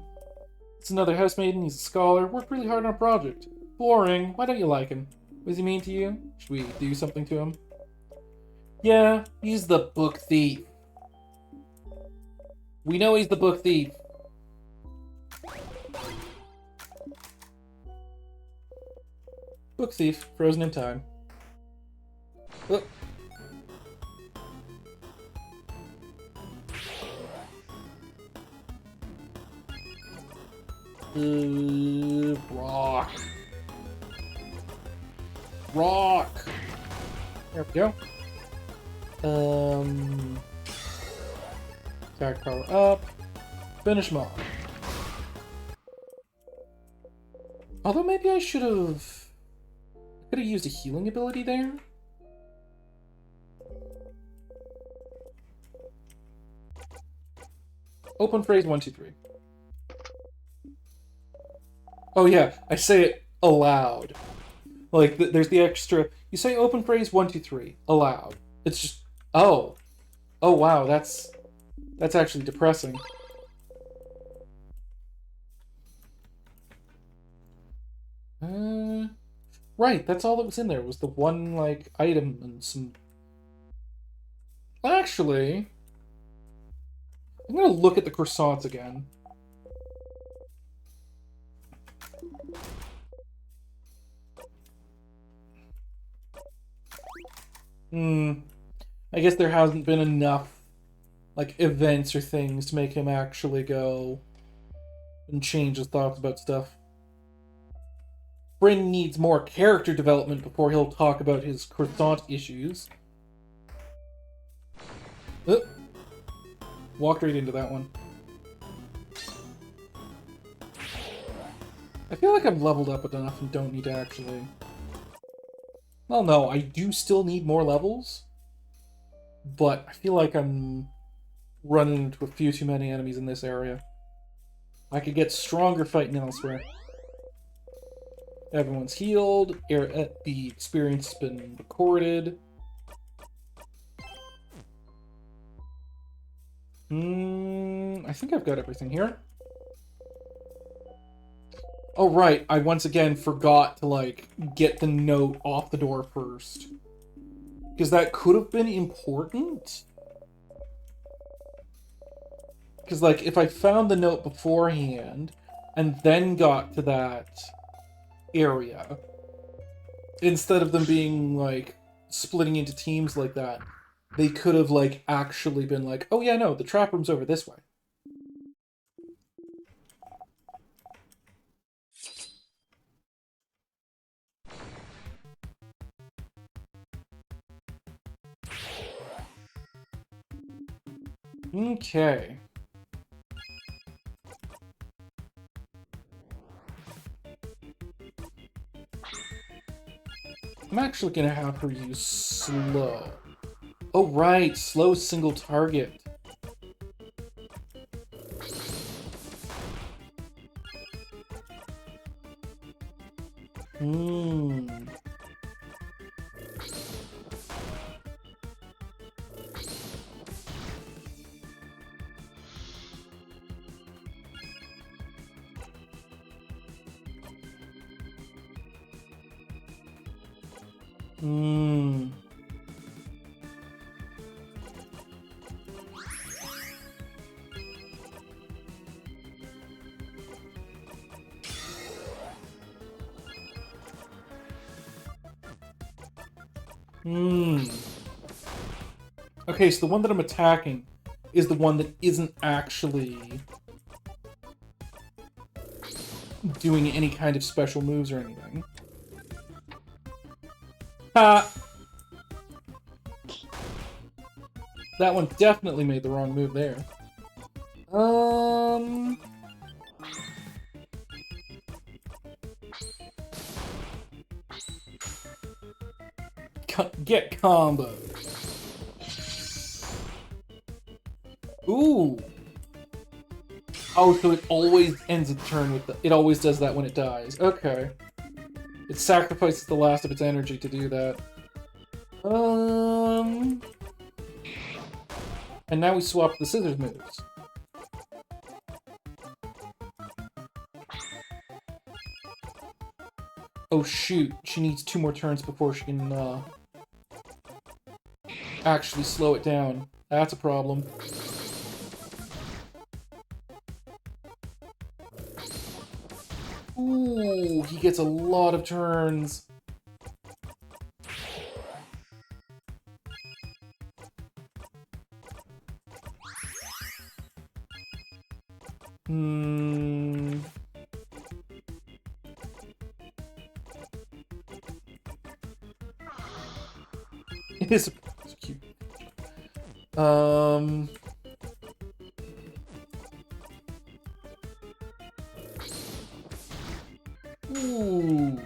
It's another housemaiden, he's a scholar, worked really hard on a project. Boring, why don't you like him? Was he mean to you? Should we do something to him? Yeah, he's the Book Thief. We know he's the Book Thief. Book Thief, frozen in time. Oh. Rock. Rock. There we go. Attack power up. Finish mob. Although maybe I should have... Could have used a healing ability there. Open phrase 1, 2, 3. Oh yeah, I say it aloud. Like, there's the extra... You say open phrase 1, 2, 3, aloud. It's just... Oh. Oh wow, that's actually depressing. Right, that's all that was in there, was the one, like, item and some... Actually... I'm gonna look at the croissants again. I guess there hasn't been enough, like, events or things to make him actually go and change his thoughts about stuff. Bryn needs more character development before he'll talk about his croissant issues. Walked right into that one. I feel like I've leveled up enough and don't need to actually... Well, no, I do still need more levels. But I feel like I'm running into a few too many enemies in this area. I could get stronger fighting elsewhere. Everyone's healed. The experience has been recorded. I think I've got everything here. Oh, right. I once again forgot to, like, get the note off the door first. Because that could have been important. Because, like, if I found the note beforehand and then got to that area, instead of them being, like, splitting into teams like that, they could have, like, actually been like, oh yeah, no, the trap room's over this way. Okay. I'm actually gonna have her use slow. Oh, right, slow single target. Okay, so the one that I'm attacking is the one that isn't actually doing any kind of special moves or anything. Ha! That one definitely made the wrong move there. Get combo. Ooh. Oh, so it always ends a turn with the... It always does that when it dies. Okay. It sacrifices the last of its energy to do that. And now we swap the scissors moves. Oh shoot, she needs 2 more turns before she can, actually slow it down. That's a problem. Ooh, he gets a lot of turns. It is cute. Ooh.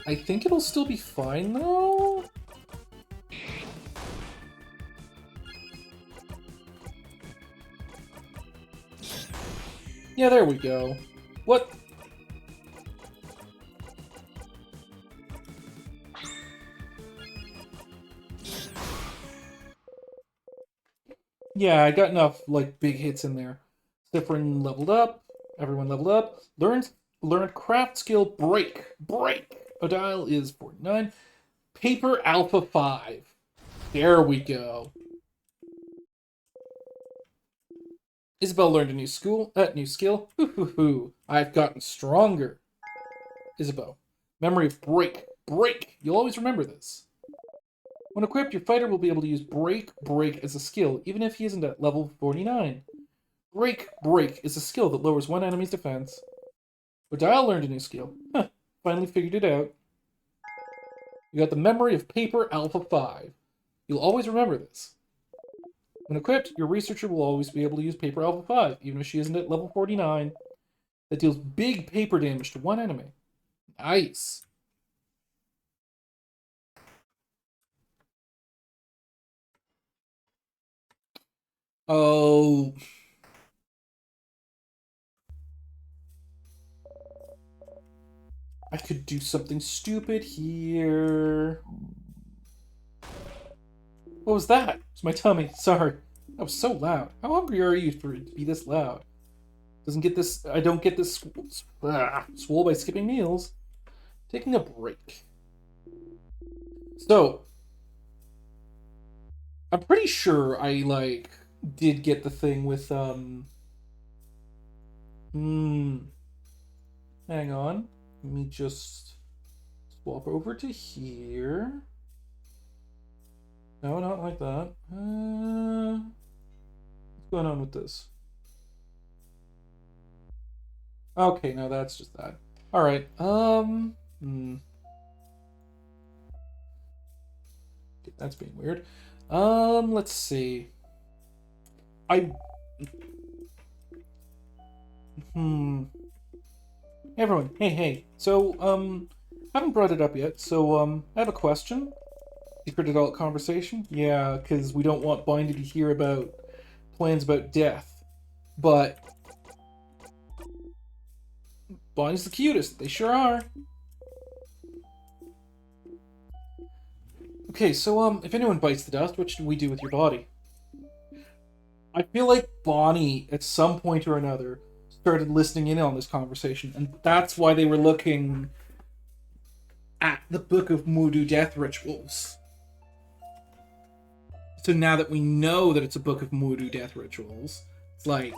I think it'll still be fine, though? Yeah, there we go. What? Yeah, I got enough, like, big hits in there. Different leveled up. Everyone leveled up. Learned craft skill break. Odile is 49. Paper Alpha 5. There we go. Isabelle learned a new skill. I've gotten stronger. Isabeau. Memory of break. You'll always remember this. When equipped, your fighter will be able to use break as a skill, even if he isn't at level 49. Break is a skill that lowers one enemy's defense. But Dial learned a new skill. Huh, finally figured it out. You got the memory of Paper Alpha 5. You'll always remember this. When equipped, your researcher will always be able to use Paper Alpha 5, even if she isn't at level 49. That deals big paper damage to one enemy. Nice. Oh. I could do something stupid here. What was that? It's my tummy. Sorry. That was so loud. How hungry are you for it to be this loud? Doesn't get this. I don't get this swole by skipping meals. Taking a break. So, I'm pretty sure I did get the thing with hang on. Let me just swap over to here. No, not like that. What's going on with this? Okay, no, that's just that. All right. That's being weird. Let's see. Everyone, hey. So, haven't brought it up yet. So, I have a question. Secret adult conversation? Yeah, because we don't want Bonnie to hear about plans about death. But Bonnie's the cutest. They sure are. Okay, so, if anyone bites the dust, what should we do with your body? I feel like Bonnie, at some point or another, started listening in on this conversation, and that's why they were looking at the Book of Moodoo Death Rituals. So now that we know that it's a Book of Moodoo Death Rituals, it's like...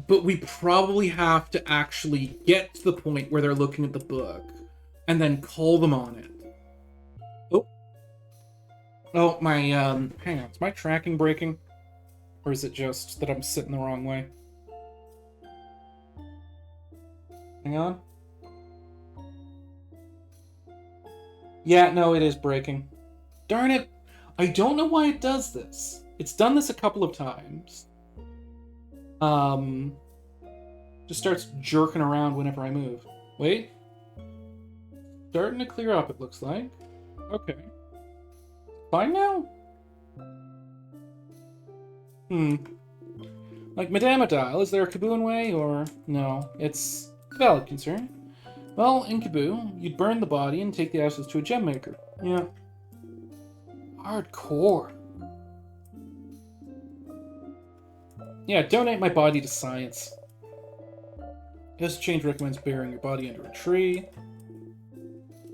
But we probably have to actually get to the point where they're looking at the book, and then call them on it. Oh, my, hang on, is my tracking breaking? Or is it just that I'm sitting the wrong way? Hang on. Yeah, no, it is breaking. Darn it! I don't know why it does this. It's done this a couple of times. Just starts jerking around whenever I move. Wait. Starting to clear up, it looks like. Okay. Fine now? Like Madame Adile, is there a Kabooin way, or... No, it's a valid concern. Well, in Kaboo, you'd burn the body and take the ashes to a gem maker. Yeah. Hardcore. Yeah, donate my body to science. This change recommends burying your body under a tree.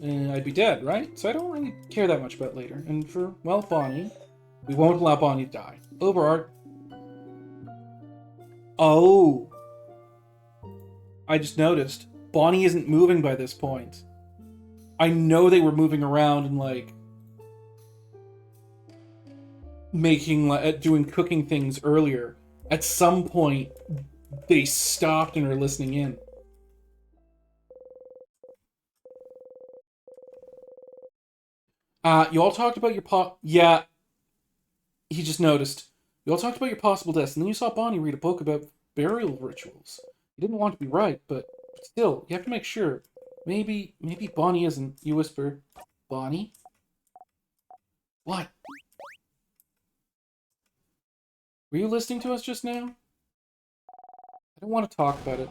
I'd be dead, right? So I don't really care that much about later. And for, well, Bonnie, we won't allow Bonnie to die. Over, Art. Oh. I just noticed. Bonnie isn't moving by this point. I know they were moving around and, like, doing cooking things earlier. At some point, they stopped and are listening in. You all talked about your Yeah, he just noticed. You all talked about your possible deaths, and then you saw Bonnie read a book about burial rituals. You didn't want to be right, but still, you have to make sure. Maybe Bonnie isn't. You whisper, Bonnie? What? Were you listening to us just now? I don't want to talk about it.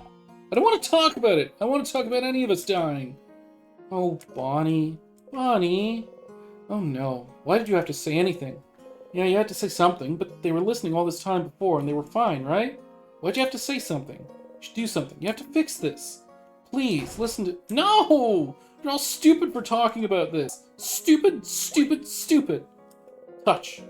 I don't want to talk about it! I want to talk about any of us dying. Oh, Bonnie. Bonnie. Oh no, why did you have to say anything? Yeah, you had to say something, but they were listening all this time before and they were fine, right? Why'd you have to say something? You should do something. You have to fix this. Please, listen to... No! You're all stupid for talking about this. Stupid, stupid, stupid. Touch.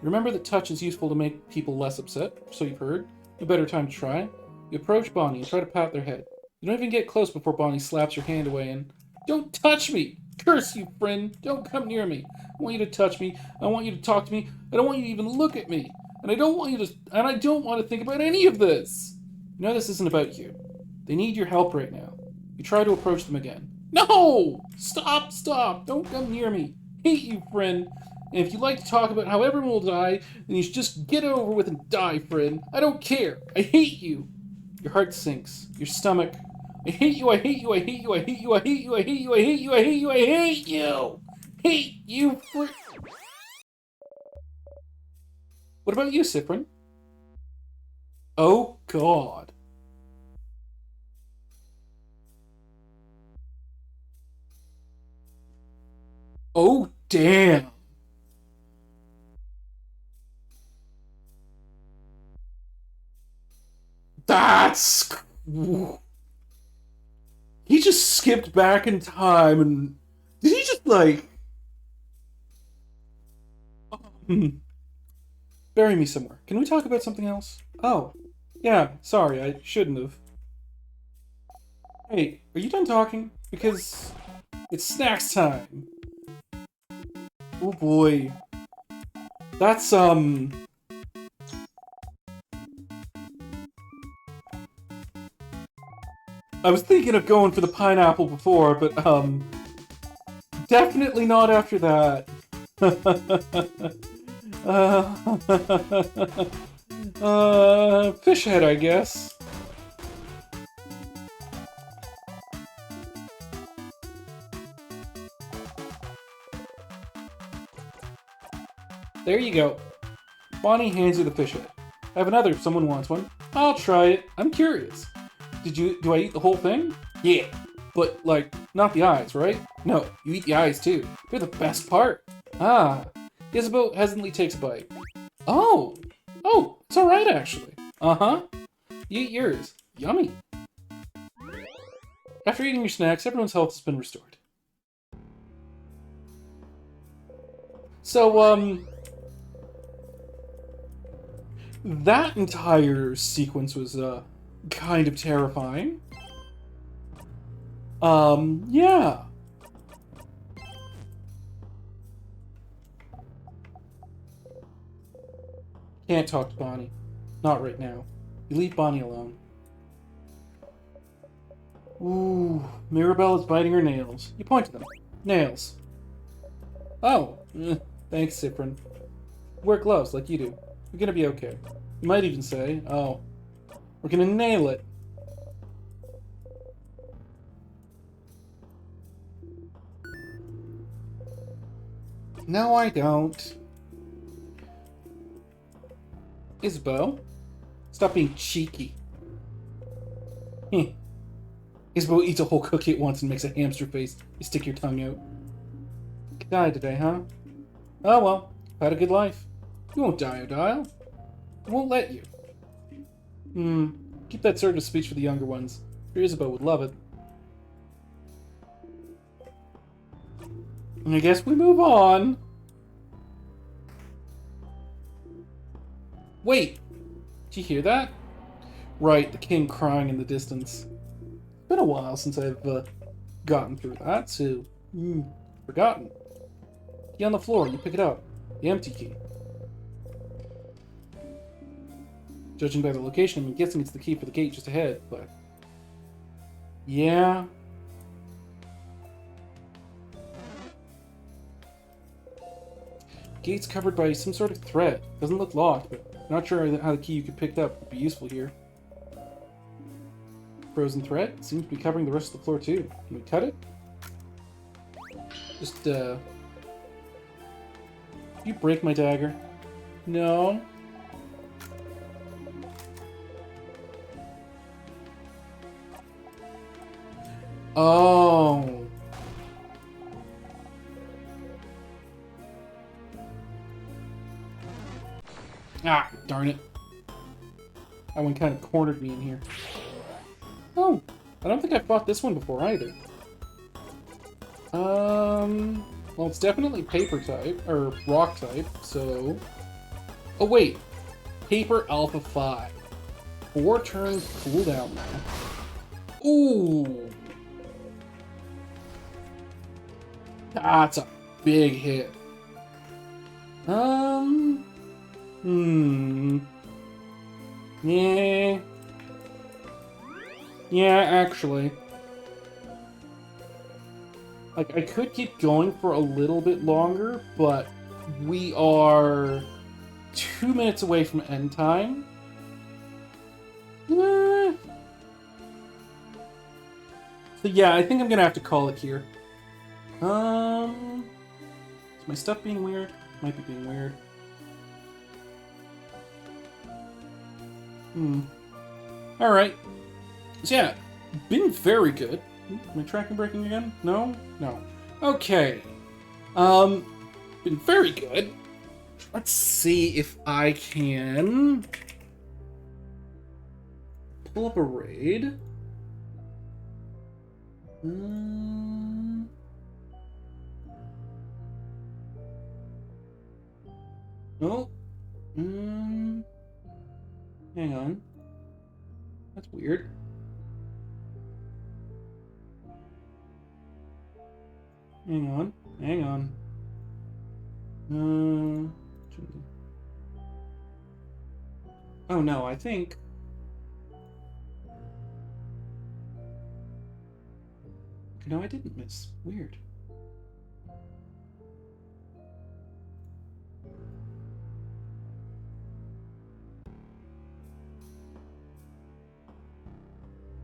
Remember that touch is useful to make people less upset, so you've heard. No better time to try. You approach Bonnie and try to pat their head. You don't even get close before Bonnie slaps your hand away and... Don't touch me! Curse you, friend! Don't come near me! I want you to touch me. I want you to talk to me. I don't want you to even look at me. And I don't want you to... And I don't want to think about any of this! You know this isn't about you. They need your help right now. You try to approach them again. No! Stop, stop! Don't come near me. Hate you, friend. And if you like to talk about how everyone will die, then you should just get it over with and die, friend. I don't care. I hate you. Your heart sinks. Your stomach. I hate you, I hate you, I hate you, I hate you, I hate you, I hate you, I hate you, I hate you, I hate you! Hate you for... What about you, Cyprin? Oh, God. Oh, damn. That's... He just skipped back in time and... Did he just, like... Bury me somewhere. Can we talk about something else? Oh. Yeah, sorry, I shouldn't have. Hey, are you done talking? Because... it's snacks time. Oh boy. That's, I was thinking of going for the pineapple before, but, definitely not after that. Fish head, I guess. There you go. Bonnie hands you the fish head. I have another if someone wants one. I'll try it. I'm curious. Do I eat the whole thing? Yeah. But, like, not the eyes, right? No, you eat the eyes too. They're the best part. Ah. Isabeau hesitantly takes a bite. Oh! Oh, it's alright actually. Uh-huh. You eat yours. Yummy. After eating your snacks, everyone's health has been restored. So, that entire sequence was, kind of terrifying. Yeah. Can't talk to Bonnie. Not right now. You leave Bonnie alone. Ooh, Mirabelle is biting her nails. You point to them. Nails. Oh, thanks, Cyprin. Wear gloves like you do. You're gonna be okay. You might even say, oh, we're gonna nail it. No, I don't. Isabeau, stop being cheeky. Isabeau eats a whole cookie at once and makes a hamster face. You stick your tongue out. You died today, huh? Oh well, had a good life. You won't die, Odile. I won't let you. Keep that sort of speech for the younger ones. Your Isabeau would love it. And I guess we move on. Wait! Did you hear that? Right, the king crying in the distance. It's been a while since I've gotten through that, so... forgotten. Key on the floor, you pick it up. The empty key. Judging by the location, I'm guessing it's the key for the gate just ahead, but... yeah... Gate's covered by some sort of thread. Doesn't look locked, but not sure how the key you could pick up would be useful here. Frozen thread? Seems to be covering the rest of the floor too. Can we cut it? Just, you break my dagger? No. Oh. Ah, darn it. That one kind of cornered me in here. Oh, I don't think I've fought this one before either. Well, it's definitely paper type, or rock type, so... Oh, wait. Paper Alpha 5. 4 turns cooldown now. Ooh! That's a big hit. Yeah. Yeah, actually. Like, I could keep going for a little bit longer, but we are 2 minutes away from end time. Eh. So yeah, I think I'm gonna have to call it here. Is my stuff being weird? Might be being weird. Alright. So yeah, been very good. Am I tracking breaking again? No? No. Okay. Been very good. Let's see if I can pull up a raid. Oh. Hang on. That's weird. Hang on. Hang on. Oh no, I think. No, I didn't miss. Weird.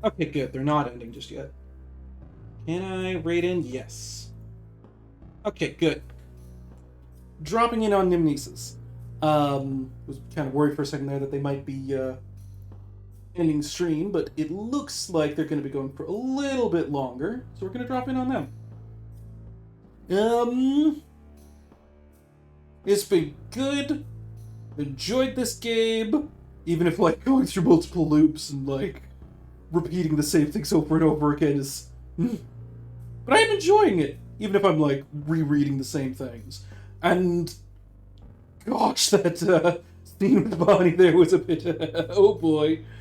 Okay, good. They're not ending just yet. Can I raid in? Yes. Okay, good. Dropping in on Nimnesis. Was kind of worried for a second there that they might be ending stream, but it looks like they're going to be going for a little bit longer, so we're going to drop in on them. It's been good. Enjoyed this game, even if like going through multiple loops and like repeating the same things over and over again is. But I am enjoying it, even if I'm like rereading the same things. And gosh, that scene with Bonnie there was a bit. Oh boy.